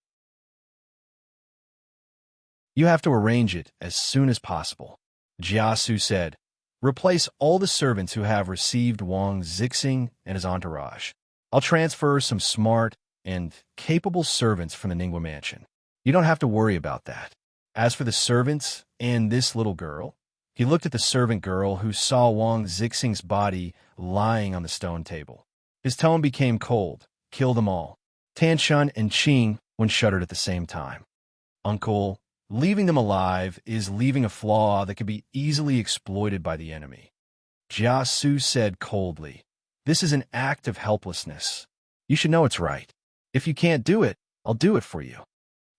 You have to arrange it as soon as possible, Jia Su said. Replace all the servants who have received Wang Zixing and his entourage. I'll transfer some smart and capable servants from the Ningwa mansion. You don't have to worry about that. As for the servants and this little girl, he looked at the servant girl who saw Wang Zixing's body lying on the stone table. His tone became cold. Kill them all. Tan Chun and Qing shuddered at the same time. Uncle, leaving them alive is leaving a flaw that could be easily exploited by the enemy. Jia Su said coldly, "This is an act of helplessness. You should know it's right. If you can't do it, I'll do it for you."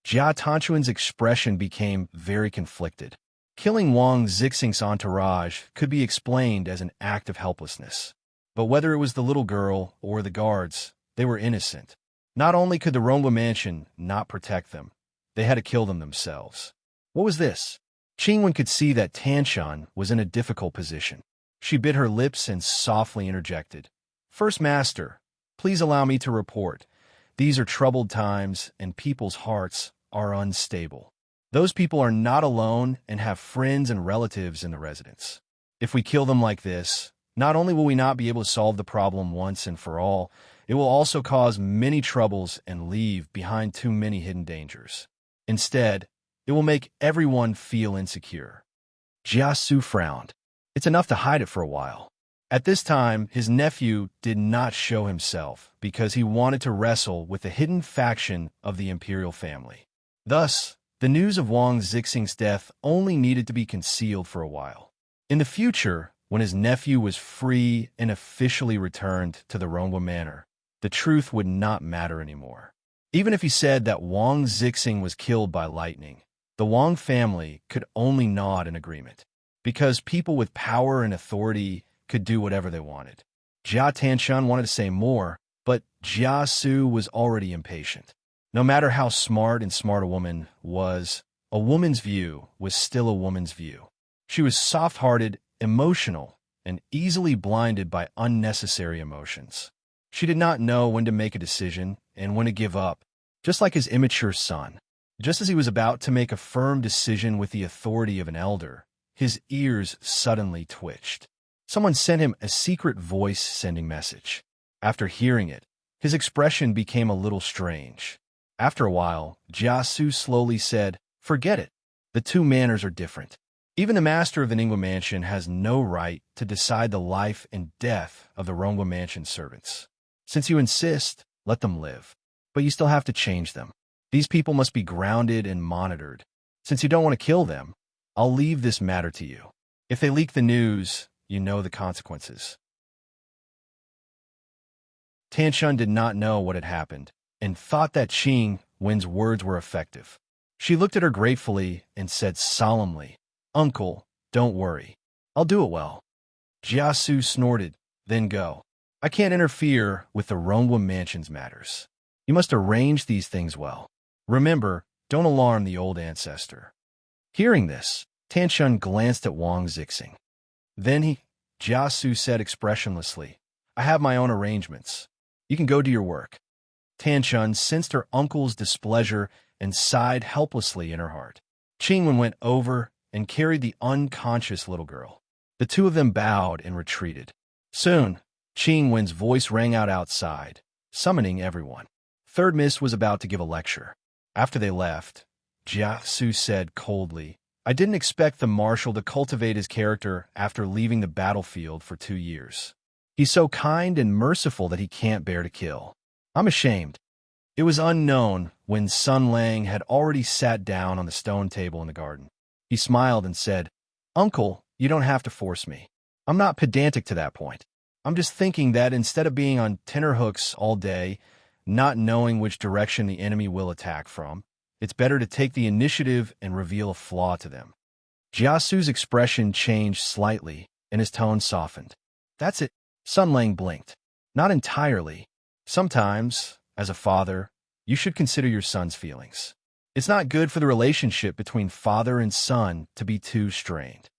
Jia Tanchuan's expression became very conflicted. Killing Wang Zixing's entourage could be explained as an act of helplessness. But whether it was the little girl or the guards, they were innocent. Not only could the Rongwa mansion not protect them, they had to kill them themselves. What was this? Qingwen could see that Tan Chun was in a difficult position. She bit her lips and softly interjected. "First Master, please allow me to report. These are troubled times and people's hearts are unstable. Those people are not alone and have friends and relatives in the residence. If we kill them like this, not only will we not be able to solve the problem once and for all, it will also cause many troubles and leave behind too many hidden dangers. Instead, it will make everyone feel insecure." Jia Su frowned. It's enough to hide it for a while. At this time, his nephew did not show himself because he wanted to wrestle with the hidden faction of the imperial family. Thus, the news of Wang Zixing's death only needed to be concealed for a while. In the future, when his nephew was free and officially returned to the Rongwa Manor, the truth would not matter anymore. Even if he said that Wang Zixing was killed by lightning, the Wang family could only nod in agreement, because people with power and authority could do whatever they wanted. Jia Tanchun wanted to say more, but Jia Su was already impatient. No matter how smart a woman was, a woman's view was still a woman's view. She was soft-hearted, emotional, and easily blinded by unnecessary emotions. She did not know when to make a decision and when to give up, just like his immature son. Just as he was about to make a firm decision with the authority of an elder, his ears suddenly twitched. Someone sent him a secret voice-sending message. After hearing it, his expression became a little strange. After a while, Jiasu slowly said, "Forget it. The two manners are different. Even the master of the Ningguo Mansion has no right to decide the life and death of the Rongguo Mansion servants. Since you insist, let them live. But you still have to change them. These people must be grounded and monitored. Since you don't want to kill them, I'll leave this matter to you. If they leak the news, you know the consequences." Tianshun did not know what had happened and thought that Qing Wen's words were effective. She looked at her gratefully and said solemnly, "Uncle, don't worry. I'll do it well." Jiasu snorted, "Then go. I can't interfere with the Rongguo Mansion's matters. You must arrange these things well. Remember, don't alarm the old ancestor." Hearing this, Tianshun glanced at Wang Zixing. Then Jiasu said expressionlessly, "I have my own arrangements. You can go do your work." Tianshun sensed her uncle's displeasure and sighed helplessly in her heart. Qingwen went over and carried the unconscious little girl. The two of them bowed and retreated. Soon, Qingwen's voice rang out outside, summoning everyone. Third Miss was about to give a lecture. After they left, Jiasu said coldly, "I didn't expect the marshal to cultivate his character after leaving the battlefield for 2 years. He's so kind and merciful that he can't bear to kill. I'm ashamed." It was unknown when Sun Lang had already sat down on the stone table in the garden. He smiled and said, "Uncle, you don't have to force me. I'm not pedantic to that point. I'm just thinking that instead of being on tenterhooks all day, not knowing which direction the enemy will attack from, it's better to take the initiative and reveal a flaw to them." Jiasu's expression changed slightly, and his tone softened. "That's it." Sun Lang blinked. "Not entirely. Sometimes, as a father, you should consider your son's feelings. It's not good for the relationship between father and son to be too strained."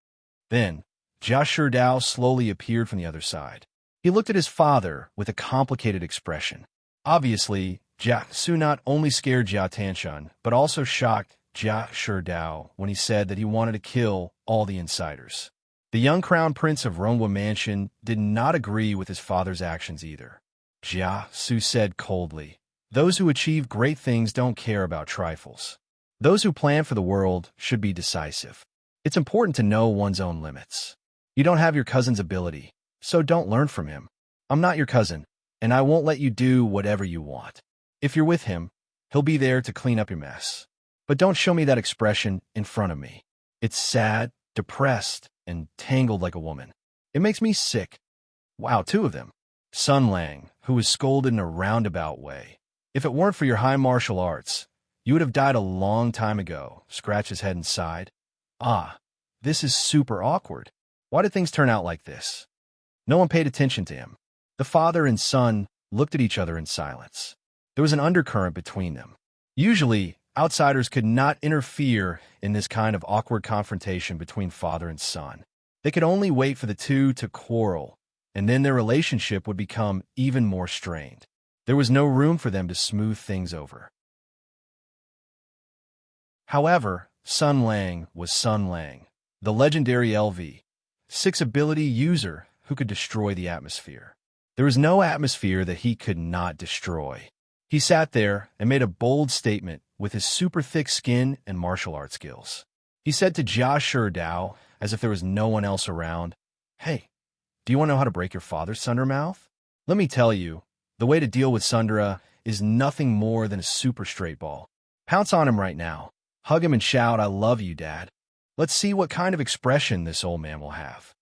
Then, Jia Sherdao slowly appeared from the other side. He looked at his father with a complicated expression. Obviously, Jia Su not only scared Jia Tianshun, but also shocked Jia Sherdao when he said that he wanted to kill all the insiders. The young crown prince of Rongguo Mansion did not agree with his father's actions either. Jia Su said coldly, "Those who achieve great things don't care about trifles. Those who plan for the world should be decisive. It's important to know one's own limits. You don't have your cousin's ability, so don't learn from him. I'm not your cousin, and I won't let you do whatever you want. If you're with him, he'll be there to clean up your mess. But don't show me that expression in front of me. It's sad, depressed, and tangled like a woman. It makes me sick." Wow, 2 of them. Sun Lang, who was scolded in a roundabout way. "If it weren't for your high martial arts, you would have died a long time ago," scratched his head and sighed. "Ah, this is super awkward. Why did things turn out like this?" No one paid attention to him. The father and son looked at each other in silence. There was an undercurrent between them. Usually, outsiders could not interfere in this kind of awkward confrontation between father and son. They could only wait for the two to quarrel, and then their relationship would become even more strained. There was no room for them to smooth things over. However, Sun Lang was Sun Lang, the legendary LV6 ability user who could destroy the atmosphere. There was no atmosphere that he could not destroy. He sat there and made a bold statement with his super thick skin and martial art skills. He said to Jia Sherdao, as if there was no one else around, "Hey, do you want to know how to break your father's Sundra mouth? Let me tell you, the way to deal with Sundra is nothing more than a super straight ball. Pounce on him right now. Hug him and shout, 'I love you, Dad.' Let's see what kind of expression this old man will have."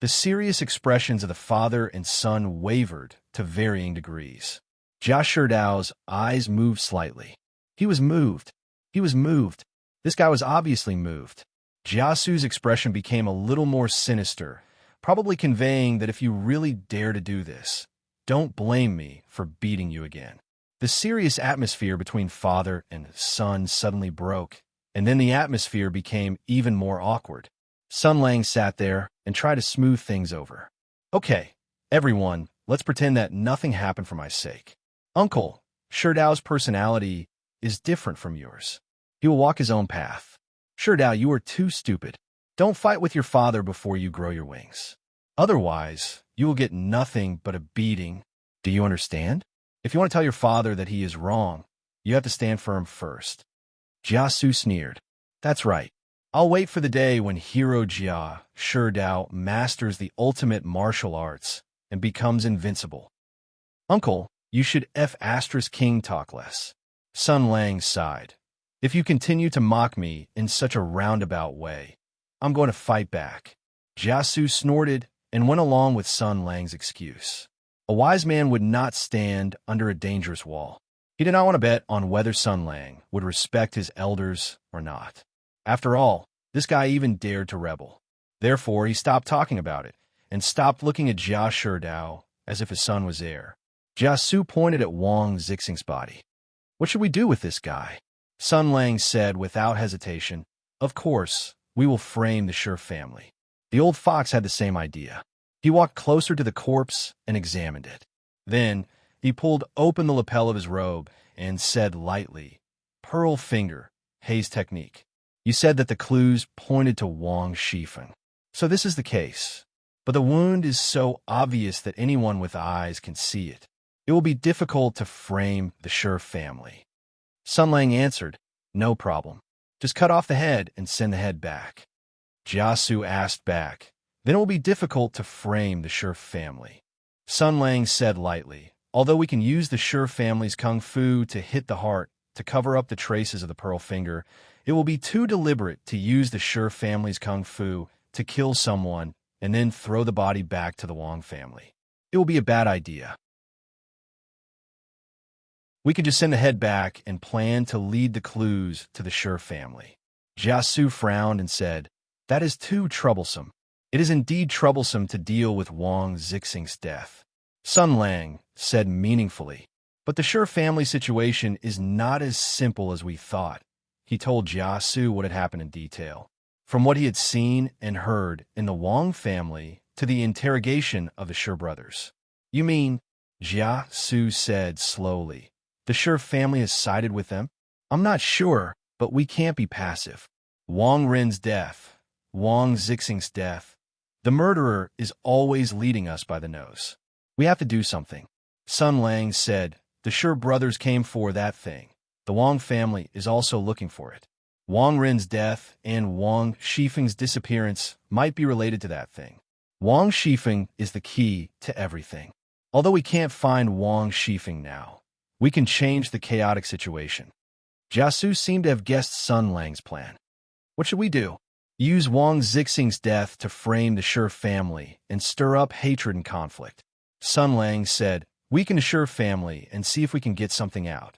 The serious expressions of the father and son wavered to varying degrees. Jia Sherdao's eyes moved slightly. He was moved. He was moved. This guy was obviously moved. Jiasu's expression became a little more sinister, probably conveying that if you really dare to do this, don't blame me for beating you again. The serious atmosphere between father and son suddenly broke, and then the atmosphere became even more awkward. Sun Lang sat there and tried to smooth things over. "Okay, everyone, let's pretend that nothing happened for my sake. Uncle, Sherdao's personality is different from yours. He will walk his own path. Sure, Dao, you are too stupid. Don't fight with your father before you grow your wings. Otherwise, you will get nothing but a beating. Do you understand? If you want to tell your father that he is wrong, you have to stand firm first. Jiasu sneered. That's right. I'll wait for the day when Hero Jia, Shi Dao, masters the ultimate martial arts and becomes invincible. Uncle, you should King talk less. Sun Lang sighed. If you continue to mock me in such a roundabout way, I'm going to fight back. Jiasu snorted and went along with Sun Lang's excuse. A wise man would not stand under a dangerous wall. He did not want to bet on whether Sun Lang would respect his elders or not. After all, this guy even dared to rebel. Therefore, he stopped talking about it and stopped looking at Jia Sherdao as if his son was heir. Jiasu pointed at Wang Zixing's body. What should we do with this guy? Sun Lang said without hesitation, Of course, we will frame the Shi family. The old fox had the same idea. He walked closer to the corpse and examined it. Then, he pulled open the lapel of his robe and said lightly, Pearl finger, Hei's technique. You said that the clues pointed to Wang Shifeng. So this is the case. But the wound is so obvious that anyone with eyes can see it. It will be difficult to frame the Shi family. Sun Lang answered, No problem. Just cut off the head and send the head back. Jiasu asked back, Then it will be difficult to frame the Shi family. Sun Lang said lightly, Although we can use the Shi family's kung fu to hit the heart to cover up the traces of the pearl finger, it will be too deliberate to use the Shi family's kung fu to kill someone and then throw the body back to the Wang family. It will be a bad idea. We could just send the head back and plan to lead the clues to the Shi family. Jiasu frowned and said, That is too troublesome. It is indeed troublesome to deal with Wang Zixing's death. Sun Lang said meaningfully, But the Shi family situation is not as simple as we thought. He told Jiasu what had happened in detail. From what he had seen and heard in the Wang family to the interrogation of the Shi brothers. You mean, Jiasu said slowly, the Shi family has sided with them? I'm not sure, but we can't be passive. Wang Rin's death, Wang Zixing's death. The murderer is always leading us by the nose. We have to do something. Sun Lang said, The Shi brothers came for that thing. The Wang family is also looking for it. Wang Rin's death and Wang Shifeng's disappearance might be related to that thing. Wang Shifeng is the key to everything. Although we can't find Wang Shifeng now, we can change the chaotic situation. Jiasu seemed to have guessed Sun Lang's plan. What should we do? Use Wang Zixing's death to frame the Shi family and stir up hatred and conflict. Sun Lang said, Weaken the Shi family and see if we can get something out.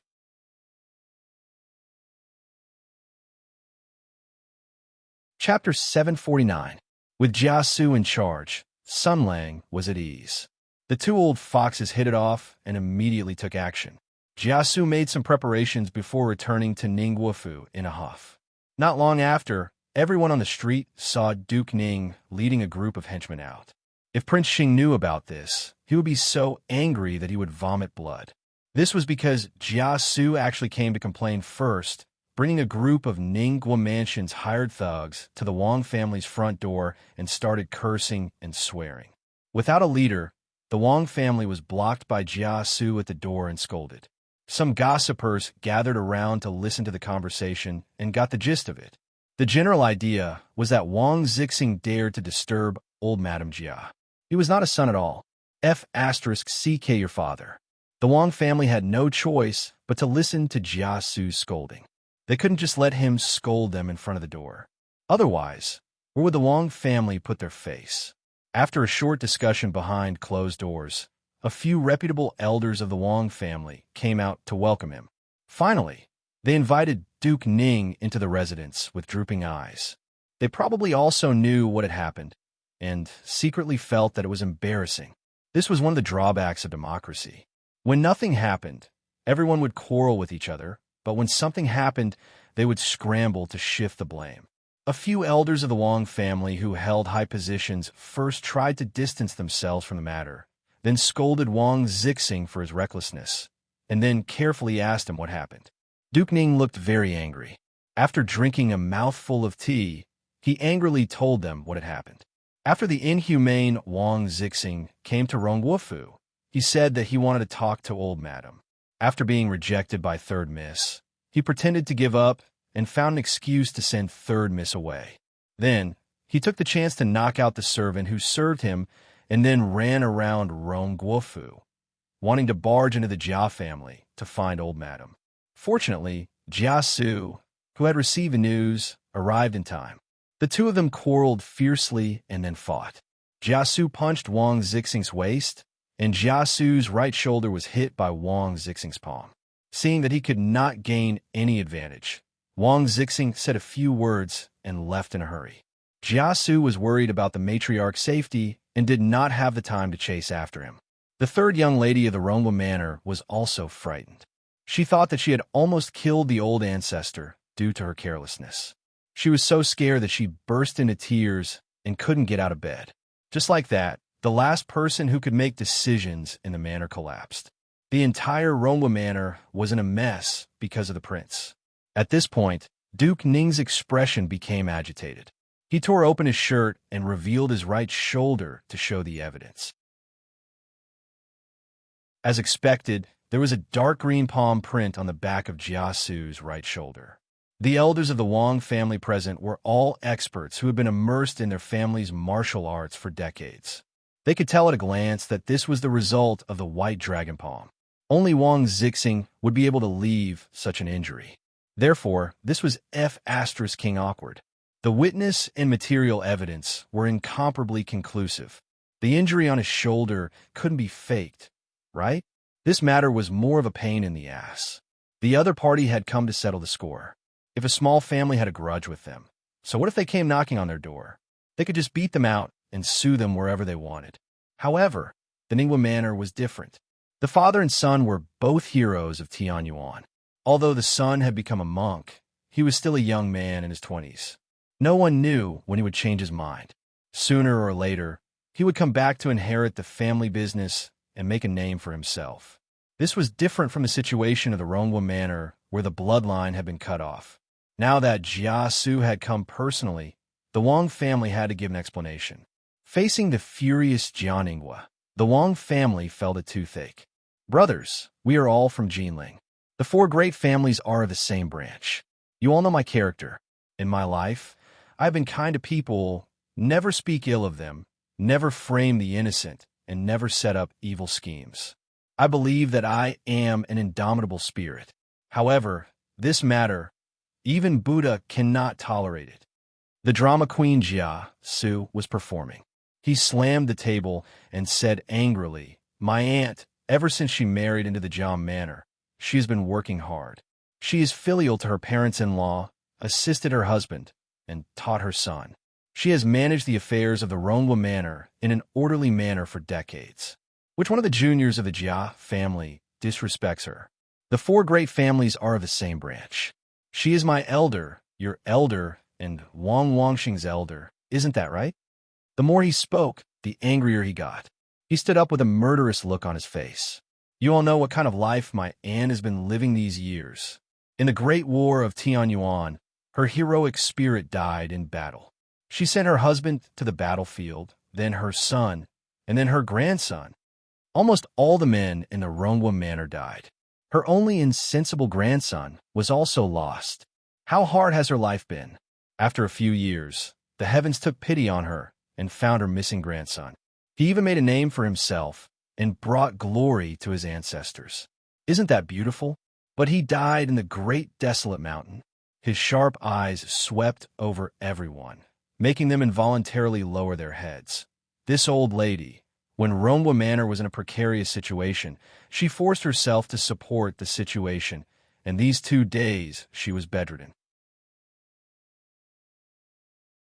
Chapter 749. With Jiasu in charge, Sun Lang was at ease. The two old foxes hit it off and immediately took action. Jiasu made some preparations before returning to Ningguofu in a huff. Not long after, everyone on the street saw Duke Ning leading a group of henchmen out. If Prince Xing knew about this, he would be so angry that he would vomit blood. This was because Jiasu actually came to complain first, bringing a group of Ningguo Mansion's hired thugs to the Wang family's front door and started cursing and swearing. Without a leader, the Wang family was blocked by Jiasu at the door and scolded. Some gossipers gathered around to listen to the conversation and got the gist of it. The general idea was that Wang Zixing dared to disturb old Madame Jia. He was not a son at all. CK your father. The Wang family had no choice but to listen to Jiasu's scolding. They couldn't just let him scold them in front of the door. Otherwise, where would the Wang family put their face? After a short discussion behind closed doors, a few reputable elders of the Wang family came out to welcome him. Finally, they invited Duke Ning into the residence with drooping eyes. They probably also knew what had happened, and secretly felt that it was embarrassing. This was one of the drawbacks of democracy. When nothing happened, everyone would quarrel with each other, but when something happened, they would scramble to shift the blame. A few elders of the Wang family who held high positions first tried to distance themselves from the matter, then scolded Wang Zixing for his recklessness, and then carefully asked him what happened. Duke Ning looked very angry. After drinking a mouthful of tea, he angrily told them what had happened. After the inhumane Wang Zixing came to Rongwufu, he said that he wanted to talk to old madam. After being rejected by third miss, he pretended to give up and found an excuse to send third miss away. Then, he took the chance to knock out the servant who served him and then ran around Rongwufu, wanting to barge into the Jia family to find old madam. Fortunately, Jia Su, who had received the news, arrived in time. The two of them quarreled fiercely and then fought. Jia Su punched Wang Zixing's waist, and Jia Su's right shoulder was hit by Wang Zixing's palm. Seeing that he could not gain any advantage, Wang Zixing said a few words and left in a hurry. Jia Su was worried about the matriarch's safety and did not have the time to chase after him. The third young lady of the Rongwa Manor was also frightened. She thought that she had almost killed the old ancestor due to her carelessness. She was so scared that she burst into tears and couldn't get out of bed. Just like that, the last person who could make decisions in the manor collapsed. The entire Rongwa Manor was in a mess because of the prince. At this point, Duke Ning's expression became agitated. He tore open his shirt and revealed his right shoulder to show the evidence. As expected, there was a dark green palm print on the back of Jia Su's right shoulder. The elders of the Wang family present were all experts who had been immersed in their family's martial arts for decades. They could tell at a glance that this was the result of the white dragon palm. Only Wang Zixing would be able to leave such an injury. Therefore, this was King awkward. The witness and material evidence were incomparably conclusive. The injury on his shoulder couldn't be faked, right? This matter was more of a pain in the ass. The other party had come to settle the score. If a small family had a grudge with them, so what if they came knocking on their door? They could just beat them out and sue them wherever they wanted. However, the Ningwa Manor was different. The father and son were both heroes of Tianyuan. Although the son had become a monk, he was still a young man in his 20s. No one knew when he would change his mind. Sooner or later, he would come back to inherit the family business and make a name for himself. This was different from the situation of the Rongwa Manor, where the bloodline had been cut off. Now that Jia Su had come personally, the Wang family had to give an explanation. Facing the furious Jianingwa, the Wang family felt a toothache. Brothers, we are all from Jinling. The four great families are of the same branch. You all know my character. In my life, I have been kind to people, never speak ill of them, never frame the innocent, and never set up evil schemes. I believe that I am an indomitable spirit. However, this matter, even Buddha cannot tolerate it. The drama queen Jia Su was performing. He slammed the table and said angrily, "My aunt, ever since she married into the Jia Manor, she has been working hard. She is filial to her parents-in-law, assisted her husband, and taught her son. She has managed the affairs of the Rongwa Manor in an orderly manner for decades. Which one of the juniors of the Jia family disrespects her? The four great families are of the same branch. She is my elder, your elder, and Wang Wangxing's elder. Isn't that right?" The more he spoke, the angrier he got. He stood up with a murderous look on his face. "You all know what kind of life my aunt has been living these years. In the Great War of Tianyuan, her heroic spirit died in battle. She sent her husband to the battlefield, then her son, and then her grandson. Almost all the men in the Rongwa Manor died. Her only insensible grandson was also lost. How hard has her life been? After a few years, the heavens took pity on her and found her missing grandson. He even made a name for himself and brought glory to his ancestors. Isn't that beautiful? But he died in the great desolate mountain." His sharp eyes swept over everyone, making them involuntarily lower their heads. This old lady, when Rongwa Manor was in a precarious situation, she forced herself to support the situation, and these 2 days she was bedridden.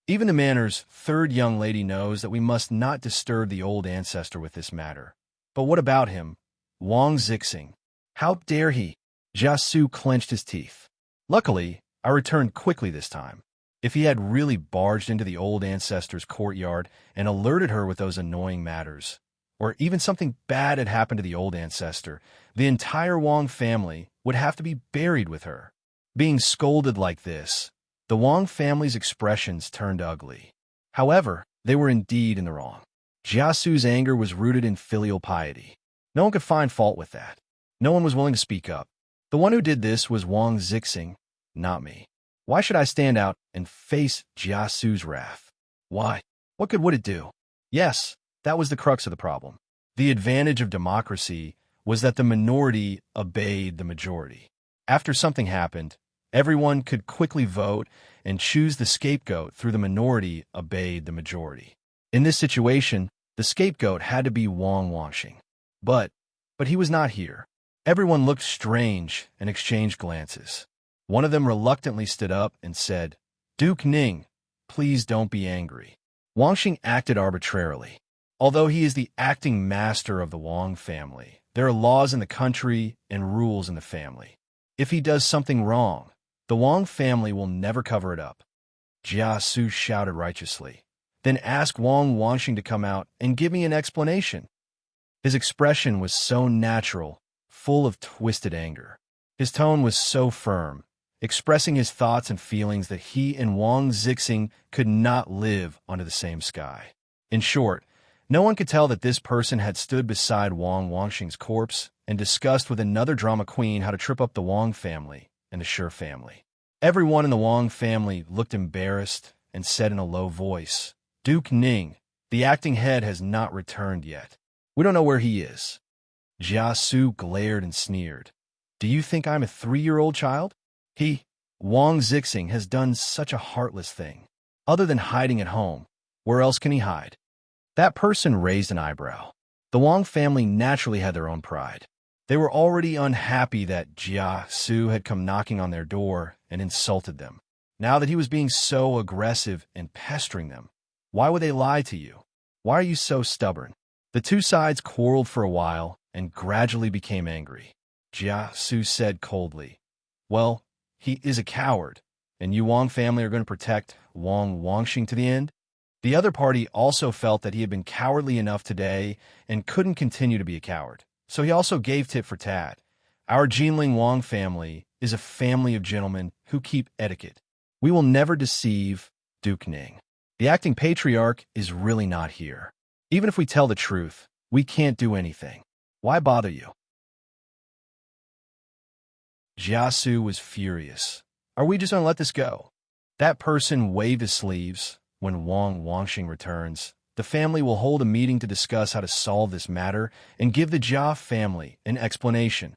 Even the manor's third young lady knows that we must not disturb the old ancestor with this matter. But what about him? Wang Zixing. How dare he? Jia Su clenched his teeth. Luckily, I returned quickly this time. If he had really barged into the old ancestor's courtyard and alerted her with those annoying matters, or even something bad had happened to the old ancestor, the entire Wang family would have to be buried with her. Being scolded like this, the Wang family's expressions turned ugly. However, they were indeed in the wrong. Jiasu's anger was rooted in filial piety. No one could find fault with that. No one was willing to speak up. The one who did this was Wang Zixing, not me. Why should I stand out and face Jiasu's wrath? Why? What good would it do? Yes, that was the crux of the problem. The advantage of democracy was that the minority obeyed the majority. After something happened, everyone could quickly vote and choose the scapegoat through the minority obeyed the majority. In this situation, the scapegoat had to be Wang Wangxing. But he was not here. Everyone looked strange and exchanged glances. One of them reluctantly stood up and said, "Duke Ning, please don't be angry." Wangxing acted arbitrarily. Although he is the acting master of the Wang family, there are laws in the country and rules in the family. If he does something wrong, the Wang family will never cover it up. Jiasu shouted righteously. Then ask Wang Wangxing to come out and give me an explanation. His expression was so natural, full of twisted anger. His tone was so firm, expressing his thoughts and feelings that he and Wang Zixing could not live under the same sky. In short, no one could tell that this person had stood beside Wang Wangxing's corpse and discussed with another drama queen how to trip up the Wang family and the Shi family. Everyone in the Wang family looked embarrassed and said in a low voice, "Duke Ning, the acting head has not returned yet. We don't know where he is." Jiasu glared and sneered. "Do you think I'm a 3-year-old child? Wang Zixing, has done such a heartless thing. Other than hiding at home, where else can he hide?" That person raised an eyebrow. The Wang family naturally had their own pride. They were already unhappy that Jiasu had come knocking on their door and insulted them. Now that he was being so aggressive and pestering them, why would they lie to you? Why are you so stubborn? The two sides quarreled for a while and gradually became angry. Jiasu said coldly, "Well, he is a coward, and you Wang family are going to protect Wang Wangxing to the end?" The other party also felt that he had been cowardly enough today and couldn't continue to be a coward. So he also gave tit for tat. "Our Jinling Wang family is a family of gentlemen who keep etiquette. We will never deceive Duke Ning. The acting patriarch is really not here. Even if we tell the truth, we can't do anything. Why bother you?" Jiasu was furious. "Are we just going to let this go?" That person waved his sleeves. "When Wang Wangxing returns, the family will hold a meeting to discuss how to solve this matter and give the Jia family an explanation."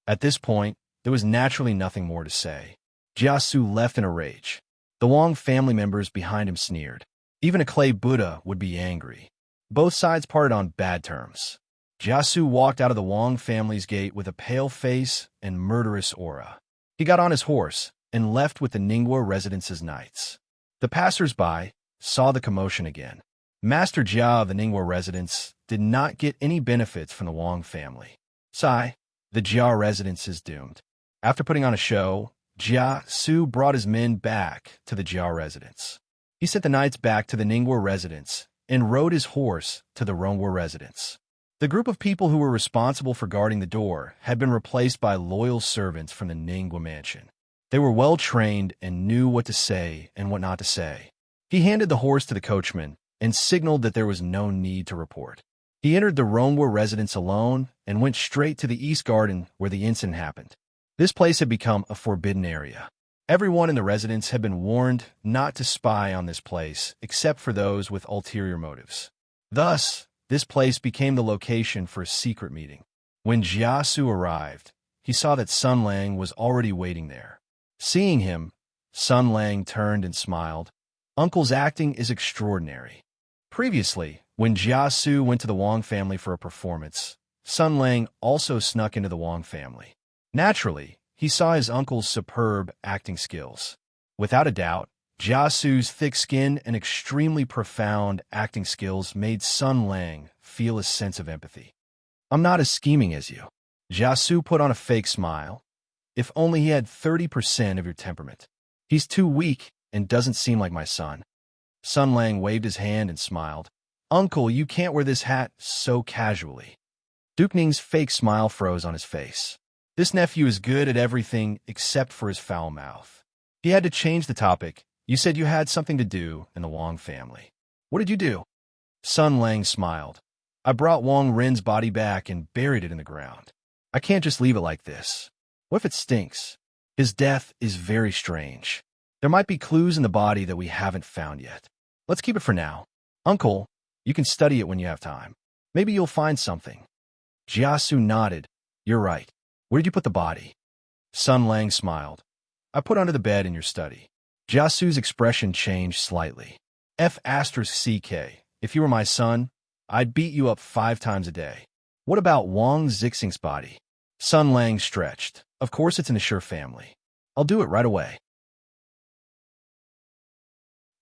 At this point, there was naturally nothing more to say. Jiasu left in a rage. The Wang family members behind him sneered. Even a clay Buddha would be angry. Both sides parted on bad terms. Jiasu walked out of the Wang family's gate with a pale face and murderous aura. He got on his horse and left with the Ningguo residence's knights. The passers-by saw the commotion again. Master Jia of the Ningguo residence did not get any benefits from the Wang family. Sigh, the Jia residence is doomed. After putting on a show, Jiasu brought his men back to the Jia residence. He sent the knights back to the Ningguo residence and rode his horse to the Rongguo residence. The group of people who were responsible for guarding the door had been replaced by loyal servants from the Ningguo mansion. They were well-trained and knew what to say and what not to say. He handed the horse to the coachman and signaled that there was no need to report. He entered the Rongguo residence alone and went straight to the East Garden where the incident happened. This place had become a forbidden area. Everyone in the residence had been warned not to spy on this place except for those with ulterior motives. Thus, this place became the location for a secret meeting. When Jiasu arrived, he saw that Sun Lang was already waiting there. Seeing him, Sun Lang turned and smiled. "Uncle's acting is extraordinary." Previously, when Jiasu went to the Wang family for a performance, Sun Lang also snuck into the Wang family. Naturally, he saw his uncle's superb acting skills. Without a doubt, Jiasu's thick skin and extremely profound acting skills made Sun Lang feel a sense of empathy. "I'm not as scheming as you." Jiasu put on a fake smile. "If only he had 30% of your temperament. He's too weak and doesn't seem like my son." Sun Lang waved his hand and smiled. "Uncle, you can't wear this hat so casually." Duke Ning's fake smile froze on his face. This nephew is good at everything except for his foul mouth. He had to change the topic. You said you had something to do in the Wang family. What did you do? Sun Lang smiled. I brought Wang Rin's body back and buried it in the ground. I can't just leave it like this. What if it stinks? His death is very strange. There might be clues in the body that we haven't found yet. Let's keep it for now. Uncle, you can study it when you have time. Maybe you'll find something. Jiasu nodded. You're right. Where did you put the body? Sun Lang smiled. I put under the bed in your study. Jiasu's expression changed slightly. F***CK. If you were my son, I'd beat you up 5 times a day. What about Wang Zixing's body? Sun Lang stretched. Of course it's in the Shi family. I'll do it right away.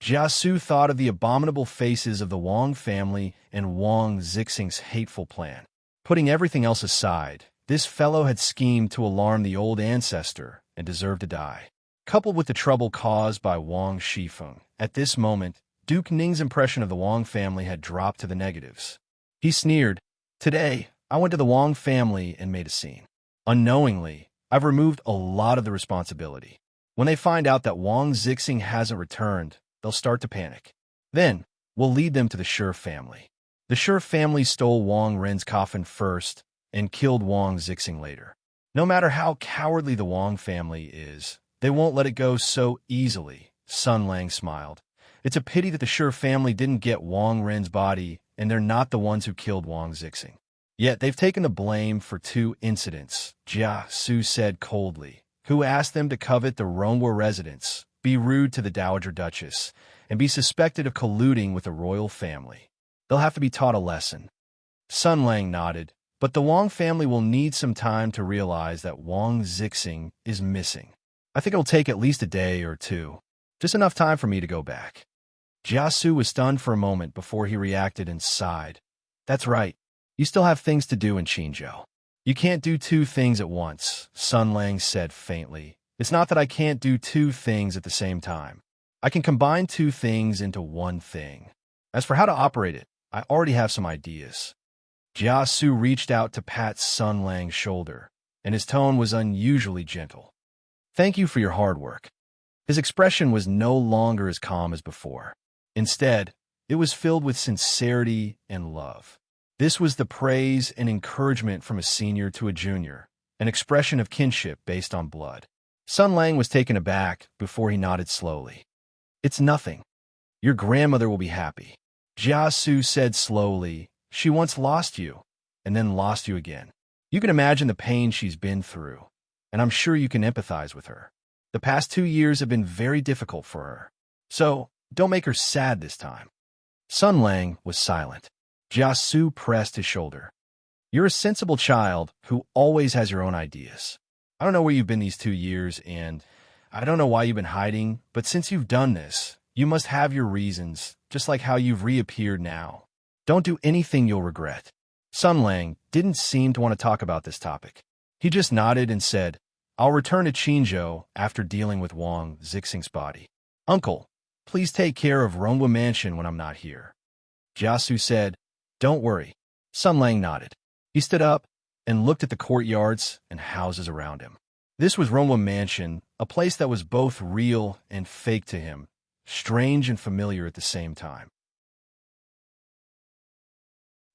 Jiasu thought of the abominable faces of the Wang family and Wang Zixing's hateful plan. Putting everything else aside, this fellow had schemed to alarm the old ancestor and deserved to die. Coupled with the trouble caused by Wang Shifeng, at this moment, Duke Ning's impression of the Wang family had dropped to the negatives. He sneered, Today, I went to the Wang family and made a scene. Unknowingly, I've removed a lot of the responsibility. When they find out that Wang Zixing hasn't returned, they'll start to panic. Then, we'll lead them to the Shi family. The Shi family stole Wang Rin's coffin first and killed Wang Zixing later. No matter how cowardly the Wang family is, they won't let it go so easily, Sun Lang smiled. It's a pity that the Shi family didn't get Wang Rin's body and they're not the ones who killed Wang Zixing. Yet they've taken the blame for 2 incidents, Jia Su said coldly, who asked them to covet the Rongwa residence, be rude to the Dowager Duchess, and be suspected of colluding with the royal family. They'll have to be taught a lesson. Sun Lang nodded, but the Wang family will need some time to realize that Wang Zixing is missing. I think it'll take at least a day or 2. Just enough time for me to go back. Jiasu was stunned for a moment before he reacted and sighed. That's right. You still have things to do in Qinzhou. You can't do 2 things at once, Sun Lang said faintly. It's not that I can't do 2 things at the same time. I can combine 2 things into 1 thing. As for how to operate it, I already have some ideas. Jiasu reached out to pat Sun Lang's shoulder, and his tone was unusually gentle. Thank you for your hard work. His expression was no longer as calm as before. Instead, it was filled with sincerity and love. This was the praise and encouragement from a senior to a junior, an expression of kinship based on blood. Sun Lang was taken aback before he nodded slowly. It's nothing. Your grandmother will be happy. Jiasu said slowly, she once lost you, and then lost you again. You can imagine the pain she's been through, and I'm sure you can empathize with her. The past 2 years have been very difficult for her, so don't make her sad this time. Sun Lang was silent. Jiasu pressed his shoulder. You're a sensible child who always has your own ideas. I don't know where you've been these 2 years, and I don't know why you've been hiding, but since you've done this, you must have your reasons, just like how you've reappeared now. Don't do anything you'll regret. Sun Lang didn't seem to want to talk about this topic. He just nodded and said, I'll return to Qinzhou after dealing with Wang Zixing's body. Uncle, please take care of Rongwa Mansion when I'm not here. Jiasu said, Don't worry. Sun Lang nodded. He stood up and looked at the courtyards and houses around him. This was Rongwa Mansion, a place that was both real and fake to him, strange and familiar at the same time.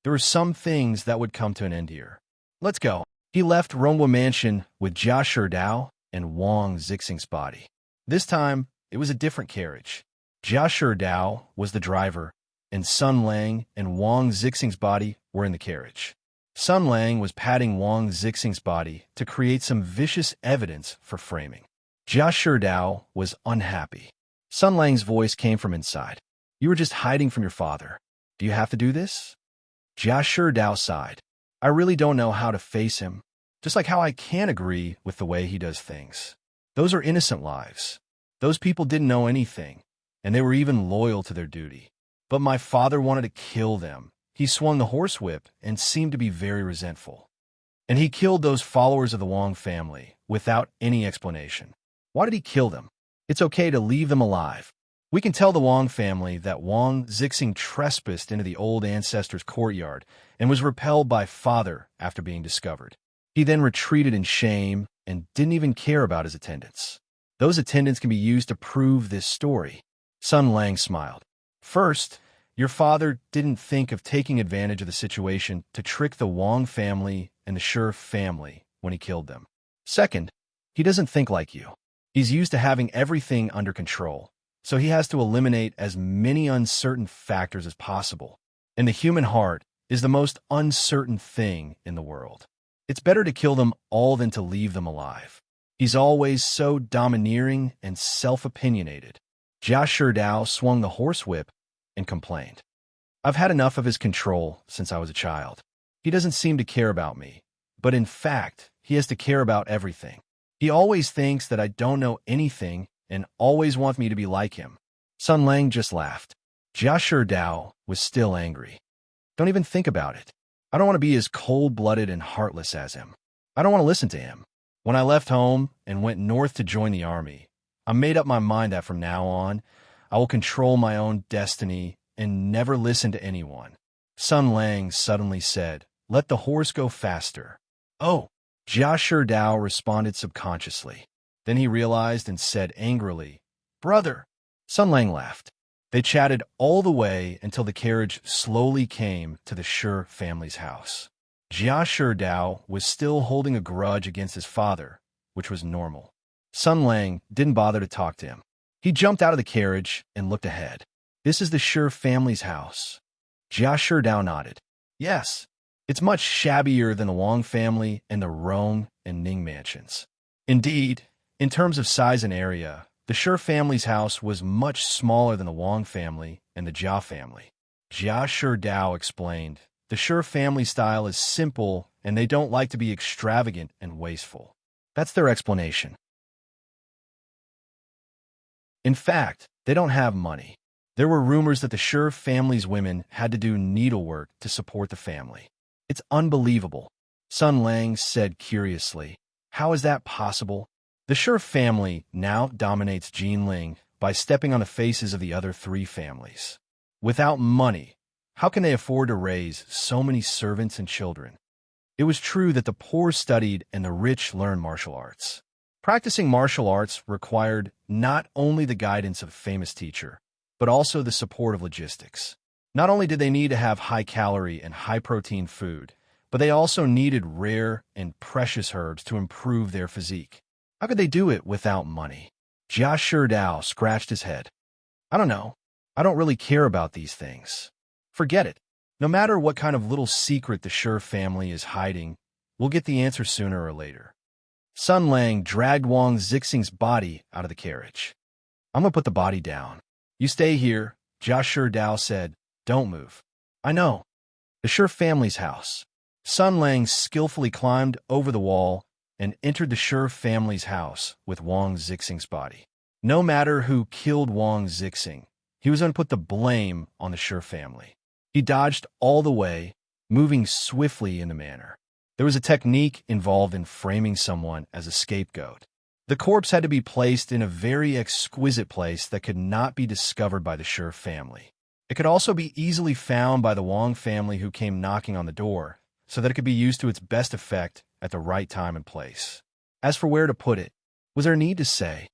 There were some things that would come to an end here. Let's go. He left Rongwa Mansion with Jia Sherdao and Wang Zixing's body. This time, it was a different carriage. Jia Sherdao was the driver, and Sun Lang and Wang Zixing's body were in the carriage. Sun Lang was patting Wang Zixing's body to create some vicious evidence for framing. Jia Sherdao was unhappy. Sun Lang's voice came from inside. You were just hiding from your father. Do you have to do this? Jia Sherdao sighed. I really don't know how to face him, just like how I can't agree with the way he does things. Those are innocent lives. Those people didn't know anything, and they were even loyal to their duty. But my father wanted to kill them. He swung the horsewhip and seemed to be very resentful. And he killed those followers of the Wang family without any explanation. Why did he kill them? It's okay to leave them alive. We can tell the Wang family that Wang Zixing trespassed into the old ancestor's courtyard and was repelled by father after being discovered. He then retreated in shame and didn't even care about his attendants. Those attendants can be used to prove this story. Sun Lang smiled. First, your father didn't think of taking advantage of the situation to trick the Wang family and the Shi family when he killed them. Second, he doesn't think like you. He's used to having everything under control, so he has to eliminate as many uncertain factors as possible. And the human heart is the most uncertain thing in the world. It's better to kill them all than to leave them alive. He's always so domineering and self-opinionated. Jia Sherdao swung the horsewhip and complained. I've had enough of his control since I was a child. He doesn't seem to care about me, but in fact, he has to care about everything. He always thinks that I don't know anything and always wants me to be like him. Sun Lang just laughed. Jia Sherdao was still angry. Don't even think about it. I don't want to be as cold-blooded and heartless as him. I don't want to listen to him. When I left home and went north to join the army, I made up my mind that from now on, I will control my own destiny and never listen to anyone. Sun Lang suddenly said, let the horse go faster. Oh, Jia Sherdao responded subconsciously. Then he realized and said angrily, brother. Sun Lang laughed. They chatted all the way until the carriage slowly came to the Shi family's house. Jia Sherdao was still holding a grudge against his father, which was normal. Sun Lang didn't bother to talk to him. He jumped out of the carriage and looked ahead. This is the Shi family's house. Jia Sherdao nodded. Yes, it's much shabbier than the Wang family and the Rong and Ning mansions. Indeed, in terms of size and area, the Shi family's house was much smaller than the Wang family and the Jia family. Jia Sherdao explained, the Shi family style is simple and they don't like to be extravagant and wasteful. That's their explanation. In fact, they don't have money. There were rumors that the Shi family's women had to do needlework to support the family. It's unbelievable. Sun Lang said curiously, how is that possible? The Shi family now dominates Jinling by stepping on the faces of the other three families. Without money, how can they afford to raise so many servants and children? It was true that the poor studied and the rich learned martial arts. Practicing martial arts required not only the guidance of a famous teacher, but also the support of logistics. Not only did they need to have high-calorie and high-protein food, but they also needed rare and precious herbs to improve their physique. How could they do it without money? Jia Sherdao scratched his head. I don't know. I don't really care about these things. Forget it. No matter what kind of little secret the Shi family is hiding, we'll get the answer sooner or later. Sun Lang dragged Wang Zixing's body out of the carriage. I'm gonna put the body down. You stay here, Jia Sherdao said. Don't move. I know. The Shi family's house. Sun Lang skillfully climbed over the wall and entered the Shi family's house with Wang Zixing's body. No matter who killed Wang Zixing, he was going to put the blame on the Shi family. He dodged all the way, moving swiftly in the manner. There was a technique involved in framing someone as a scapegoat. The corpse had to be placed in a very exquisite place that could not be discovered by the Shi family. It could also be easily found by the Wang family who came knocking on the door, so that it could be used to its best effect at the right time and place. As for where to put it, was there a need to say?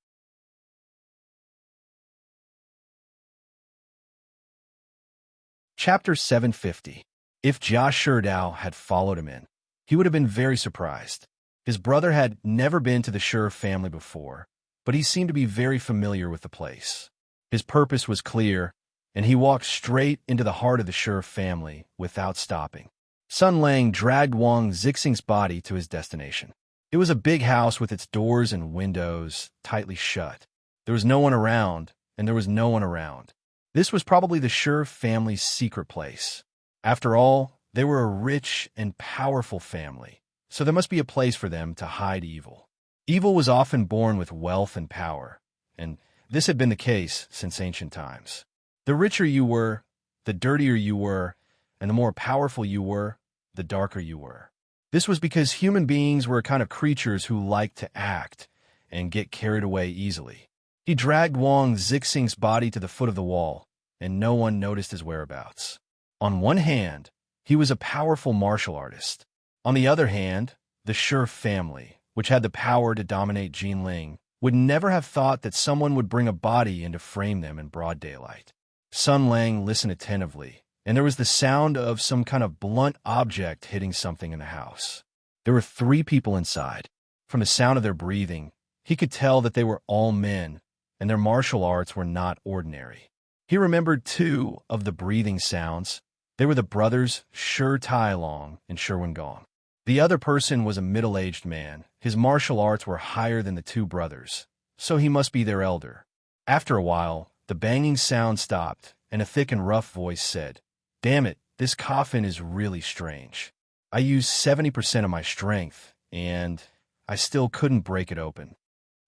Chapter 750. If Jia Sherdao had followed him in, he would have been very surprised. His brother had never been to the Shi family before, but he seemed to be very familiar with the place. His purpose was clear, and he walked straight into the heart of the Shi family without stopping. Sun Lang dragged Wang Zixing's body to his destination. It was a big house with its doors and windows tightly shut. There was no one around, and there was no one around. This was probably the Shi family's secret place. After all, they were a rich and powerful family, so there must be a place for them to hide evil. Evil was often born with wealth and power, and this had been the case since ancient times. The richer you were, the dirtier you were, and the more powerful you were, the darker you were. This was because human beings were a kind of creatures who liked to act and get carried away easily. He dragged Wang Zixing's body to the foot of the wall, and no one noticed his whereabouts. On one hand, he was a powerful martial artist. On the other hand, the Shi family, which had the power to dominate Jinling, would never have thought that someone would bring a body in to frame them in broad daylight. Sun Lang listened attentively, and there was the sound of some kind of blunt object hitting something in the house. There were 3 people inside. From the sound of their breathing, he could tell that they were all men, and their martial arts were not ordinary. He remembered 2 of the breathing sounds. They were the brothers Shi Tai-long and Shi Wen-gong. The other person was a middle-aged man. His martial arts were higher than the 2 brothers, so he must be their elder. After a while, the banging sound stopped, and a thick and rough voice said, "Damn it, this coffin is really strange. I used 70% of my strength, and I still couldn't break it open."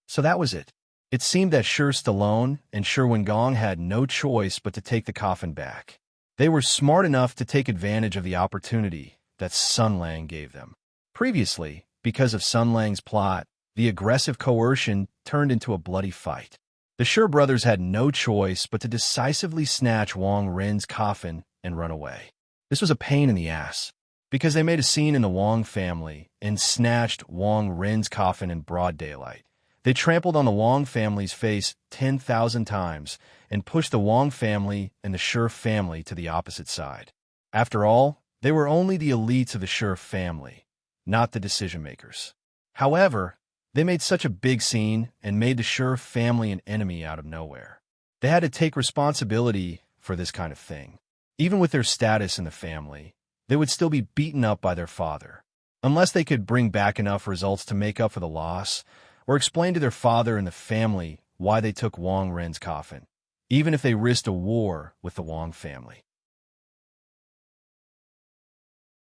So that was it. It seemed that Shi Stallone and Shi Wen-gong had no choice but to take the coffin back. They were smart enough to take advantage of the opportunity that Sun Lang gave them. Previously, because of Sun Lang's plot, the aggressive coercion turned into a bloody fight. The Shi brothers had no choice but to decisively snatch Wang Ren's coffin and run away. This was a pain in the ass, because they made a scene in the Wang family and snatched Wang Ren's coffin in broad daylight. They trampled on the Wang family's face 10,000 times and pushed the Wang family and the Shi family to the opposite side. After all, they were only the elites of the Shi family, not the decision-makers. However, they made such a big scene and made the Shi family an enemy out of nowhere. They had to take responsibility for this kind of thing. Even with their status in the family, they would still be beaten up by their father. Unless they could bring back enough results to make up for the loss, or explain to their father and the family why they took Wang Ren's coffin, even if they risked a war with the Wang family.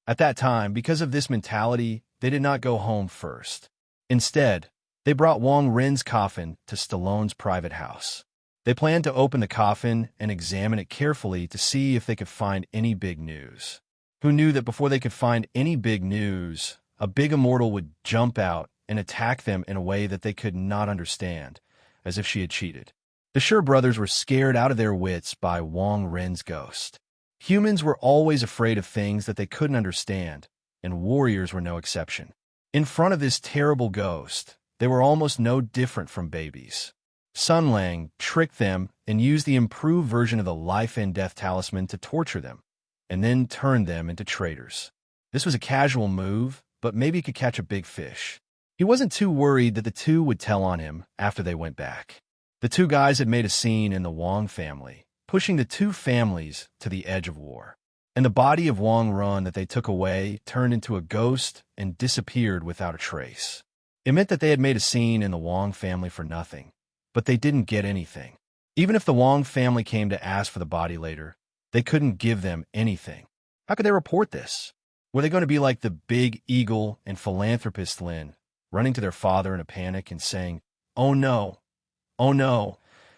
At that time, because of this mentality, they did not go home first. Instead, they brought Wang Ren's coffin to Stallone's private house. They planned to open the coffin and examine it carefully to see if they could find any big news. Who knew that before they could find any big news, a big immortal would jump out and attack them in a way that they could not understand, as if she had cheated. The Shi brothers were scared out of their wits by Wang Ren's ghost. Humans were always afraid of things that they couldn't understand, and warriors were no exception. In front of this terrible ghost, they were almost no different from babies. Sun Lang tricked them and used the improved version of the life and death talisman to torture them, and then turned them into traitors. This was a casual move, but maybe he could catch a big fish. He wasn't too worried that the 2 would tell on him after they went back. The 2 guys had made a scene in the Wang family, pushing the 2 families to the edge of war. And the body of Wang Ren that they took away turned into a ghost and disappeared without a trace. It meant that they had made a scene in the Wang family for nothing, but they didn't get anything. Even if the Wang family came to ask for the body later, they couldn't give them anything. How could they report this? Were they going to be like the big eagle and philanthropist Lin, running to their father in a panic and saying, "Oh no, oh no,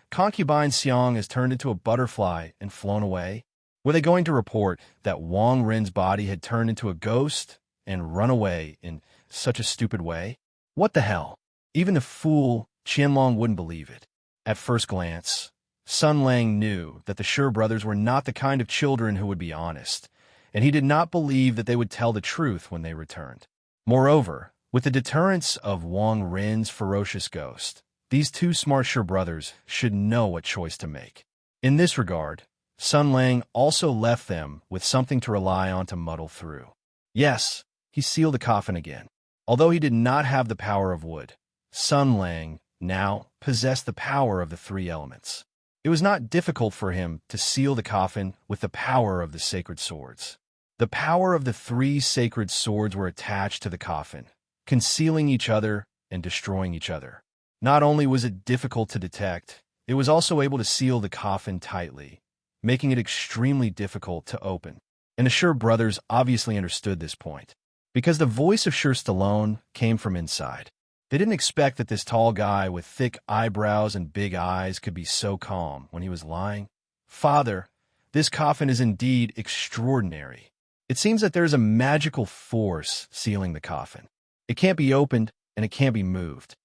concubine Xiang has turned into a butterfly and flown away"? Were they going to report that Wang Ren's body had turned into a ghost and run away in such a stupid way? What the hell? Even the fool Qianlong wouldn't believe it. At first glance, Sun Lang knew that the Shi brothers were not the kind of children who would be honest, and he did not believe that they would tell the truth when they returned. Moreover, with the deterrence of Wang Ren's ferocious ghost, these 2 smart Shi brothers should know what choice to make. In this regard, Sun Lang also left them with something to rely on to muddle through. Yes, he sealed the coffin again. Although he did not have the power of wood, Sun Lang now possessed the power of the 3 elements. It was not difficult for him to seal the coffin with the power of the sacred swords. The power of the 3 sacred swords were attached to the coffin, concealing each other and destroying each other. Not only was it difficult to detect, it was also able to seal the coffin tightly, making it extremely difficult to open. And the Shi brothers obviously understood this point, because the voice of Shi Stallone came from inside. They didn't expect that this tall guy with thick eyebrows and big eyes could be so calm when he was lying. "Father, this coffin is indeed extraordinary. It seems that there's a magical force sealing the coffin. It can't be opened, and it can't be moved.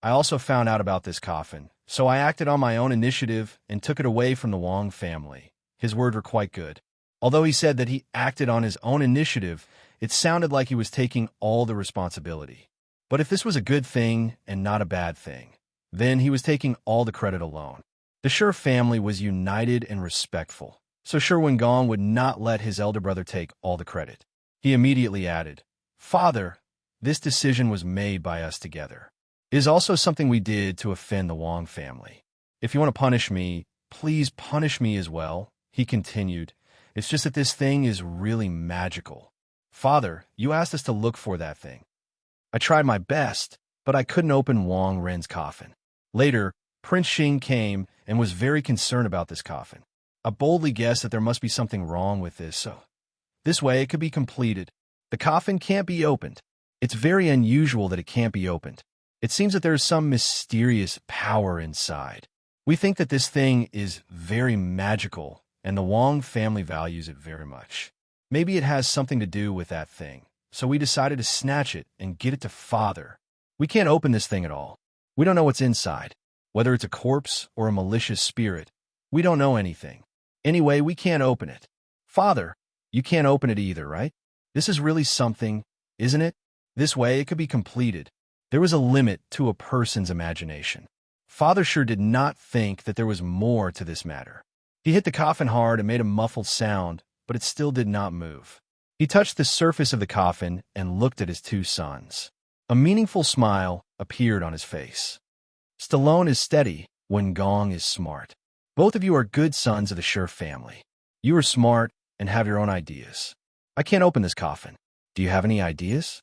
I also found out about this coffin, so I acted on my own initiative and took it away from the Wang family." His words were quite good. Although he said that he acted on his own initiative, It sounded like he was taking all the responsibility. But if this was a good thing and not a bad thing, then he was taking all the credit alone. The Sher family was united and respectful, so Sher Wengong would not let his elder brother take all the credit. He immediately added, "Father, this decision was made by us together. It is also something we did to offend the Wong family. If you want to punish me, please punish me as well," he continued. "It's just that this thing is really magical. Father, you asked us to look for that thing. I tried my best, but I couldn't open Wang Ren's coffin. Later, Prince Xing came and was very concerned about this coffin. I boldly guessed that there must be something wrong with this, so this way it could be completed. The coffin can't be opened. It's very unusual that it can't be opened. It seems that there is some mysterious power inside. We think that this thing is very magical, and the Wang family values it very much. Maybe it has something to do with that thing, so we decided to snatch it and get it to Father. We can't open this thing at all. We don't know what's inside, whether it's a corpse or a malicious spirit. We don't know anything. Anyway, we can't open it. Father, you can't open it either, right? This is really something, isn't it? This way it could be completed." There was a limit to a person's imagination. Father sure did not think that there was more to this matter. He hit the coffin hard and made a muffled sound, but it still did not move. He touched the surface of the coffin and looked at his two sons. A meaningful smile appeared on his face. "Stallone is steady when Gong is smart. Both of you are good sons of the Sher family. You are smart and have your own ideas. I can't open this coffin. Do you have any ideas?"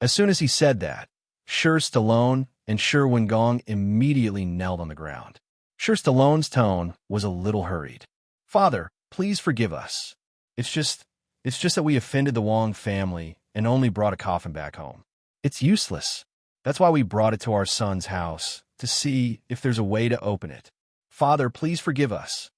As soon as he said that, Sher Stallone and Sher Wengong immediately knelt on the ground. Sher Stallone's tone was a little hurried. "Father, please forgive us. It's just that we offended the Wong family and only brought a coffin back home. It's useless. That's why we brought it to our son's house, to see if there's a way to open it. Father, please forgive us."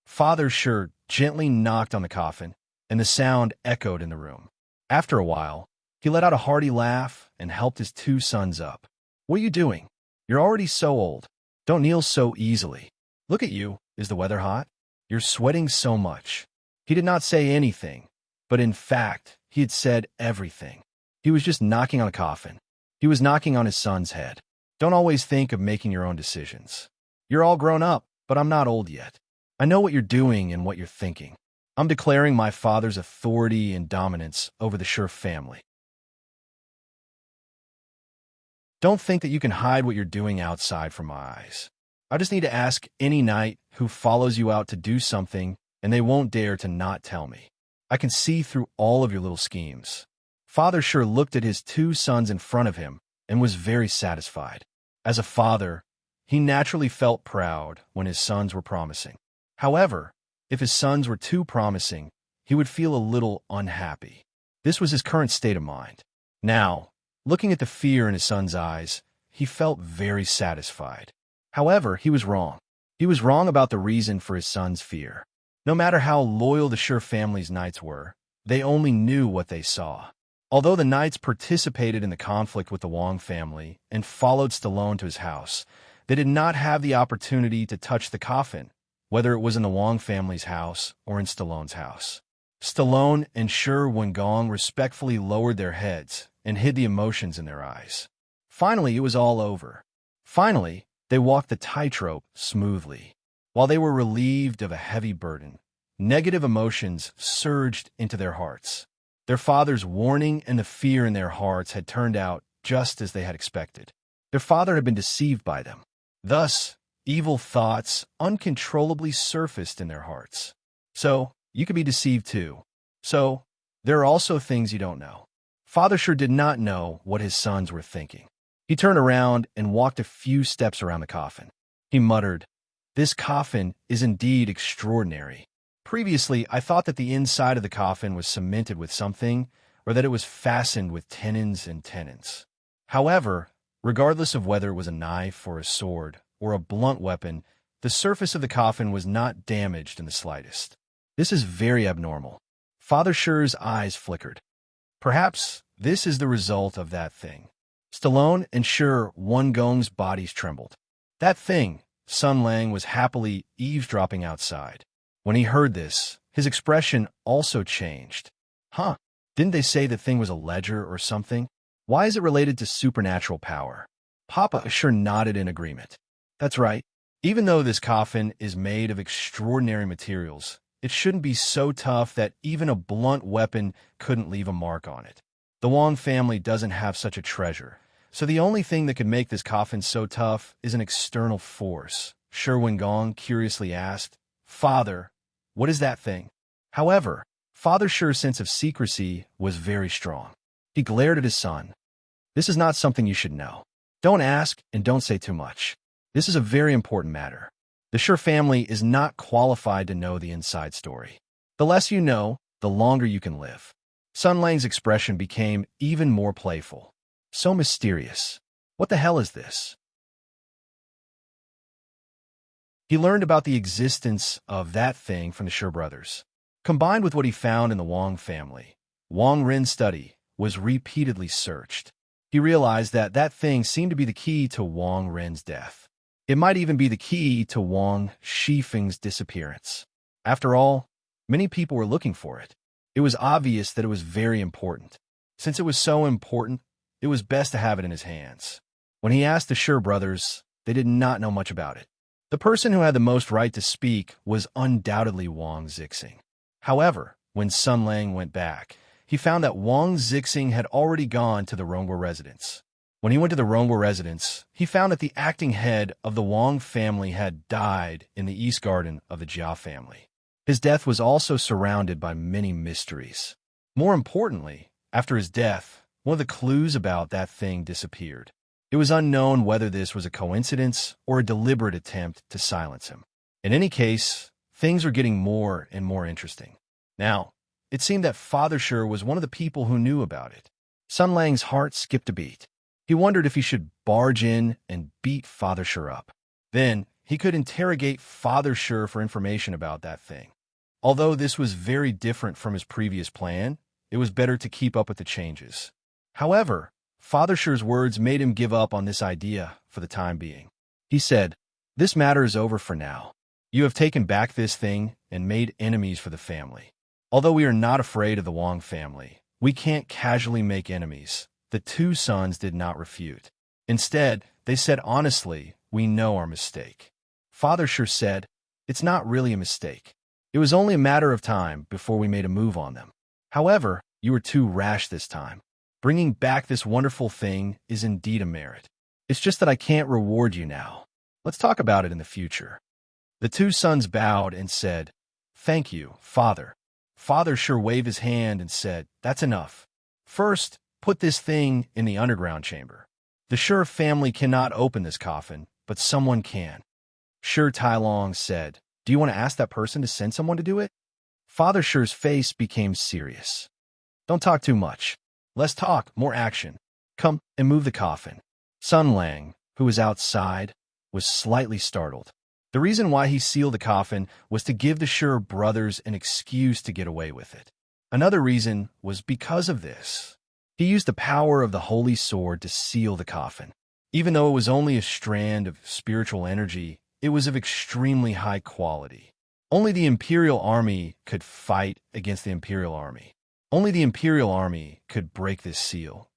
Father Sher gently knocked on the coffin, and the sound echoed in the room. After a while, he let out a hearty laugh and helped his two sons up. "What are you doing? You're already so old. Don't kneel so easily. Look at you. Is the weather hot? You're sweating so much." He did not say anything, but in fact, he had said everything. He was just knocking on a coffin. He was knocking on his son's head. Don't always think of making your own decisions. You're all grown up, but I'm not old yet. I know what you're doing and what you're thinking. I'm declaring my father's authority and dominance over the Sher family. Don't think that you can hide what you're doing outside from my eyes. I just need to ask any knight who follows you out to do something, and they won't dare to not tell me. I can see through all of your little schemes. Father Sher looked at his two sons in front of him and was very satisfied. As a father, he naturally felt proud when his sons were promising. However, if his sons were too promising, he would feel a little unhappy. This was his current state of mind. Now, looking at the fear in his son's eyes, he felt very satisfied. However, he was wrong. He was wrong about the reason for his son's fear. No matter how loyal the Sher family's knights were, they only knew what they saw. Although the knights participated in the conflict with the Wong family and followed Stallone to his house, they did not have the opportunity to touch the coffin, whether it was in the Wong family's house or in Stallone's house. Stallone and Sher Wengong respectfully lowered their heads and hid the emotions in their eyes. Finally, it was all over. Finally, they walked the tightrope smoothly. While they were relieved of a heavy burden, negative emotions surged into their hearts. Their father's warning and the fear in their hearts had turned out just as they had expected. Their father had been deceived by them. Thus, evil thoughts uncontrollably surfaced in their hearts. So, you could be deceived too. So, there are also things you don't know. Father Sher did not know what his sons were thinking. He turned around and walked a few steps around the coffin. He muttered, "This coffin is indeed extraordinary. Previously, I thought that the inside of the coffin was cemented with something, or that it was fastened with tenons and tenons. However, regardless of whether it was a knife or a sword or a blunt weapon, the surface of the coffin was not damaged in the slightest. This is very abnormal." Father Sher's eyes flickered. Perhaps this is the result of that thing. Stallone and Sher Wengong's bodies trembled. That thing, Sun Lang was happily eavesdropping outside. When he heard this, his expression also changed. "Huh, Didn't they say the thing was a ledger or something? Why is it related to supernatural power? Papa sure nodded in agreement. That's right. Even though this coffin is made of extraordinary materials, it shouldn't be so tough that even a blunt weapon couldn't leave a mark on it. The Wong family doesn't have such a treasure, so the only thing that could make this coffin so tough is an external force. Sherwin Gong curiously asked, Father, what is that thing? However, Father Sher's sense of secrecy was very strong. He glared at his son. This is not something you should know. Don't ask and don't say too much. This is a very important matter. The Sher family is not qualified to know the inside story. The less you know, the longer you can live. Sun Lang's expression became even more playful. So mysterious. What the hell is this? He learned about the existence of that thing from the Sher brothers. Combined with what he found in the Wong family, Wong Rin's study was repeatedly searched. He realized that that thing seemed to be the key to Wong Rin's death. It might even be the key to Wang Shifeng's disappearance. After all, many people were looking for it. It was obvious that it was very important. Since it was so important, it was best to have it in his hands. When he asked the Sher brothers, they did not know much about it. The person who had the most right to speak was undoubtedly Wang Zixing. However, when Sun Lang went back, he found that Wang Zixing had already gone to the Rongwa residence. When he went to the Rongwa residence, he found that the acting head of the Wang family had died in the East Garden of the Jia family. His death was also surrounded by many mysteries. More importantly, after his death, one of the clues about that thing disappeared. It was unknown whether this was a coincidence or a deliberate attempt to silence him. In any case, things were getting more and more interesting. Now, it seemed that Father Sher was one of the people who knew about it. Sun Lang's heart skipped a beat. He wondered if he should barge in and beat Father Sher up. Then, he could interrogate Father Sher for information about that thing. Although this was very different from his previous plan, it was better to keep up with the changes. However, Father Sher's words made him give up on this idea for the time being. He said, This matter is over for now. You have taken back this thing and made enemies for the family. Although we are not afraid of the Wong family, we can't casually make enemies. The two sons did not refute. Instead, they said honestly, we know our mistake. Father Sher said, It's not really a mistake. It was only a matter of time before we made a move on them. However, you were too rash this time. Bringing back this wonderful thing is indeed a merit. It's just that I can't reward you now. Let's talk about it in the future. The two sons bowed and said, Thank you, Father. Father Sher waved his hand and said, That's enough. First, put this thing in the underground chamber. The Sher family cannot open this coffin, but someone can. Sher Tailong said, Do you want to ask that person to send someone to do it? Father Sher's face became serious. Don't talk too much. Less talk, more action. Come and move the coffin. Sun Lang, who was outside, was slightly startled. The reason why he sealed the coffin was to give the Sher brothers an excuse to get away with it. Another reason was because of this. He used the power of the holy sword to seal the coffin. Even though it was only a strand of spiritual energy, it was of extremely high quality. Only the Imperial Army could fight against the Imperial Army. Only the Imperial Army could break this seal.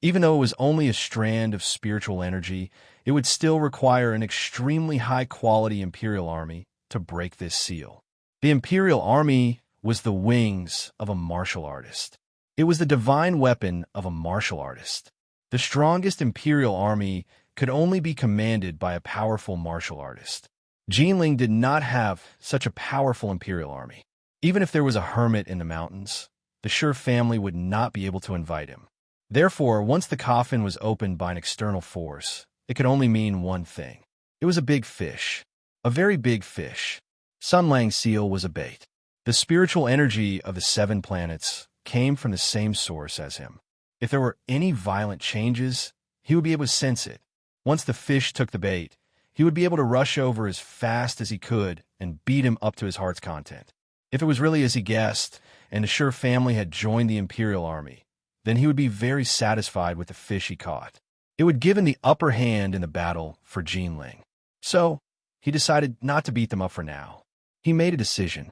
Even though it was only a strand of spiritual energy, it would still require an extremely high-quality Imperial Army to break this seal. The Imperial Army was the wings of a martial artist. It was the divine weapon of a martial artist. The strongest Imperial Army could only be commanded by a powerful martial artist. Jinling did not have such a powerful Imperial Army. Even if there was a hermit in the mountains, the Sher family would not be able to invite him. Therefore, once the coffin was opened by an external force, it could only mean one thing. It was a big fish. A very big fish. Sun Lang's seal was a bait. The spiritual energy of the 7 planets came from the same source as him. If there were any violent changes, he would be able to sense it. Once the fish took the bait, he would be able to rush over as fast as he could and beat him up to his heart's content. If it was really as he guessed, and the Sher family had joined the Imperial Army, then he would be very satisfied with the fish he caught. It would give him the upper hand in the battle for Jinling. So, he decided not to beat them up for now. He made a decision.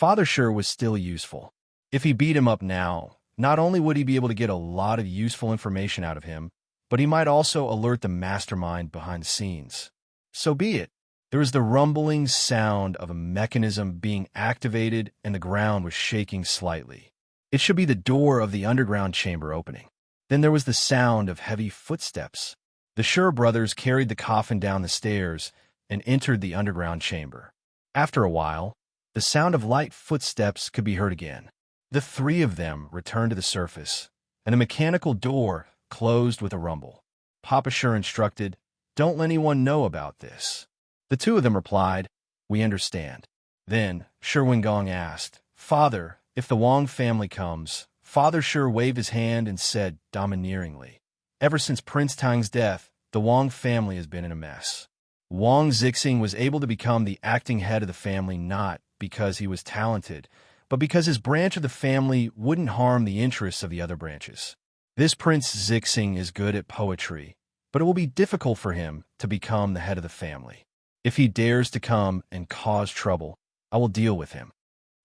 Father Sure was still useful. If he beat him up now, not only would he be able to get a lot of useful information out of him, but he might also alert the mastermind behind the scenes. So be it. There was the rumbling sound of a mechanism being activated, and the ground was shaking slightly. It should be the door of the underground chamber opening. Then there was the sound of heavy footsteps. The Sure brothers carried the coffin down the stairs and entered the underground chamber. After a while, the sound of light footsteps could be heard again. The three of them returned to the surface, and a mechanical door closed with a rumble. Papa Sure instructed, "Don't let anyone know about this." The two of them replied, "We understand." Then Sherwin Gong asked, "Father, if the Wong family comes..." Father Sure waved his hand and said domineeringly, "Ever since Prince Tang's death, the Wong family has been in a mess." Wong Zixing was able to become the acting head of the family not because he was talented, but because his branch of the family wouldn't harm the interests of the other branches. This Prince Zixing is good at poetry, but it will be difficult for him to become the head of the family. If he dares to come and cause trouble, I will deal with him.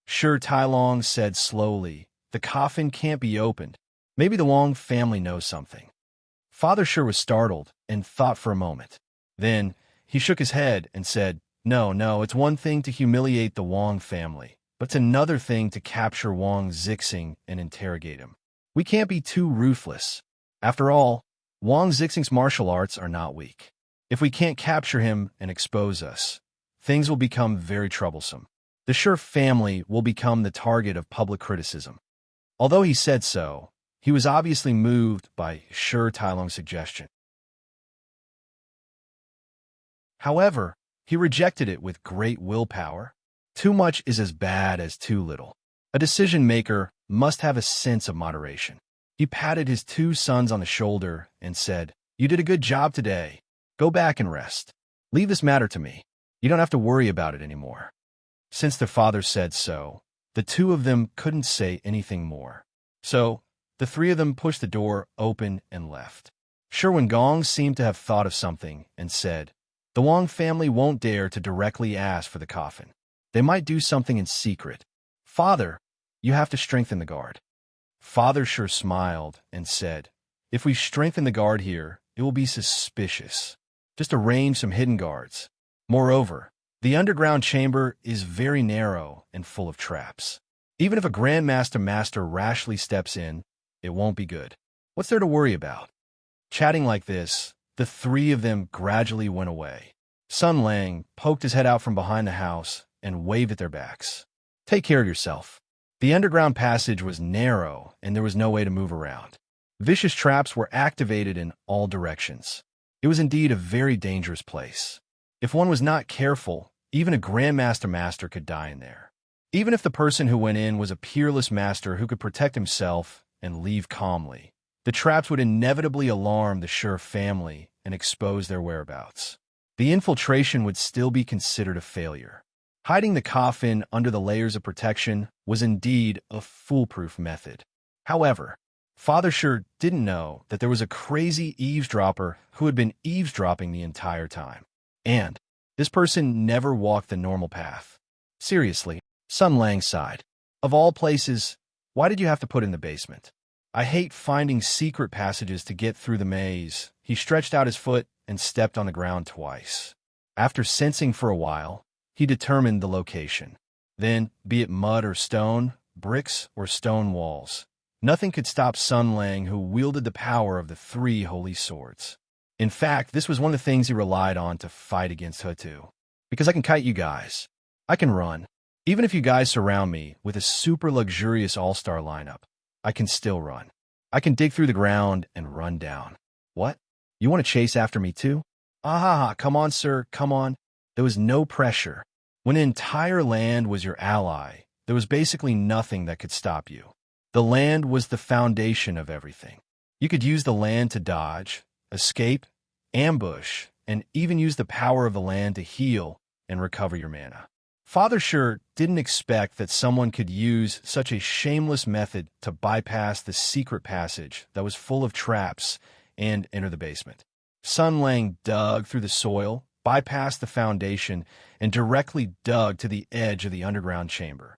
Sure Tai-Long said slowly, "The coffin can't be opened. Maybe the Wong family knows something." Father Sure was startled and thought for a moment. Then he shook his head and said, No, it's one thing to humiliate the Wong family, but it's another thing to capture Wong Zixing and interrogate him. We can't be too ruthless. After all, Wong Zixing's martial arts are not weak. If we can't capture him and expose us, things will become very troublesome. The Sure family will become the target of public criticism. Although he said so, he was obviously moved by Sure Tai-Long's suggestion. However, he rejected it with great willpower. Too much is as bad as too little. A decision-maker must have a sense of moderation. He patted his two sons on the shoulder and said, "You did a good job today. Go back and rest. Leave this matter to me. You don't have to worry about it anymore." Since their father said so, the two of them couldn't say anything more. So, the three of them pushed the door open and left. Sherwin Gong seemed to have thought of something and said, "The Wong family won't dare to directly ask for the coffin. They might do something in secret. Father, you have to strengthen the guard." Father Sure smiled and said, "If we strengthen the guard here, it will be suspicious. Just arrange some hidden guards. Moreover, the underground chamber is very narrow and full of traps. Even if a Grandmaster Master rashly steps in, it won't be good. What's there to worry about?" Chatting like this, the three of them gradually went away. Sun Lang poked his head out from behind the house and waved at their backs. "Take care of yourself." The underground passage was narrow and there was no way to move around. Vicious traps were activated in all directions. It was indeed a very dangerous place. If one was not careful, even a Grandmaster Master could die in there. Even if the person who went in was a peerless master who could protect himself and leave calmly, the traps would inevitably alarm the Sure family and expose their whereabouts. The infiltration would still be considered a failure. Hiding the coffin under the layers of protection was indeed a foolproof method. However, Father Sure didn't know that there was a crazy eavesdropper who had been eavesdropping the entire time. And this person never walked the normal path. Seriously, Sun Lang sighed. "Of all places, why did you have to put it in the basement? I hate finding secret passages to get through the maze." He stretched out his foot and stepped on the ground twice. After sensing for a while, he determined the location. Then, be it mud or stone, bricks or stone walls, nothing could stop Sun Lang, who wielded the power of the three holy swords. In fact, this was one of the things he relied on to fight against Hutu. "Because I can kite you guys. I can run. Even if you guys surround me with a super luxurious all-star lineup, I can still run. I can dig through the ground and run down." "What? You want to chase after me too?" "Ah, come on, sir, come on." There was no pressure. When an entire land was your ally, there was basically nothing that could stop you. The land was the foundation of everything. You could use the land to dodge, escape, ambush, and even use the power of the land to heal and recover your mana. Father Sure didn't expect that someone could use such a shameless method to bypass the secret passage that was full of traps and enter the basement. Sun Lang dug through the soil, bypassed the foundation, and directly dug to the edge of the underground chamber.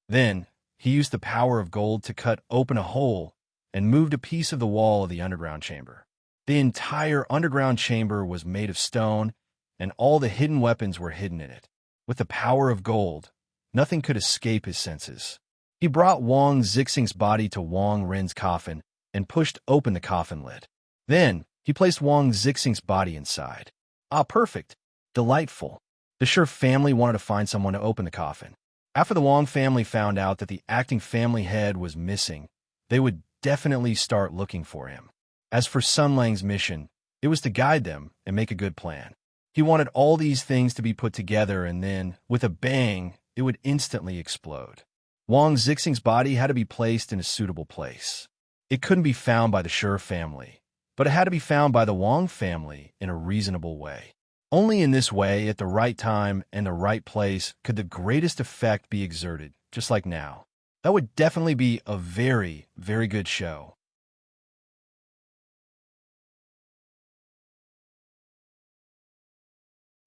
Then, he used the power of gold to cut open a hole and moved a piece of the wall of the underground chamber. The entire underground chamber was made of stone, and all the hidden weapons were hidden in it. With the power of gold, nothing could escape his senses. He brought Wang Zixing's body to Wang Ren's coffin and pushed open the coffin lid. Then, he placed Wang Zixing's body inside. Ah, perfect. Delightful. The Shi family wanted to find someone to open the coffin. After the Wang family found out that the acting family head was missing, they would definitely start looking for him. As for Sun Lang's mission, it was to guide them and make a good plan. He wanted all these things to be put together, and then, with a bang, it would instantly explode. Wang Zixing's body had to be placed in a suitable place. It couldn't be found by the Shi family, but it had to be found by the Wang family in a reasonable way. Only in this way, at the right time and the right place, could the greatest effect be exerted, just like now. That would definitely be a very, very good show.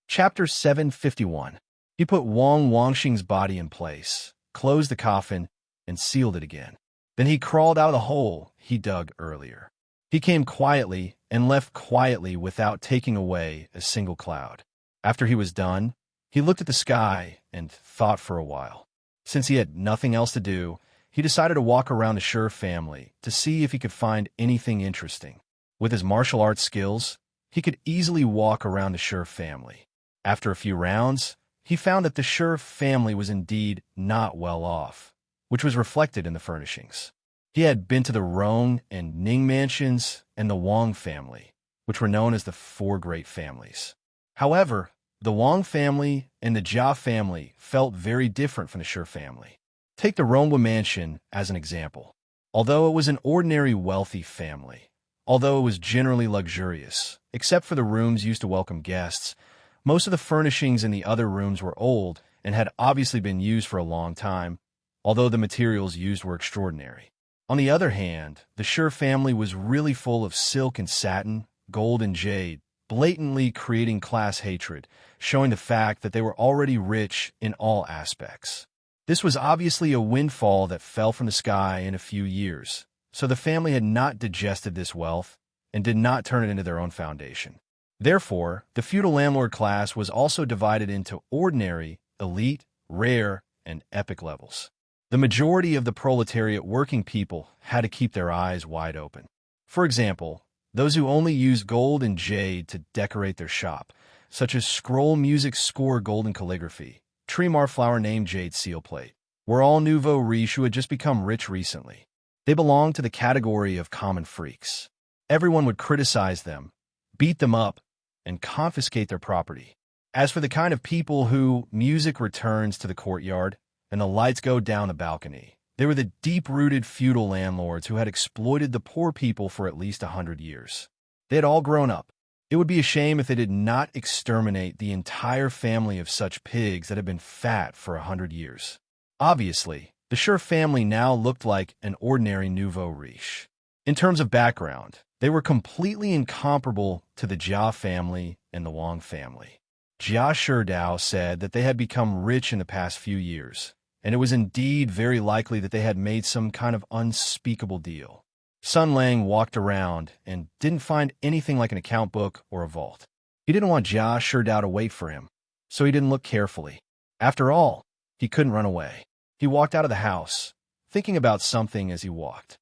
Chapter 751. He put Wang Wangxing's body in place, closed the coffin, and sealed it again. Then he crawled out of the hole he dug earlier. He came quietly and left quietly without taking away a single cloud. After he was done, he looked at the sky and thought for a while. Since he had nothing else to do, he decided to walk around the Shi family to see if he could find anything interesting. With his martial arts skills, he could easily walk around the Shi family. After a few rounds, he found that the Shi family was indeed not well off, which was reflected in the furnishings. He had been to the Rong and Ning mansions and the Wang family, which were known as the four great families. However, the Wang family and the Jia family felt very different from the Shi family. Take the Rongwa mansion as an example. Although it was an ordinary wealthy family, although it was generally luxurious, except for the rooms used to welcome guests, most of the furnishings in the other rooms were old and had obviously been used for a long time, although the materials used were extraordinary. On the other hand, the Shi family was really full of silk and satin, gold and jade, blatantly creating class hatred, showing the fact that they were already rich in all aspects. This was obviously a windfall that fell from the sky in a few years, so the family had not digested this wealth and did not turn it into their own foundation. Therefore, the feudal landlord class was also divided into ordinary, elite, rare, and epic levels. The majority of the proletariat working people had to keep their eyes wide open. For example, those who only used gold and jade to decorate their shop, such as scroll music score golden calligraphy, Tremar flower name jade seal plate, were all nouveau riche who had just become rich recently. They belonged to the category of common freaks. Everyone would criticize them, beat them up, and confiscate their property. As for the kind of people who music returns to the courtyard and the lights go down the balcony, they were the deep-rooted feudal landlords who had exploited the poor people for at least 100 years. They had all grown up. It would be a shame if they did not exterminate the entire family of such pigs that had been fat for 100 years. Obviously, the Shi family now looked like an ordinary nouveau riche. In terms of background, they were completely incomparable to the Jia family and the Wang family. Jia Shidao said that they had become rich in the past few years, and it was indeed very likely that they had made some kind of unspeakable deal. Sun Lang walked around and didn't find anything like an account book or a vault. He didn't want Jia Shidao to wait for him, so he didn't look carefully. After all, he couldn't run away. He walked out of the house, thinking about something as he walked.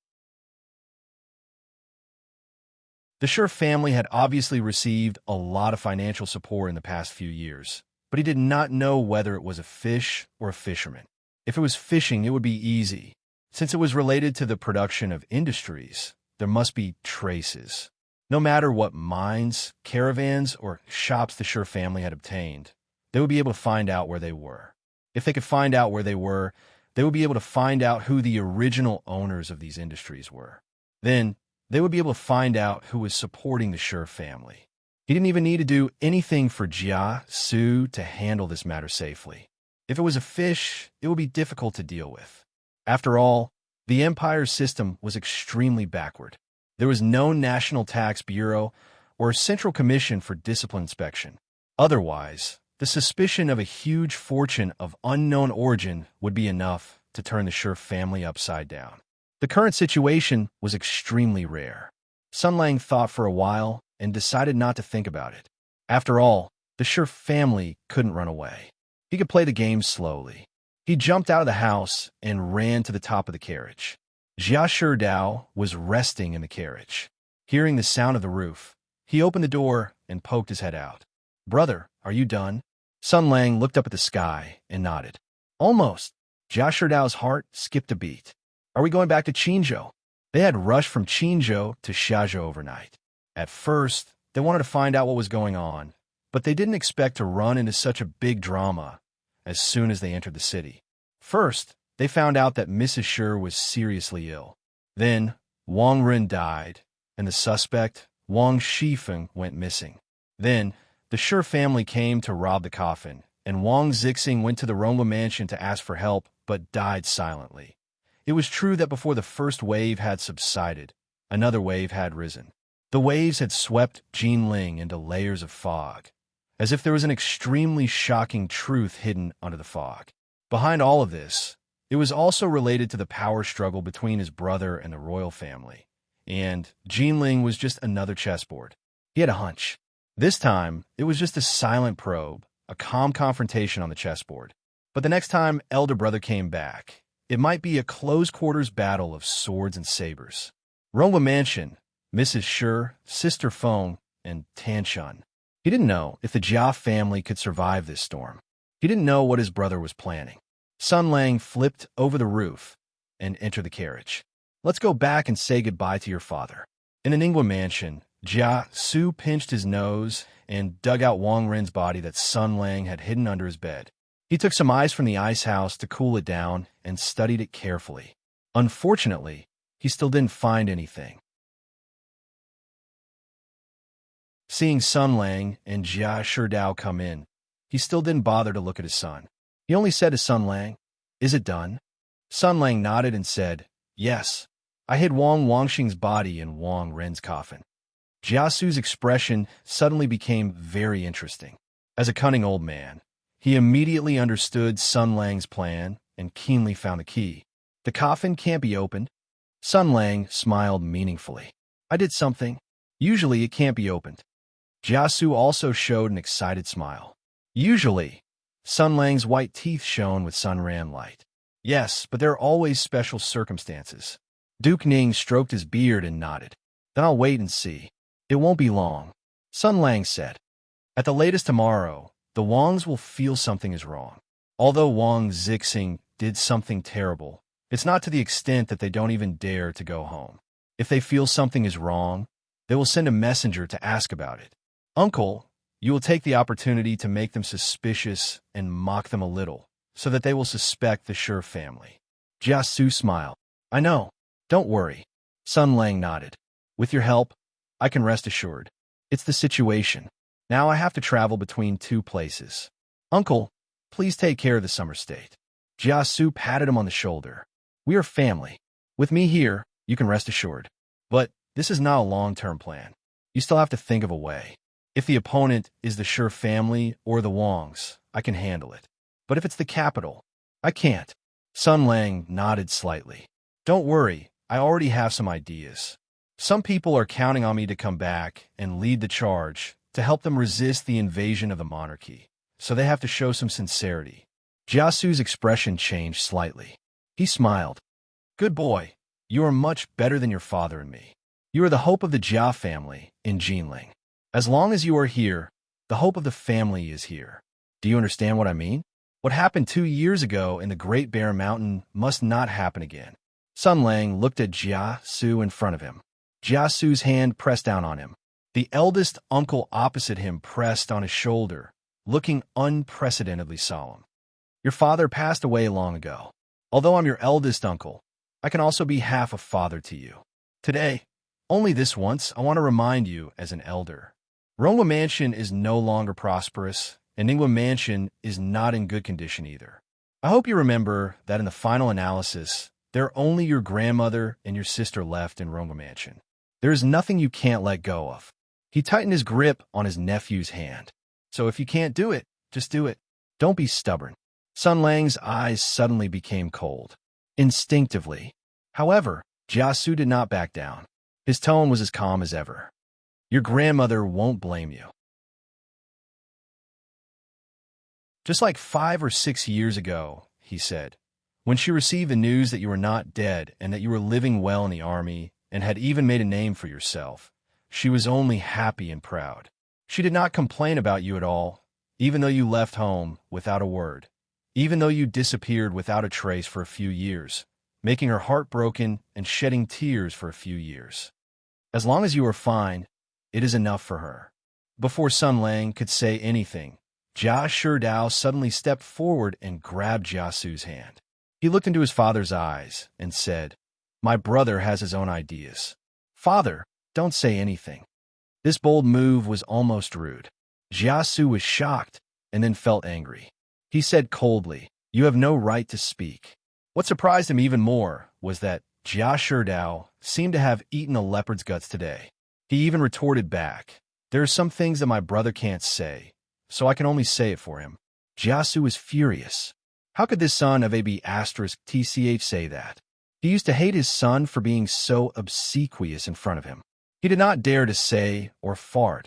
The Shi family had obviously received a lot of financial support in the past few years, but he did not know whether it was a fish or a fisherman. If it was fishing, it would be easy. Since it was related to the production of industries, there must be traces. No matter what mines, caravans, or shops the Shi family had obtained, they would be able to find out where they were. If they could find out where they were, they would be able to find out who the original owners of these industries were. Then, they would be able to find out who was supporting the Shi family. He didn't even need to do anything for Jia Su to handle this matter safely. If it was a fish, it would be difficult to deal with. After all, the empire's system was extremely backward. There was no National Tax Bureau or Central Commission for Discipline Inspection. Otherwise, the suspicion of a huge fortune of unknown origin would be enough to turn the Sher family upside down. The current situation was extremely rare. Sun Lang thought for a while and decided not to think about it. After all, the Sher family couldn't run away. He could play the game slowly. He jumped out of the house and ran to the top of the carriage. Jia Sherdao was resting in the carriage. Hearing the sound of the roof, he opened the door and poked his head out. "Brother, are you done?" Sun Lang looked up at the sky and nodded. "Almost." Jia Sherdao's heart skipped a beat. "Are we going back to Qinzhou?" They had rushed from Qinzhou to Xiazhou overnight. At first, they wanted to find out what was going on, but they didn't expect to run into such a big drama as soon as they entered the city. First, they found out that Mrs. Sher was seriously ill. Then, Wang Ren died, and the suspect, Wang Shifeng, went missing. Then, the Sher family came to rob the coffin, and Wang Zixing went to the Rongwa mansion to ask for help, but died silently. It was true that before the first wave had subsided, another wave had risen. The waves had swept Jinling into layers of fog, as if there was an extremely shocking truth hidden under the fog. Behind all of this, it was also related to the power struggle between his brother and the royal family. And Jinling was just another chessboard. He had a hunch. This time, it was just a silent probe, a calm confrontation on the chessboard. But the next time elder brother came back, it might be a close-quarters battle of swords and sabers. Rongwa Mansion, Mrs. Sher, Sister Feng, and Tanshan. He didn't know if the Jia family could survive this storm. He didn't know what his brother was planning. Sun Lang flipped over the roof and entered the carriage. "Let's go back and say goodbye to your father." In the Ningwa mansion, Jia Su pinched his nose and dug out Wang Ren's body that Sun Lang had hidden under his bed. He took some ice from the ice house to cool it down and studied it carefully. Unfortunately, he still didn't find anything. Seeing Sun Lang and Jia Sherdao come in, he still didn't bother to look at his son. He only said to Sun Lang, "Is it done?" Sun Lang nodded and said, "Yes. I hid Wang Wangxing's body in Wang Ren's coffin." Jia Su's expression suddenly became very interesting. As a cunning old man, he immediately understood Sun Lang's plan and keenly found the key. "The coffin can't be opened." Sun Lang smiled meaningfully. "I did something. Usually it can't be opened." Jia Su also showed an excited smile. "Usually." Sun Lang's white teeth shone with sunran light. "Yes, but there are always special circumstances." Duke Ning stroked his beard and nodded. "Then I'll wait and see." "It won't be long," Sun Lang said. "At the latest tomorrow, the Wangs will feel something is wrong. Although Wang Zixing did something terrible, it's not to the extent that they don't even dare to go home. If they feel something is wrong, they will send a messenger to ask about it. Uncle, you will take the opportunity to make them suspicious and mock them a little, so that they will suspect the Sher family." Jia Su smiled. "I know. Don't worry." Sun Lang nodded. "With your help, I can rest assured. It's the situation. Now I have to travel between two places. Uncle, please take care of the summer state." Jia Su patted him on the shoulder. "We are family. With me here, you can rest assured. But this is not a long-term plan. You still have to think of a way. If the opponent is the Sher family or the Wangs, I can handle it. But if it's the capital, I can't." Sun Lang nodded slightly. "Don't worry, I already have some ideas. Some people are counting on me to come back and lead the charge to help them resist the invasion of the monarchy, so they have to show some sincerity." Jia Su's expression changed slightly. He smiled. "Good boy, you are much better than your father and me. You are the hope of the Jia family in Jinling. As long as you are here, the hope of the family is here. Do you understand what I mean? What happened 2 years ago in the Great Bear Mountain must not happen again." Sun Lang looked at Jia Su in front of him. Jia Su's hand pressed down on him. The eldest uncle opposite him pressed on his shoulder, looking unprecedentedly solemn. "Your father passed away long ago. Although I'm your eldest uncle, I can also be half a father to you. Today, only this once, I want to remind you as an elder. Rongwa Mansion is no longer prosperous, and Ningwa Mansion is not in good condition either. I hope you remember that in the final analysis, there are only your grandmother and your sister left in Rongwa Mansion. There is nothing you can't let go of." He tightened his grip on his nephew's hand. "So if you can't do it, just do it. Don't be stubborn." Sun Lang's eyes suddenly became cold. Instinctively. However, Jiasu did not back down. His tone was as calm as ever. Your grandmother won't blame you. Just like 5 or 6 years ago, he said, when she received the news that you were not dead and that you were living well in the army and had even made a name for yourself, she was only happy and proud. She did not complain about you at all, even though you left home without a word, even though you disappeared without a trace for a few years, making her heart broken and shedding tears for a few years. As long as you are fine, it is enough for her. Before Sun Lang could say anything, Jia Shidao suddenly stepped forward and grabbed Jiasu's hand. He looked into his father's eyes and said, "My brother has his own ideas. Father, don't say anything." This bold move was almost rude. Jiasu was shocked and then felt angry. He said coldly, "You have no right to speak." What surprised him even more was that Jia Shidao seemed to have eaten a leopard's guts today. He even retorted back, "There are some things that my brother can't say, so I can only say it for him." Jiasu was furious. How could this son of AB*TCH say that? He used to hate his son for being so obsequious in front of him. He did not dare to say or fart,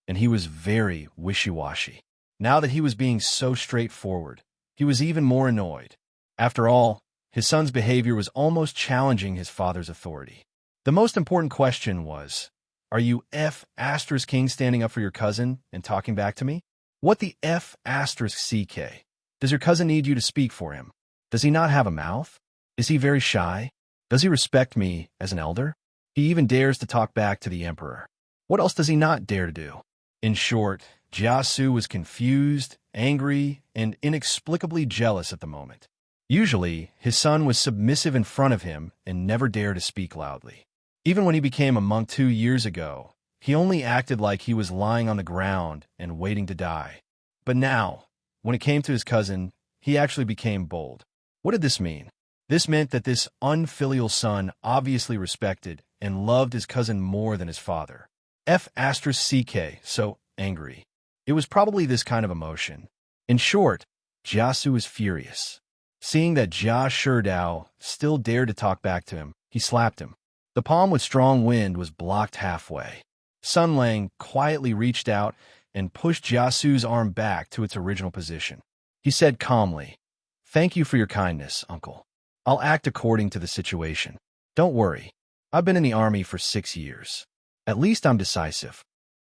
and he was very wishy-washy. Now that he was being so straightforward, he was even more annoyed. After all, his son's behavior was almost challenging his father's authority. The most important question was, are you F***king standing up for your cousin and talking back to me? What the F***ck? Does your cousin need you to speak for him? Does he not have a mouth? Is he very shy? Does he respect me as an elder? He even dares to talk back to the emperor. What else does he not dare to do? In short, Jiasu was confused, angry, and inexplicably jealous at the moment. Usually, his son was submissive in front of him and never dared to speak loudly. Even when he became a monk 2 years ago, he only acted like he was lying on the ground and waiting to die. But now, when it came to his cousin, he actually became bold. What did this mean? This meant that this unfilial son obviously respected and loved his cousin more than his father. F***ck, so angry. It was probably this kind of emotion. In short, Jiasu was furious. Seeing that Jia Shidao still dared to talk back to him, he slapped him. The palm with strong wind was blocked halfway. Sun Lang quietly reached out and pushed Jiasu's arm back to its original position. He said calmly, "Thank you for your kindness, uncle. I'll act according to the situation. Don't worry. I've been in the army for 6 years. At least I'm decisive."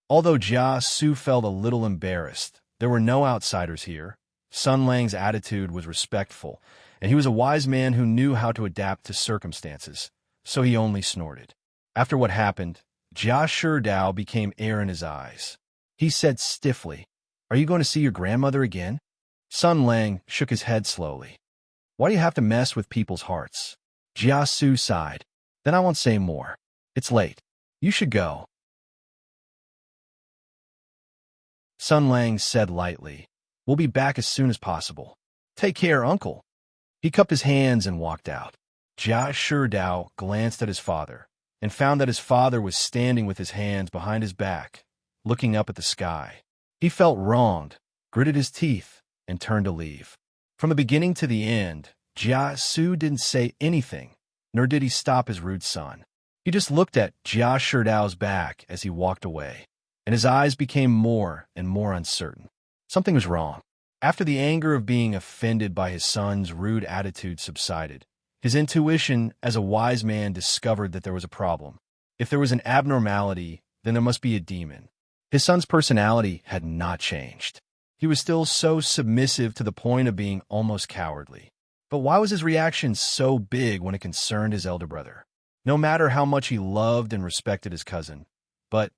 Although Jiasu felt a little embarrassed, there were no outsiders here. Sun Lang's attitude was respectful, and he was a wise man who knew how to adapt to circumstances, so he only snorted. After what happened, Jia Shidao became air in his eyes. He said stiffly, "Are you going to see your grandmother again?" Sun Lang shook his head slowly. "Why do you have to mess with people's hearts?" Jiasu sighed. "Then I won't say more. It's late. You should go." Sun Lang said lightly, "We'll be back as soon as possible. Take care, uncle." He cupped his hands and walked out. Jia Shidao glanced at his father and found that his father was standing with his hands behind his back, looking up at the sky. He felt wronged, gritted his teeth, and turned to leave. From the beginning to the end, Jiasu didn't say anything, nor did he stop his rude son. He just looked at Jia Shidao's back as he walked away, and his eyes became more and more uncertain. Something was wrong. After the anger of being offended by his son's rude attitude subsided, his intuition as a wise man discovered that there was a problem. If there was an abnormality, then there must be a demon. His son's personality had not changed. He was still so submissive to the point of being almost cowardly. But why was his reaction so big when it concerned his elder brother? No matter how much he loved and respected his cousin, but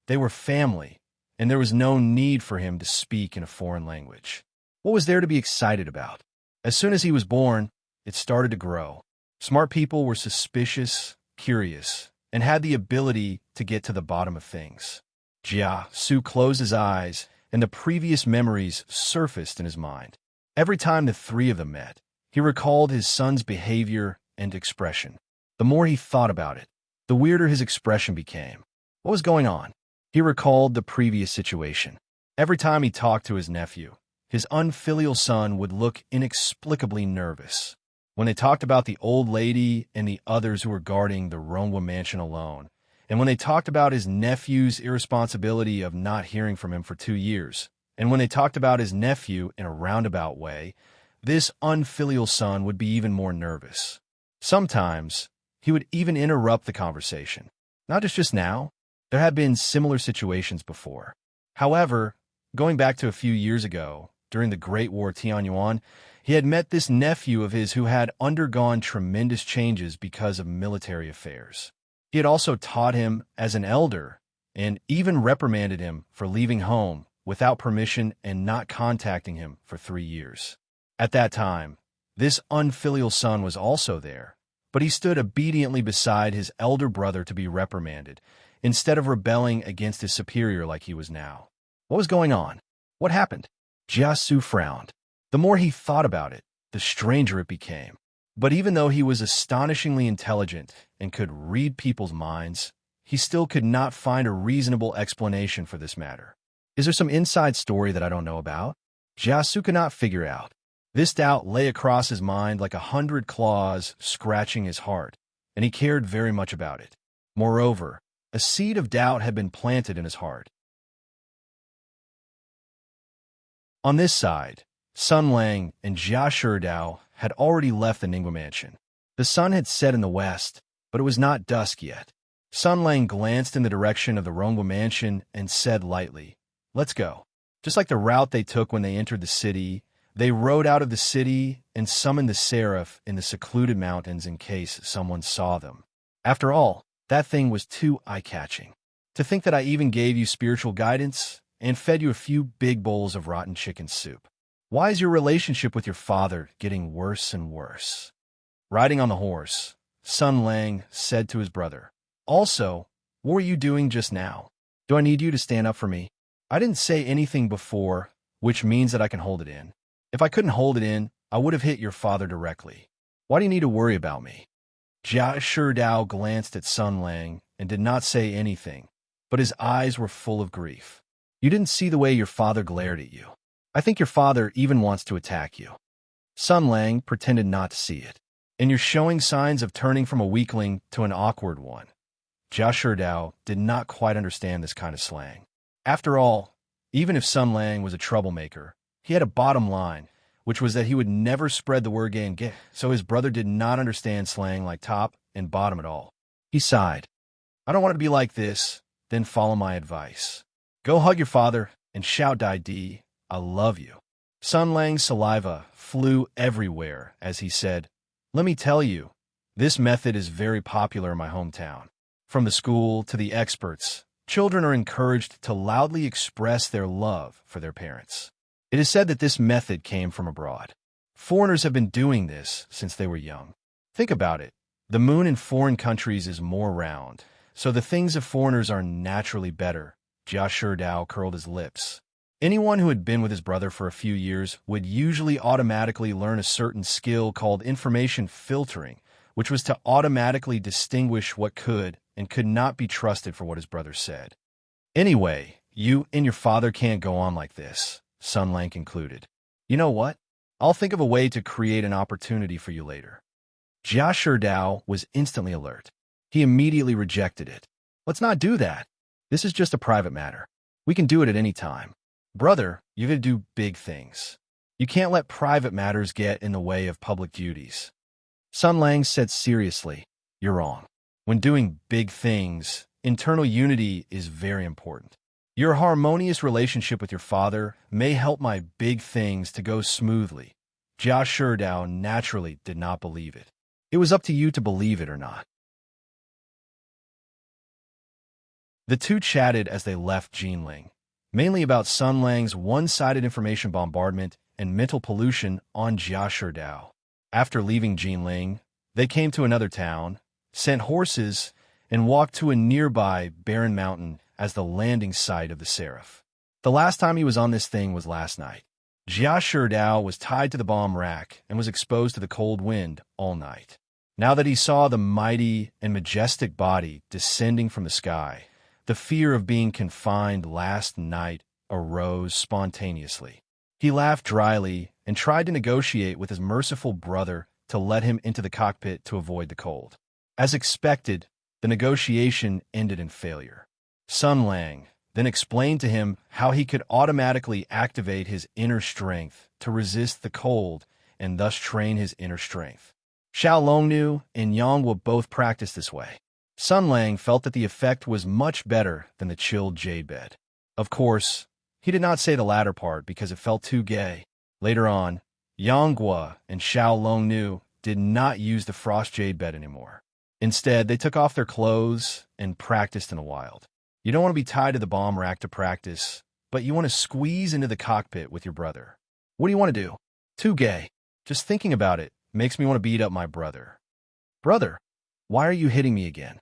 they were family, and there was no need for him to speak in a foreign language. What was there to be excited about? As soon as he was born, it started to grow. Smart people were suspicious, curious, and had the ability to get to the bottom of things. Jiasu closed his eyes, and the previous memories surfaced in his mind. Every time the three of them met, he recalled his son's behavior and expression. The more he thought about it, the weirder his expression became. What was going on? He recalled the previous situation. Every time he talked to his nephew, his unfilial son would look inexplicably nervous. When they talked about the old lady and the others who were guarding the Ronwa mansion alone, and when they talked about his nephew's irresponsibility of not hearing from him for 2 years, and when they talked about his nephew in a roundabout way, this unfilial son would be even more nervous. Sometimes, he would even interrupt the conversation. Not just now. There had been similar situations before. However, going back to a few years ago, during the Great War Tianyuan, he had met this nephew of his who had undergone tremendous changes because of military affairs. He had also taught him as an elder and even reprimanded him for leaving home without permission and not contacting him for 3 years. At that time, this unfilial son was also there, but he stood obediently beside his elder brother to be reprimanded, instead of rebelling against his superior like he was now. What was going on? What happened? Jiasu frowned. The more he thought about it, the stranger it became. But even though he was astonishingly intelligent and could read people's minds, he still could not find a reasonable explanation for this matter. Is there some inside story that I don't know about? Jiasu could not figure out. This doubt lay across his mind like 100 claws scratching his heart, and he cared very much about it. Moreover, a seed of doubt had been planted in his heart. On this side, Sun Lang and Jia Sherdao had already left the Ningbo mansion. The sun had set in the west, but it was not dusk yet. Sun Lang glanced in the direction of the Rongbo mansion and said lightly, "Let's go." Just like the route they took when they entered the city, they rode out of the city and summoned the seraph in the secluded mountains in case someone saw them. After all, that thing was too eye-catching. To think that I even gave you spiritual guidance and fed you a few big bowls of rotten chicken soup. Why is your relationship with your father getting worse and worse? Riding on the horse, Sun Lang said to his brother, "Also, what were you doing just now? Do I need you to stand up for me? I didn't say anything before, which means that I can hold it in. If I couldn't hold it in, I would have hit your father directly. Why do you need to worry about me?" Jia Sherdao glanced at Sun Lang and did not say anything, but his eyes were full of grief. "You didn't see the way your father glared at you. I think your father even wants to attack you." Sun Lang pretended not to see it. "And you're showing signs of turning from a weakling to an awkward one." Jia Sherdao did not quite understand this kind of slang. After all, even if Sun Lang was a troublemaker, he had a bottom line, which was that he would never spread the word gay and gay, so his brother did not understand slang like top and bottom at all. He sighed. "I don't want it to be like this, then follow my advice. Go hug your father and shout Dai Di, I love you." Sun Lang's saliva flew everywhere as he said, "Let me tell you, this method is very popular in my hometown. From the school to the experts, children are encouraged to loudly express their love for their parents. It is said that this method came from abroad. Foreigners have been doing this since they were young. Think about it. The moon in foreign countries is more round, so the things of foreigners are naturally better." Jia Sherdao curled his lips. Anyone who had been with his brother for a few years would usually automatically learn a certain skill called information filtering, which was to automatically distinguish what could and could not be trusted for what his brother said. "Anyway, you and your father can't go on like this," Sun Lang concluded. "You know what? I'll think of a way to create an opportunity for you later." Jia Sherdao was instantly alert. He immediately rejected it. "Let's not do that. This is just a private matter. We can do it at any time. Brother, you gotta do big things. You can't let private matters get in the way of public duties." Sun Lang said seriously, "You're wrong. When doing big things, internal unity is very important. Your harmonious relationship with your father may help my big things to go smoothly." Jia Sherdao naturally did not believe it. It was up to you to believe it or not. The two chatted as they left Jinling, mainly about Sun Lang's one-sided information bombardment and mental pollution on Jia Sherdao. After leaving Jinling, they came to another town, sent horses, and walked to a nearby barren mountain as the landing site of the Seraph. The last time he was on this thing was last night. Jia Sherdao was tied to the bomb rack and was exposed to the cold wind all night. Now that he saw the mighty and majestic body descending from the sky, the fear of being confined last night arose spontaneously. He laughed dryly and tried to negotiate with his merciful brother to let him into the cockpit to avoid the cold. As expected, the negotiation ended in failure. Sun Lang then explained to him how he could automatically activate his inner strength to resist the cold and thus train his inner strength. Xiao Longnu and Yang Wu both practiced this way. Sun Lang felt that the effect was much better than the chilled jade bed. Of course, he did not say the latter part because it felt too gay. Later on, Yang Wu and Xiao Longnu did not use the frost jade bed anymore. Instead, they took off their clothes and practiced in the wild. You don't want to be tied to the bomb rack to practice, but you want to squeeze into the cockpit with your brother. What do you want to do? Too gay. Just thinking about it makes me want to beat up my brother. Brother, why are you hitting me again?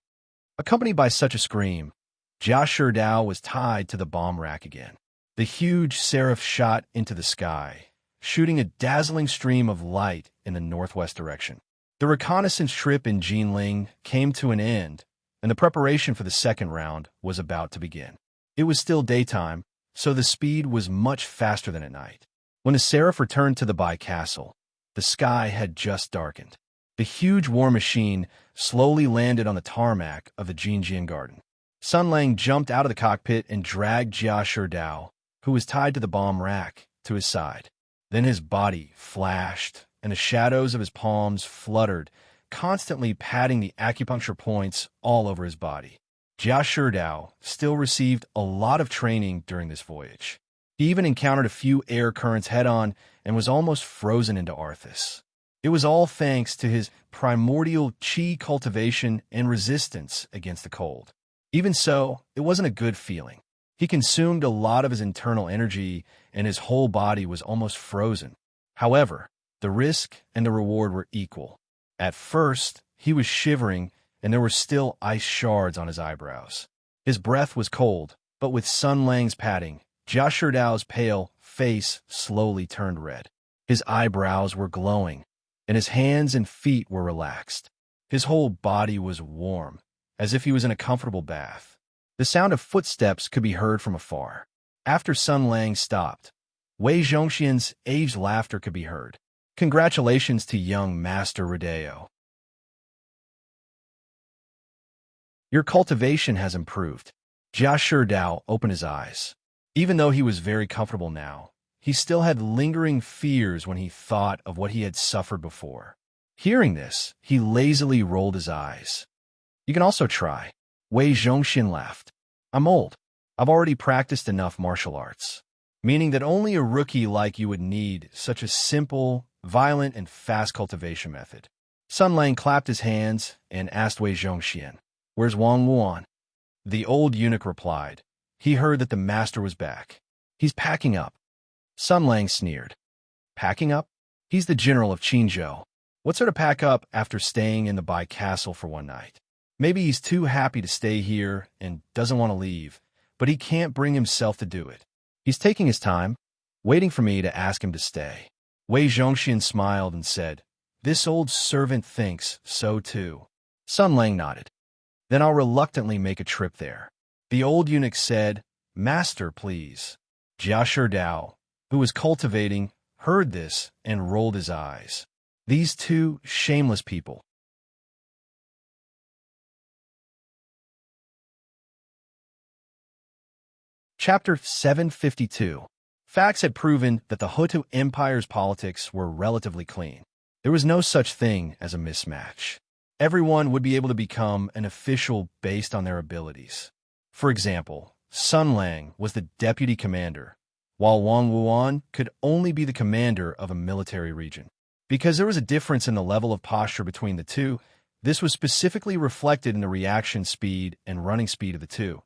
Accompanied by such a scream, Jia Sherdao was tied to the bomb rack again. The huge seraph shot into the sky, shooting a dazzling stream of light in the northwest direction. The reconnaissance trip in Jinling came to an end, and the preparation for the second round was about to begin. It was still daytime, so the speed was much faster than at night. When the seraph returned to the Bai Castle, the sky had just darkened. The huge war machine slowly landed on the tarmac of the Jinjian Garden. Sun Lang jumped out of the cockpit and dragged Jia Sherdao, who was tied to the bomb rack, to his side. Then his body flashed, and the shadows of his palms fluttered, constantly patting the acupuncture points all over his body. Jia Sherdao still received a lot of training during this voyage. He even encountered a few air currents head-on and was almost frozen into Arthas. It was all thanks to his primordial qi cultivation and resistance against the cold. Even so, it wasn't a good feeling. He consumed a lot of his internal energy, and his whole body was almost frozen. However, the risk and the reward were equal. At first, he was shivering, and there were still ice shards on his eyebrows. His breath was cold, but with Sun Lang's patting, Jia Sherdao's pale face slowly turned red. His eyebrows were glowing, and his hands and feet were relaxed. His whole body was warm, as if he was in a comfortable bath. The sound of footsteps could be heard from afar. After Sun Lang stopped, Wei Zhongxian's aged laughter could be heard. Congratulations to young Master Rodeo. Your cultivation has improved. Jia Sherdao opened his eyes. Even though he was very comfortable now, he still had lingering fears when he thought of what he had suffered before. Hearing this, he lazily rolled his eyes. You can also try. Wei Zhongxian laughed. I'm old. I've already practiced enough martial arts. Meaning that only a rookie like you would need such a simple, violent, and fast cultivation method. Sun Lang clapped his hands and asked Wei Zhongxian, "Where's Wang Wuan?" The old eunuch replied. He heard that the master was back. He's packing up. Sun Lang sneered. Packing up? He's the general of Qinzhou. What's there to pack up after staying in the Bai Castle for one night? Maybe he's too happy to stay here and doesn't want to leave, but he can't bring himself to do it. He's taking his time, waiting for me to ask him to stay. Wei Zhongxian smiled and said, This old servant thinks so too. Sun Lang nodded. Then I'll reluctantly make a trip there. The old eunuch said, Master, please. Jia Sherdao, who was cultivating, heard this and rolled his eyes. These two shameless people. Chapter 752. Facts had proven that the Hutu Empire's politics were relatively clean. There was no such thing as a mismatch. Everyone would be able to become an official based on their abilities. For example, Sun Lang was the deputy commander, while Wang Wuan could only be the commander of a military region. Because there was a difference in the level of posture between the two, this was specifically reflected in the reaction speed and running speed of the two.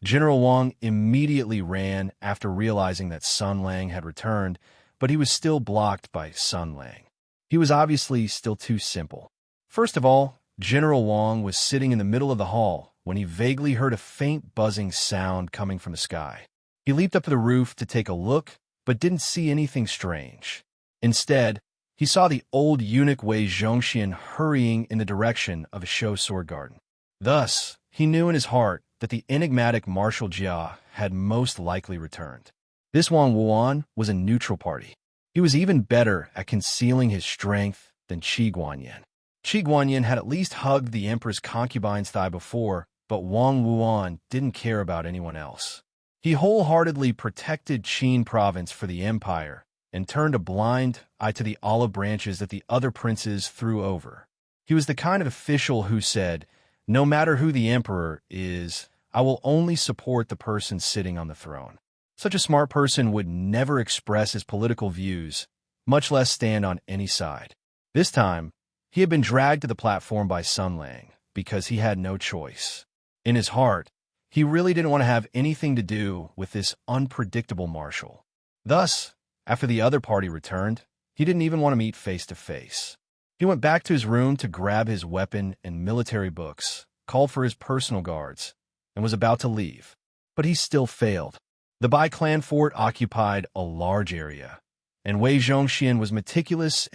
General Wang immediately ran after realizing that Sun Lang had returned, but he was still blocked by Sun Lang. He was obviously still too simple. First of all, General Wang was sitting in the middle of the hall when he vaguely heard a faint buzzing sound coming from the sky. He leaped up to the roof to take a look, but didn't see anything strange. Instead, he saw the old eunuch Wei Zhongxian hurrying in the direction of a show sword garden. Thus, he knew in his heart that the enigmatic Marshal Jia had most likely returned. This Wang Wuan was a neutral party. He was even better at concealing his strength than Qi Guanyin. Qi Guanyin had at least hugged the emperor's concubine's thigh before, but Wang Wuan didn't care about anyone else. He wholeheartedly protected Qin province for the empire and turned a blind eye to the olive branches that the other princes threw over. He was the kind of official who said, "No matter who the emperor is, I will only support the person sitting on the throne." Such a smart person would never express his political views, much less stand on any side. This time, he had been dragged to the platform by Sun Lang because he had no choice. In his heart, he really didn't want to have anything to do with this unpredictable marshal. Thus, after the other party returned, he didn't even want to meet face to face. He went back to his room to grab his weapon and military books, called for his personal guards, and was about to leave. But he still failed. The Bai clan fort occupied a large area, and Wei Zhongxian was meticulous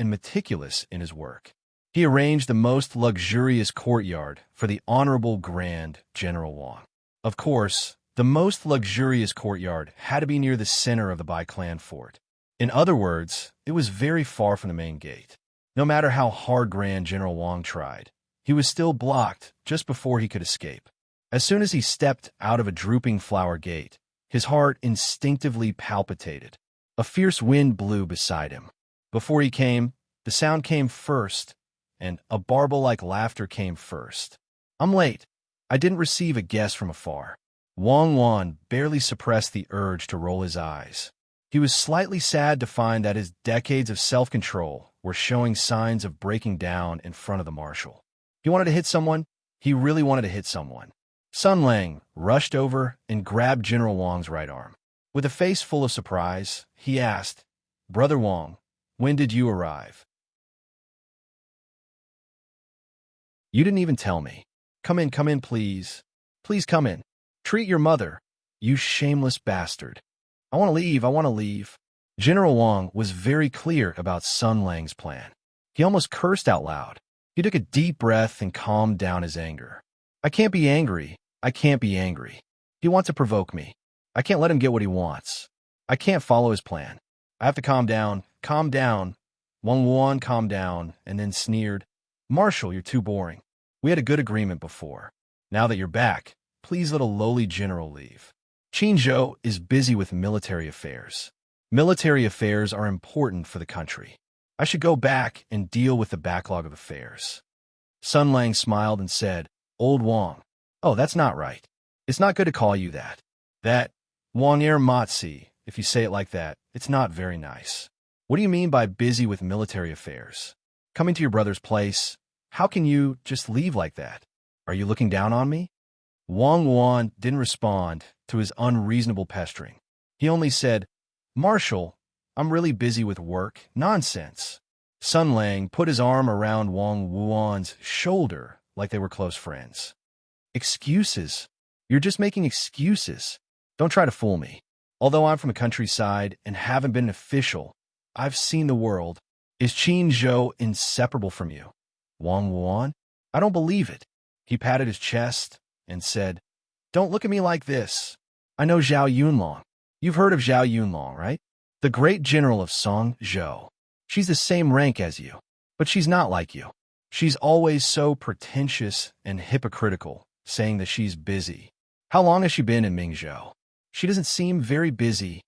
in his work. He arranged the most luxurious courtyard for the Honorable Grand General Wang. Of course, the most luxurious courtyard had to be near the center of the Bai clan fort. In other words, it was very far from the main gate. No matter how hard Grand General Wang tried, he was still blocked just before he could escape. As soon as he stepped out of a drooping flower gate, his heart instinctively palpitated. A fierce wind blew beside him. Before he came, the sound came first, and a barble-like laughter came first. "I'm late. I didn't receive a guess from afar." Wang Wan barely suppressed the urge to roll his eyes. He was slightly sad to find that his decades of self-control were showing signs of breaking down in front of the marshal. He wanted to hit someone. He really wanted to hit someone. Sun Lang rushed over and grabbed General Wang's right arm. With a face full of surprise, he asked, "Brother Wang, when did you arrive?" "You didn't even tell me. Come in, please. Please come in. Treat your mother, you shameless bastard." I want to leave." General Wang was very clear about Sun Lang's plan. He almost cursed out loud. He took a deep breath and calmed down his anger. I can't be angry. He wants to provoke me. I can't let him get what he wants. I can't follow his plan. I have to calm down. Calm down. Wang Wuan calmed down and then sneered, "Marshal, you're too boring. We had a good agreement before. Now that you're back, please let a lowly general leave. Qinzhou is busy with military affairs. Military affairs are important for the country. I should go back and deal with the backlog of affairs." Sun Lang smiled and said, "Old Wang, oh, that's not right. It's not good to call you that. That, Wang Er Matzi, if you say it like that, it's not very nice. What do you mean by busy with military affairs? Coming to your brother's place, how can you just leave like that? Are you looking down on me?" Wang Wan didn't respond to his unreasonable pestering. He only said, "Marshal, I'm really busy with work. Nonsense." Sun Lang put his arm around Wang Wuan's shoulder like they were close friends. "Excuses? You're just making excuses. Don't try to fool me. Although I'm from the countryside and haven't been an official, I've seen the world. Is Qinzhou inseparable from you? Wang Wuan? I don't believe it." He patted his chest and said, "Don't look at me like this. I know Zhao Yunlong. You've heard of Zhao Yunlong, right? The great general of Songzhou. She's the same rank as you, but she's not like you. She's always so pretentious and hypocritical, saying that she's busy. How long has she been in Mingzhou? She doesn't seem very busy.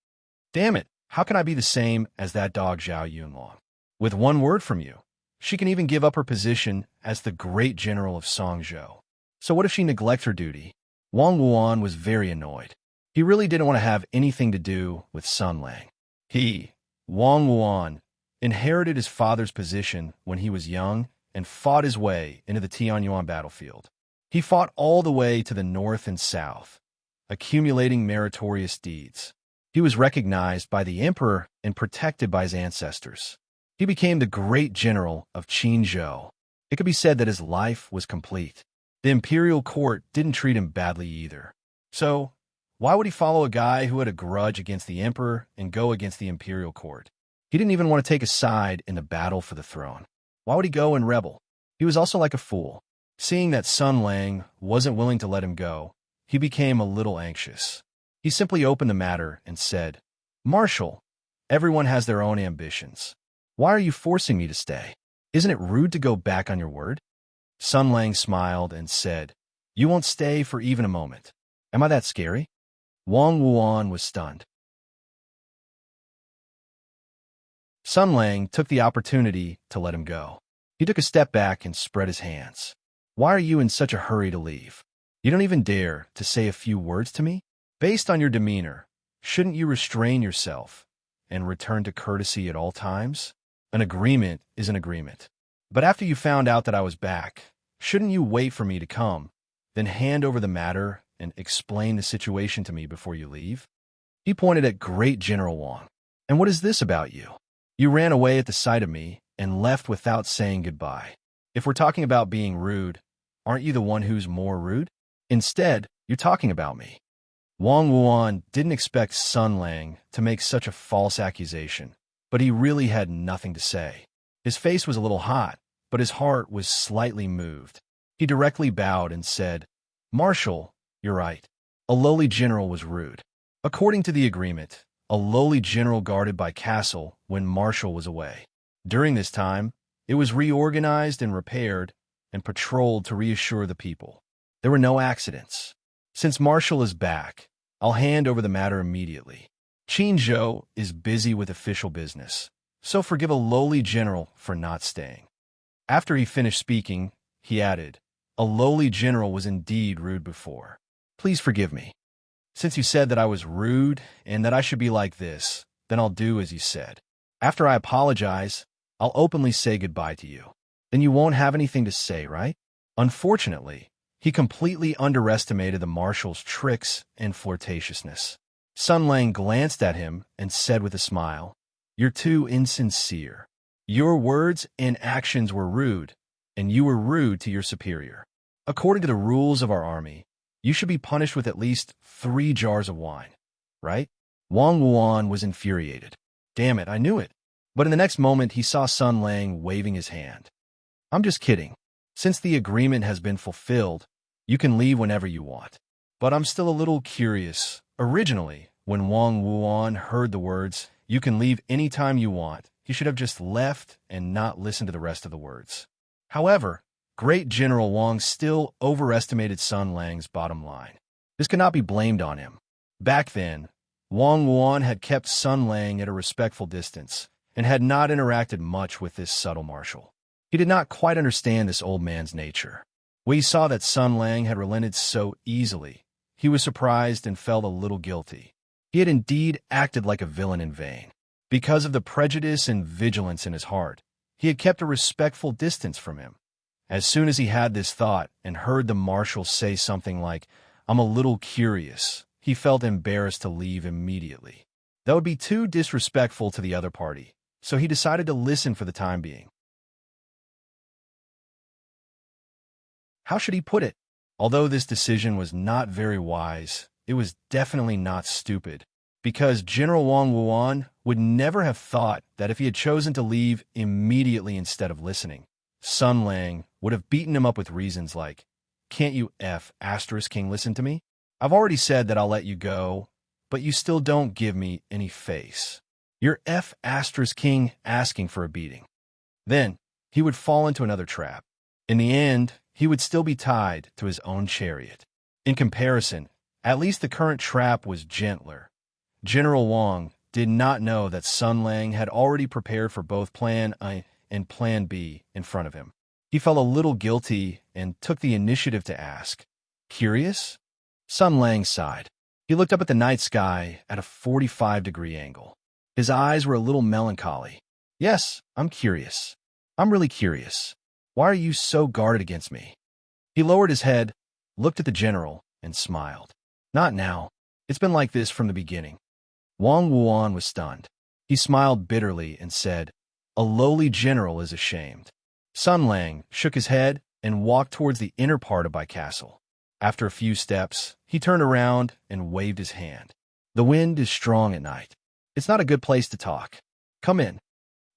Damn it, how can I be the same as that dog Zhao Yunlong? With one word from you, she can even give up her position as the great general of Songzhou. So what if she neglects her duty?" Wang Wuan was very annoyed. He really didn't want to have anything to do with Sun Lang. He, Wang Wuan, inherited his father's position when he was young and fought his way into the Tianyuan battlefield. He fought all the way to the north and south, accumulating meritorious deeds. He was recognized by the emperor and protected by his ancestors. He became the great general of Qinzhou. It could be said that his life was complete. The imperial court didn't treat him badly either. So, why would he follow a guy who had a grudge against the emperor and go against the imperial court? He didn't even want to take a side in the battle for the throne. Why would he go and rebel? He was also like a fool. Seeing that Sun Lang wasn't willing to let him go, he became a little anxious. He simply opened the matter and said, Marshal, everyone has their own ambitions. Why are you forcing me to stay? Isn't it rude to go back on your word? Sun Lang smiled and said, You won't stay for even a moment. Am I that scary? Wang Wuan was stunned. Sun Lang took the opportunity to let him go. He took a step back and spread his hands. Why are you in such a hurry to leave? You don't even dare to say a few words to me? Based on your demeanor, shouldn't you restrain yourself and return to courtesy at all times? An agreement is an agreement. But after you found out that I was back, shouldn't you wait for me to come, then hand over the matter and explain the situation to me before you leave? He pointed at Great General Wang. And what is this about you? You ran away at the sight of me and left without saying goodbye. If we're talking about being rude, aren't you the one who's more rude? Instead, you're talking about me. Wang Wuan didn't expect Sun Lang to make such a false accusation, but he really had nothing to say. His face was a little hot, but his heart was slightly moved. He directly bowed and said, Marshal, you're right. A lowly general was rude. According to the agreement, a lowly general guarded by castle when Marshal was away. During this time, it was reorganized and repaired and patrolled to reassure the people. There were no accidents. Since Marshal is back, I'll hand over the matter immediately. Qinzhou is busy with official business, so forgive a lowly general for not staying. After he finished speaking, he added, A lowly general was indeed rude before. Please forgive me. Since you said that I was rude and that I should be like this, then I'll do as you said. After I apologize, I'll openly say goodbye to you. Then you won't have anything to say, right? Unfortunately, he completely underestimated the marshal's tricks and flirtatiousness. Sun Lang glanced at him and said with a smile, You're too insincere. Your words and actions were rude, and you were rude to your superior. According to the rules of our army, you should be punished with at least 3 jars of wine, right? Wang Wuan was infuriated. Damn it, I knew it. But in the next moment, he saw Sun Lang waving his hand. I'm just kidding. Since the agreement has been fulfilled, you can leave whenever you want. But I'm still a little curious. Originally, when Wang Wuan heard the words, you can leave anytime you want, he should have just left and not listened to the rest of the words. However, Great General Wang still overestimated Sun Lang's bottom line. This cannot be blamed on him. Back then, Wang Wuan had kept Sun Lang at a respectful distance and had not interacted much with this subtle marshal. He did not quite understand this old man's nature. When he saw that Sun Lang had relented so easily, he was surprised and felt a little guilty. He had indeed acted like a villain in vain. Because of the prejudice and vigilance in his heart, he had kept a respectful distance from him. As soon as he had this thought and heard the marshal say something like, I'm a little curious, he felt embarrassed to leave immediately. That would be too disrespectful to the other party, so he decided to listen for the time being. How should he put it? Although this decision was not very wise, it was definitely not stupid, because General Wang Wuan would never have thought that if he had chosen to leave immediately instead of listening, Sun Lang would have beaten him up with reasons like, Can't you King listen to me? I've already said that I'll let you go, but you still don't give me any face. You're King asking for a beating. Then he would fall into another trap. In the end, he would still be tied to his own chariot. In comparison, at least the current trap was gentler. General Wang did not know that Sun Lang had already prepared for both Plan A and Plan B in front of him. He felt a little guilty and took the initiative to ask, Curious? Sun Lang sighed. He looked up at the night sky at a 45-degree angle. His eyes were a little melancholy. Yes, I'm curious. I'm really curious. Why are you so guarded against me? He lowered his head, looked at the general, and smiled. Not now. It's been like this from the beginning. Wang Wuan was stunned. He smiled bitterly and said, A lowly general is ashamed. Sun Lang shook his head and walked towards the inner part of Bai Castle. After a few steps, he turned around and waved his hand. The wind is strong at night. It's not a good place to talk. Come in.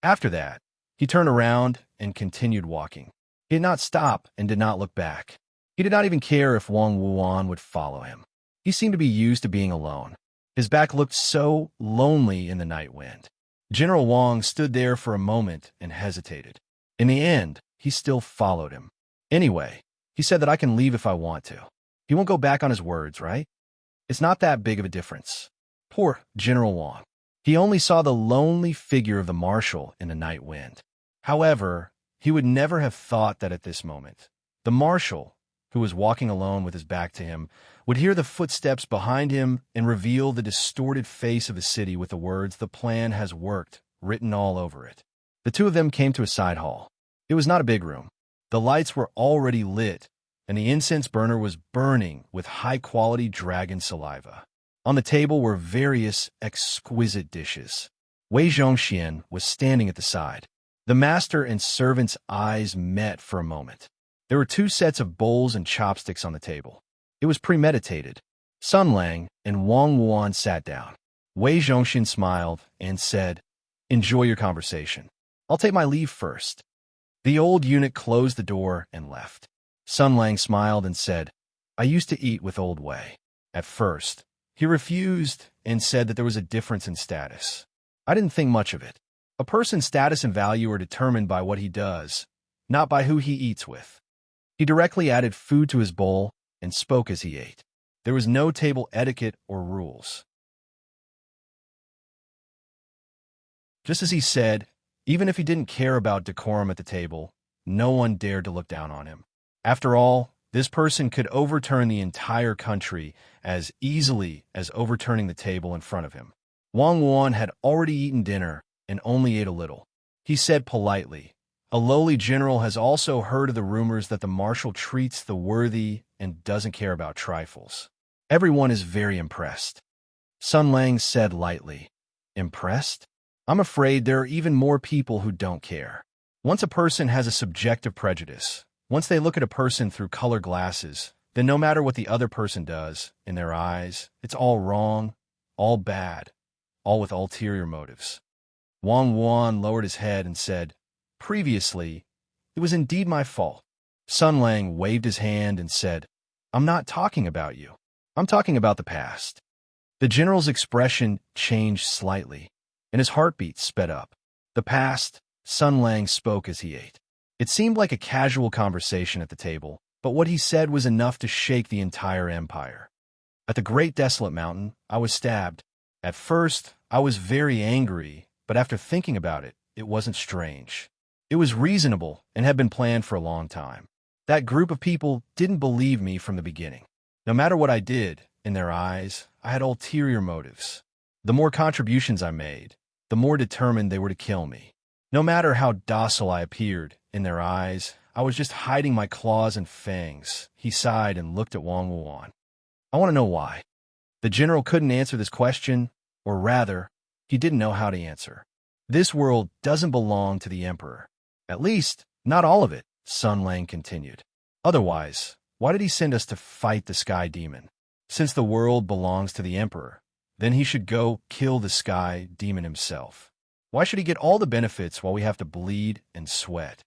After that, he turned around and continued walking. He did not stop and did not look back. He did not even care if Wang Wuan would follow him. He seemed to be used to being alone. His back looked so lonely in the night wind. General Wang stood there for a moment and hesitated. In the end, he still followed him. Anyway, he said that I can leave if I want to. He won't go back on his words, right? It's not that big of a difference. Poor General Wang. He only saw the lonely figure of the marshal in the night wind. However, he would never have thought that at this moment, the marshal, who was walking alone with his back to him, would hear the footsteps behind him and reveal the distorted face of the city with the words, "The plan has worked," written all over it. The two of them came to a side hall. It was not a big room. The lights were already lit, and the incense burner was burning with high-quality dragon saliva. On the table were various exquisite dishes. Wei Zhongxian was standing at the side. The master and servant's eyes met for a moment. There were 2 sets of bowls and chopsticks on the table. It was premeditated. Sun Lang and Wang Wuan sat down. Wei Zhongxian smiled and said, "Enjoy your conversation. I'll take my leave first." The old eunuch closed the door and left. Sun Lang smiled and said, "I used to eat with old Wei. At first, he refused and said that there was a difference in status. I didn't think much of it. A person's status and value are determined by what he does, not by who he eats with." He directly added food to his bowl and spoke as he ate. There was no table etiquette or rules. Just as he said, even if he didn't care about decorum at the table, no one dared to look down on him. After all, this person could overturn the entire country as easily as overturning the table in front of him. Wang Wuan had already eaten dinner and only ate a little. He said politely, "A lowly general has also heard of the rumors that the marshal treats the worthy and doesn't care about trifles. Everyone is very impressed." Sun Lang said lightly, "Impressed? I'm afraid there are even more people who don't care. Once a person has a subjective prejudice, once they look at a person through color glasses, then no matter what the other person does, in their eyes, it's all wrong, all bad, all with ulterior motives." Wang Wuan lowered his head and said, "Previously, it was indeed my fault." Sun Lang waved his hand and said, "I'm not talking about you. I'm talking about the past." The general's expression changed slightly, and his heartbeat sped up. "The past," Sun Lang spoke as he ate. It seemed like a casual conversation at the table, but what he said was enough to shake the entire empire. "At the Great Desolate Mountain, I was stabbed. At first, I was very angry, but after thinking about it, it wasn't strange. It was reasonable and had been planned for a long time. That group of people didn't believe me from the beginning. No matter what I did, in their eyes, I had ulterior motives. The more contributions I made, the more determined they were to kill me. No matter how docile I appeared, in their eyes, I was just hiding my claws and fangs." He sighed and looked at Wang Wuan. "I want to know why." The general couldn't answer this question, or rather, he didn't know how to answer. "This world doesn't belong to the emperor. At least, not all of it," Sun Lang continued. "Otherwise, why did he send us to fight the sky demon? Since the world belongs to the emperor, then he should go kill the sky demon himself. Why should he get all the benefits while we have to bleed and sweat?"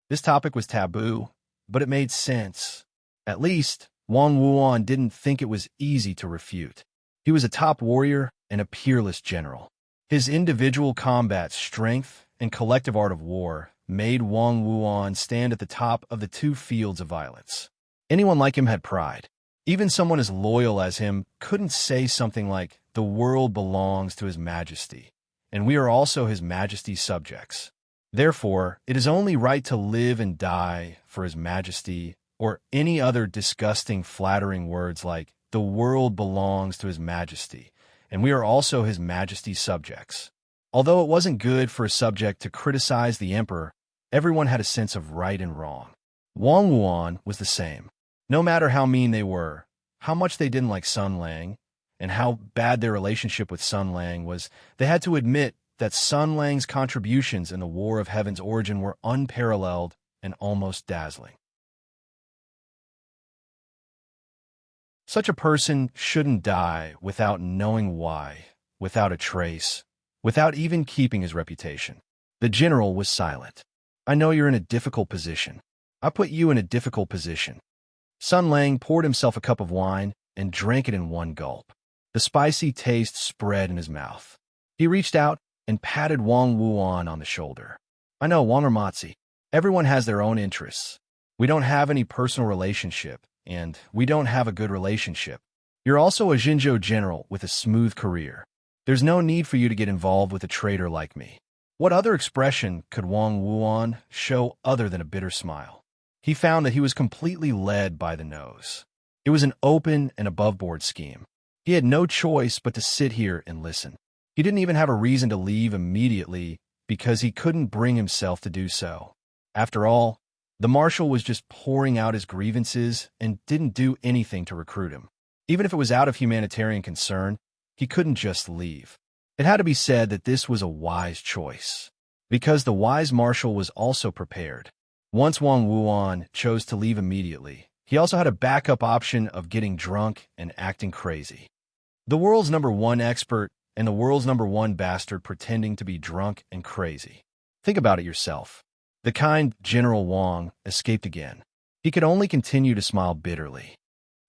This topic was taboo, but it made sense. At least, Wang Wuan didn't think it was easy to refute. He was a top warrior and a peerless general. His individual combat strength and collective art of war made Wang Wuan stand at the top of the 2 fields of violence. Anyone like him had pride. Even someone as loyal as him couldn't say something like, "The world belongs to His Majesty, and we are also His Majesty's subjects. Therefore, it is only right to live and die for His Majesty," or any other disgusting, flattering words like, "The world belongs to His Majesty, and we are also His Majesty's subjects." Although it wasn't good for a subject to criticize the emperor, everyone had a sense of right and wrong. Wang Wuan was the same. No matter how mean they were, how much they didn't like Sun Lang, and how bad their relationship with Sun Lang was, they had to admit that Sun Lang's contributions in the War of Heaven's origin were unparalleled and almost dazzling. Such a person shouldn't die without knowing why, without a trace, without even keeping his reputation. The general was silent. "I know you're in a difficult position. I put you in a difficult position." Sun Lang poured himself a cup of wine and drank it in one gulp. The spicy taste spread in his mouth. He reached out and patted Wang Wuan on the shoulder. I know, Wang Ramatzi. Everyone has their own interests. We don't have any personal relationship, and we don't have a good relationship. You're also a Jinzhou general with a smooth career. There's no need for you to get involved with a traitor like me. What other expression could Wang Wuan show other than a bitter smile? He found that he was completely led by the nose. It was an open and above-board scheme. He had no choice but to sit here and listen. He didn't even have a reason to leave immediately because he couldn't bring himself to do so. After all, the marshal was just pouring out his grievances and didn't do anything to recruit him. Even if it was out of humanitarian concern, he couldn't just leave. It had to be said that this was a wise choice, because the wise marshal was also prepared. Once Wang Wuan chose to leave immediately, he also had a backup option of getting drunk and acting crazy. The world's #1 expert and the world's #1 bastard pretending to be drunk and crazy. Think about it yourself. The kind General Wang escaped again. He could only continue to smile bitterly.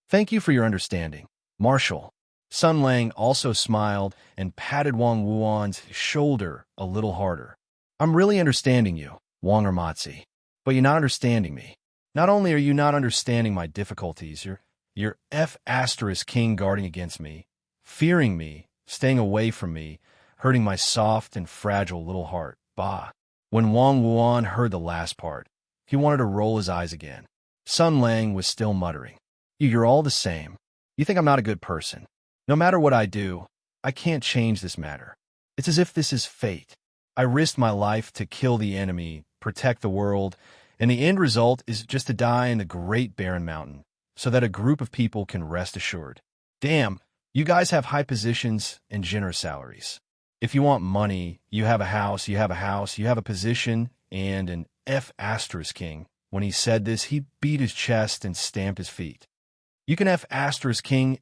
Thank you for your understanding, Marshal. Sun Lang also smiled and patted Wang Wuan's shoulder a little harder. I'm really understanding you, Wang Ramatzi, but you're not understanding me. Not only are you not understanding my difficulties, you're F***ing guarding against me, fearing me, staying away from me, hurting my soft and fragile little heart. Bah. When Wang Wuan heard the last part, he wanted to roll his eyes again. Sun Lang was still muttering. You're all the same. You think I'm not a good person. No matter what I do, I can't change this matter. It's as if this is fate. I risked my life to kill the enemy, protect the world, and the end result is just to die in the Great Barren Mountain, so that a group of people can rest assured. Damn, you guys have high positions and generous salaries. If you want money, you have a house, you have a position, and an F***ing. When he said this, he beat his chest and stamped his feet. You can F***ing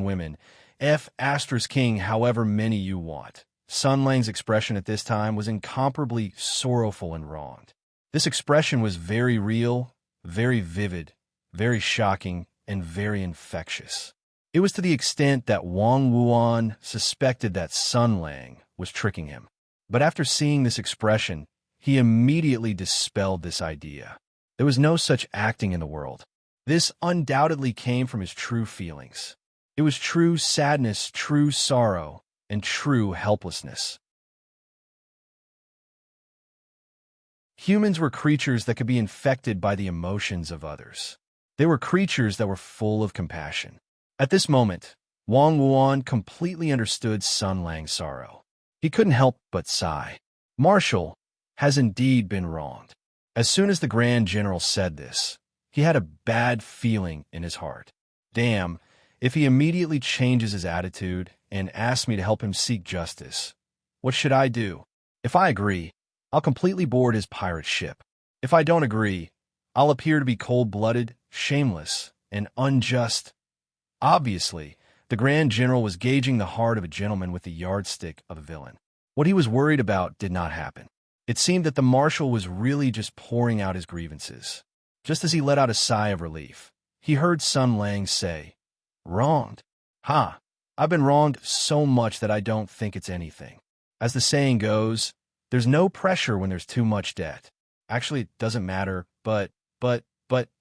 women, F***ing however many you want. Sun Lang's expression at this time was incomparably sorrowful and wronged. This expression was very real, very vivid, very shocking, and very infectious. It was to the extent that Wang Wuan suspected that Sun Lang was tricking him. But after seeing this expression, he immediately dispelled this idea. There was no such acting in the world. This undoubtedly came from his true feelings. It was true sadness, true sorrow, and true helplessness. Humans were creatures that could be infected by the emotions of others. They were creatures that were full of compassion. At this moment, Wang Wuan completely understood Sun Lang's sorrow. He couldn't help but sigh. Marshal has indeed been wronged. As soon as the Grand General said this, he had a bad feeling in his heart. Damn, if he immediately changes his attitude and asks me to help him seek justice, what should I do? If I agree, I'll completely board his pirate ship. If I don't agree, I'll appear to be cold-blooded, shameless, and unjust. Obviously, the Grand General was gauging the heart of a gentleman with the yardstick of a villain. What he was worried about did not happen. It seemed that the Marshal was really just pouring out his grievances. Just as he let out a sigh of relief, he heard Sun Lang say, Wronged? Ha! I've been wronged so much that I don't think it's anything. As the saying goes, there's no pressure when there's too much debt. Actually, it doesn't matter, but,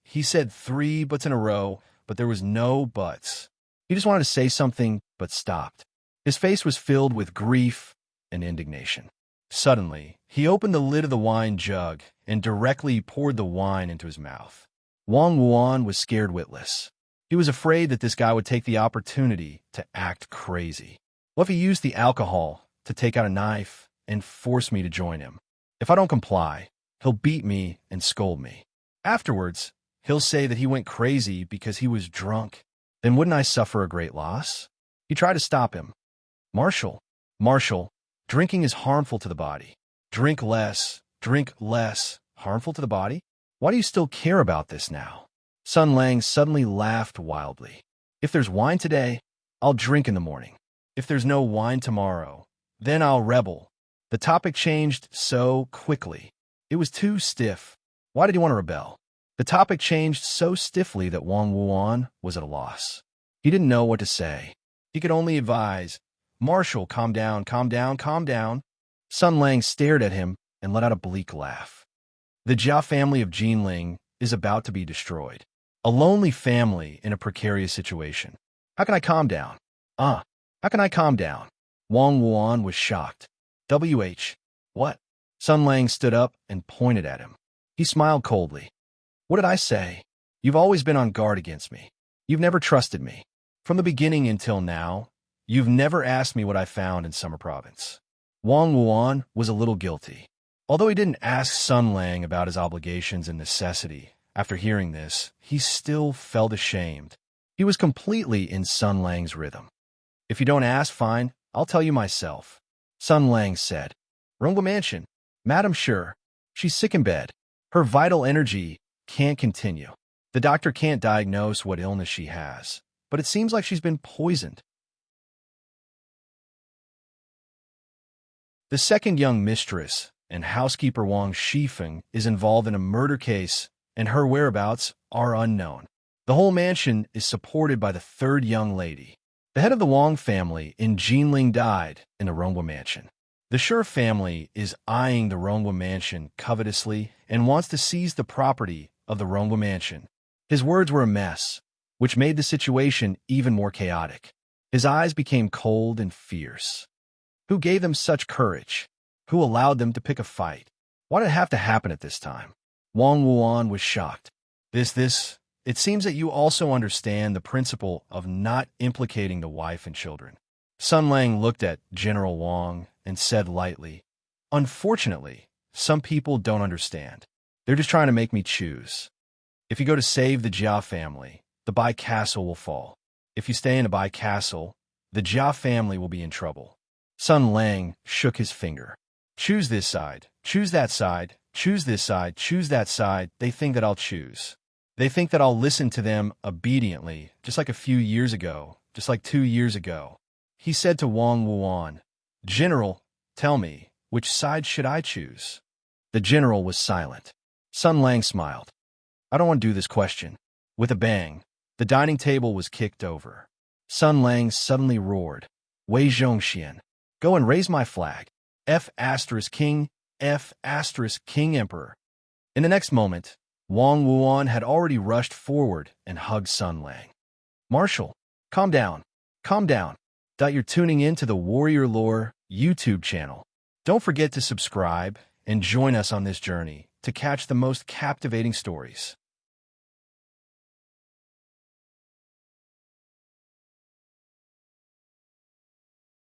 he said 3 buts in a row, but there was no buts. He just wanted to say something, but stopped. His face was filled with grief and indignation. Suddenly, he opened the lid of the wine jug and directly poured the wine into his mouth. Wang Wuan was scared witless. He was afraid that this guy would take the opportunity to act crazy. What if he used the alcohol to take out a knife and force me to join him? If I don't comply, he'll beat me and scold me. Afterwards, he'll say that he went crazy because he was drunk. Then wouldn't I suffer a great loss? He tried to stop him. Marshal, drinking is harmful to the body. Drink less, harmful to the body? Why do you still care about this now? Sun Lang suddenly laughed wildly. If there's wine today, I'll drink in the morning. If there's no wine tomorrow, then I'll rebel. The topic changed so quickly. It was too stiff. Why did he want to rebel? The topic changed so stiffly that Wang Wuan was at a loss. He didn't know what to say. He could only advise, "Marshal, calm down, calm down, calm down." Sun Lang stared at him and let out a bleak laugh. The Jia family of Jinling is about to be destroyed. A lonely family in a precarious situation. How can I calm down? How can I calm down? Wang Wuan was shocked. What? Sun Lang stood up and pointed at him. He smiled coldly. What did I say? You've always been on guard against me. You've never trusted me. From the beginning until now, you've never asked me what I found in Summer Province. Wang Wuan was a little guilty. Although he didn't ask Sun Lang about his obligations and necessity, after hearing this, he still felt ashamed. He was completely in Sun Lang's rhythm. If you don't ask, fine, I'll tell you myself. Sun Lang said. Rongwa Mansion. Madam, sure. She's sick in bed. Her vital energy can't continue. The doctor can't diagnose what illness she has, but it seems like she's been poisoned. The second young mistress and housekeeper Wang Shifeng is involved in a murder case, and her whereabouts are unknown. The whole mansion is supported by the third young lady. The head of the Wang family in Jinling died in the Rongwa Mansion. The Shi family is eyeing the Rongwa Mansion covetously and wants to seize the property of the Rongwa Mansion. His words were a mess, which made the situation even more chaotic. His eyes became cold and fierce. Who gave them such courage? Who allowed them to pick a fight? Why did it have to happen at this time? Wang Wuan was shocked. It seems that you also understand the principle of not implicating the wife and children. Sun Lang looked at General Wang and said lightly, Unfortunately, some people don't understand. They're just trying to make me choose. If you go to save the Jia family, the Bai castle will fall. If you stay in a Bai castle, the Jia family will be in trouble. Sun Lang shook his finger. Choose this side, choose that side, choose this side, choose that side. They think that I'll choose. They think that I'll listen to them obediently, just like a few years ago, just like 2 years ago. He said to Wang Wuan, General, tell me, which side should I choose? The general was silent. Sun Lang smiled. I don't want to do this question. With a bang, the dining table was kicked over. Sun Lang suddenly roared, Wei Zhongxian, go and raise my flag. F*King, F*King Emperor. In the next moment, Wang Wuan had already rushed forward and hugged Sun Lang. Marshal, calm down, calm down. You're tuning in to the Warrior Lore YouTube channel. Don't forget to subscribe and join us on this journey to catch the most captivating stories.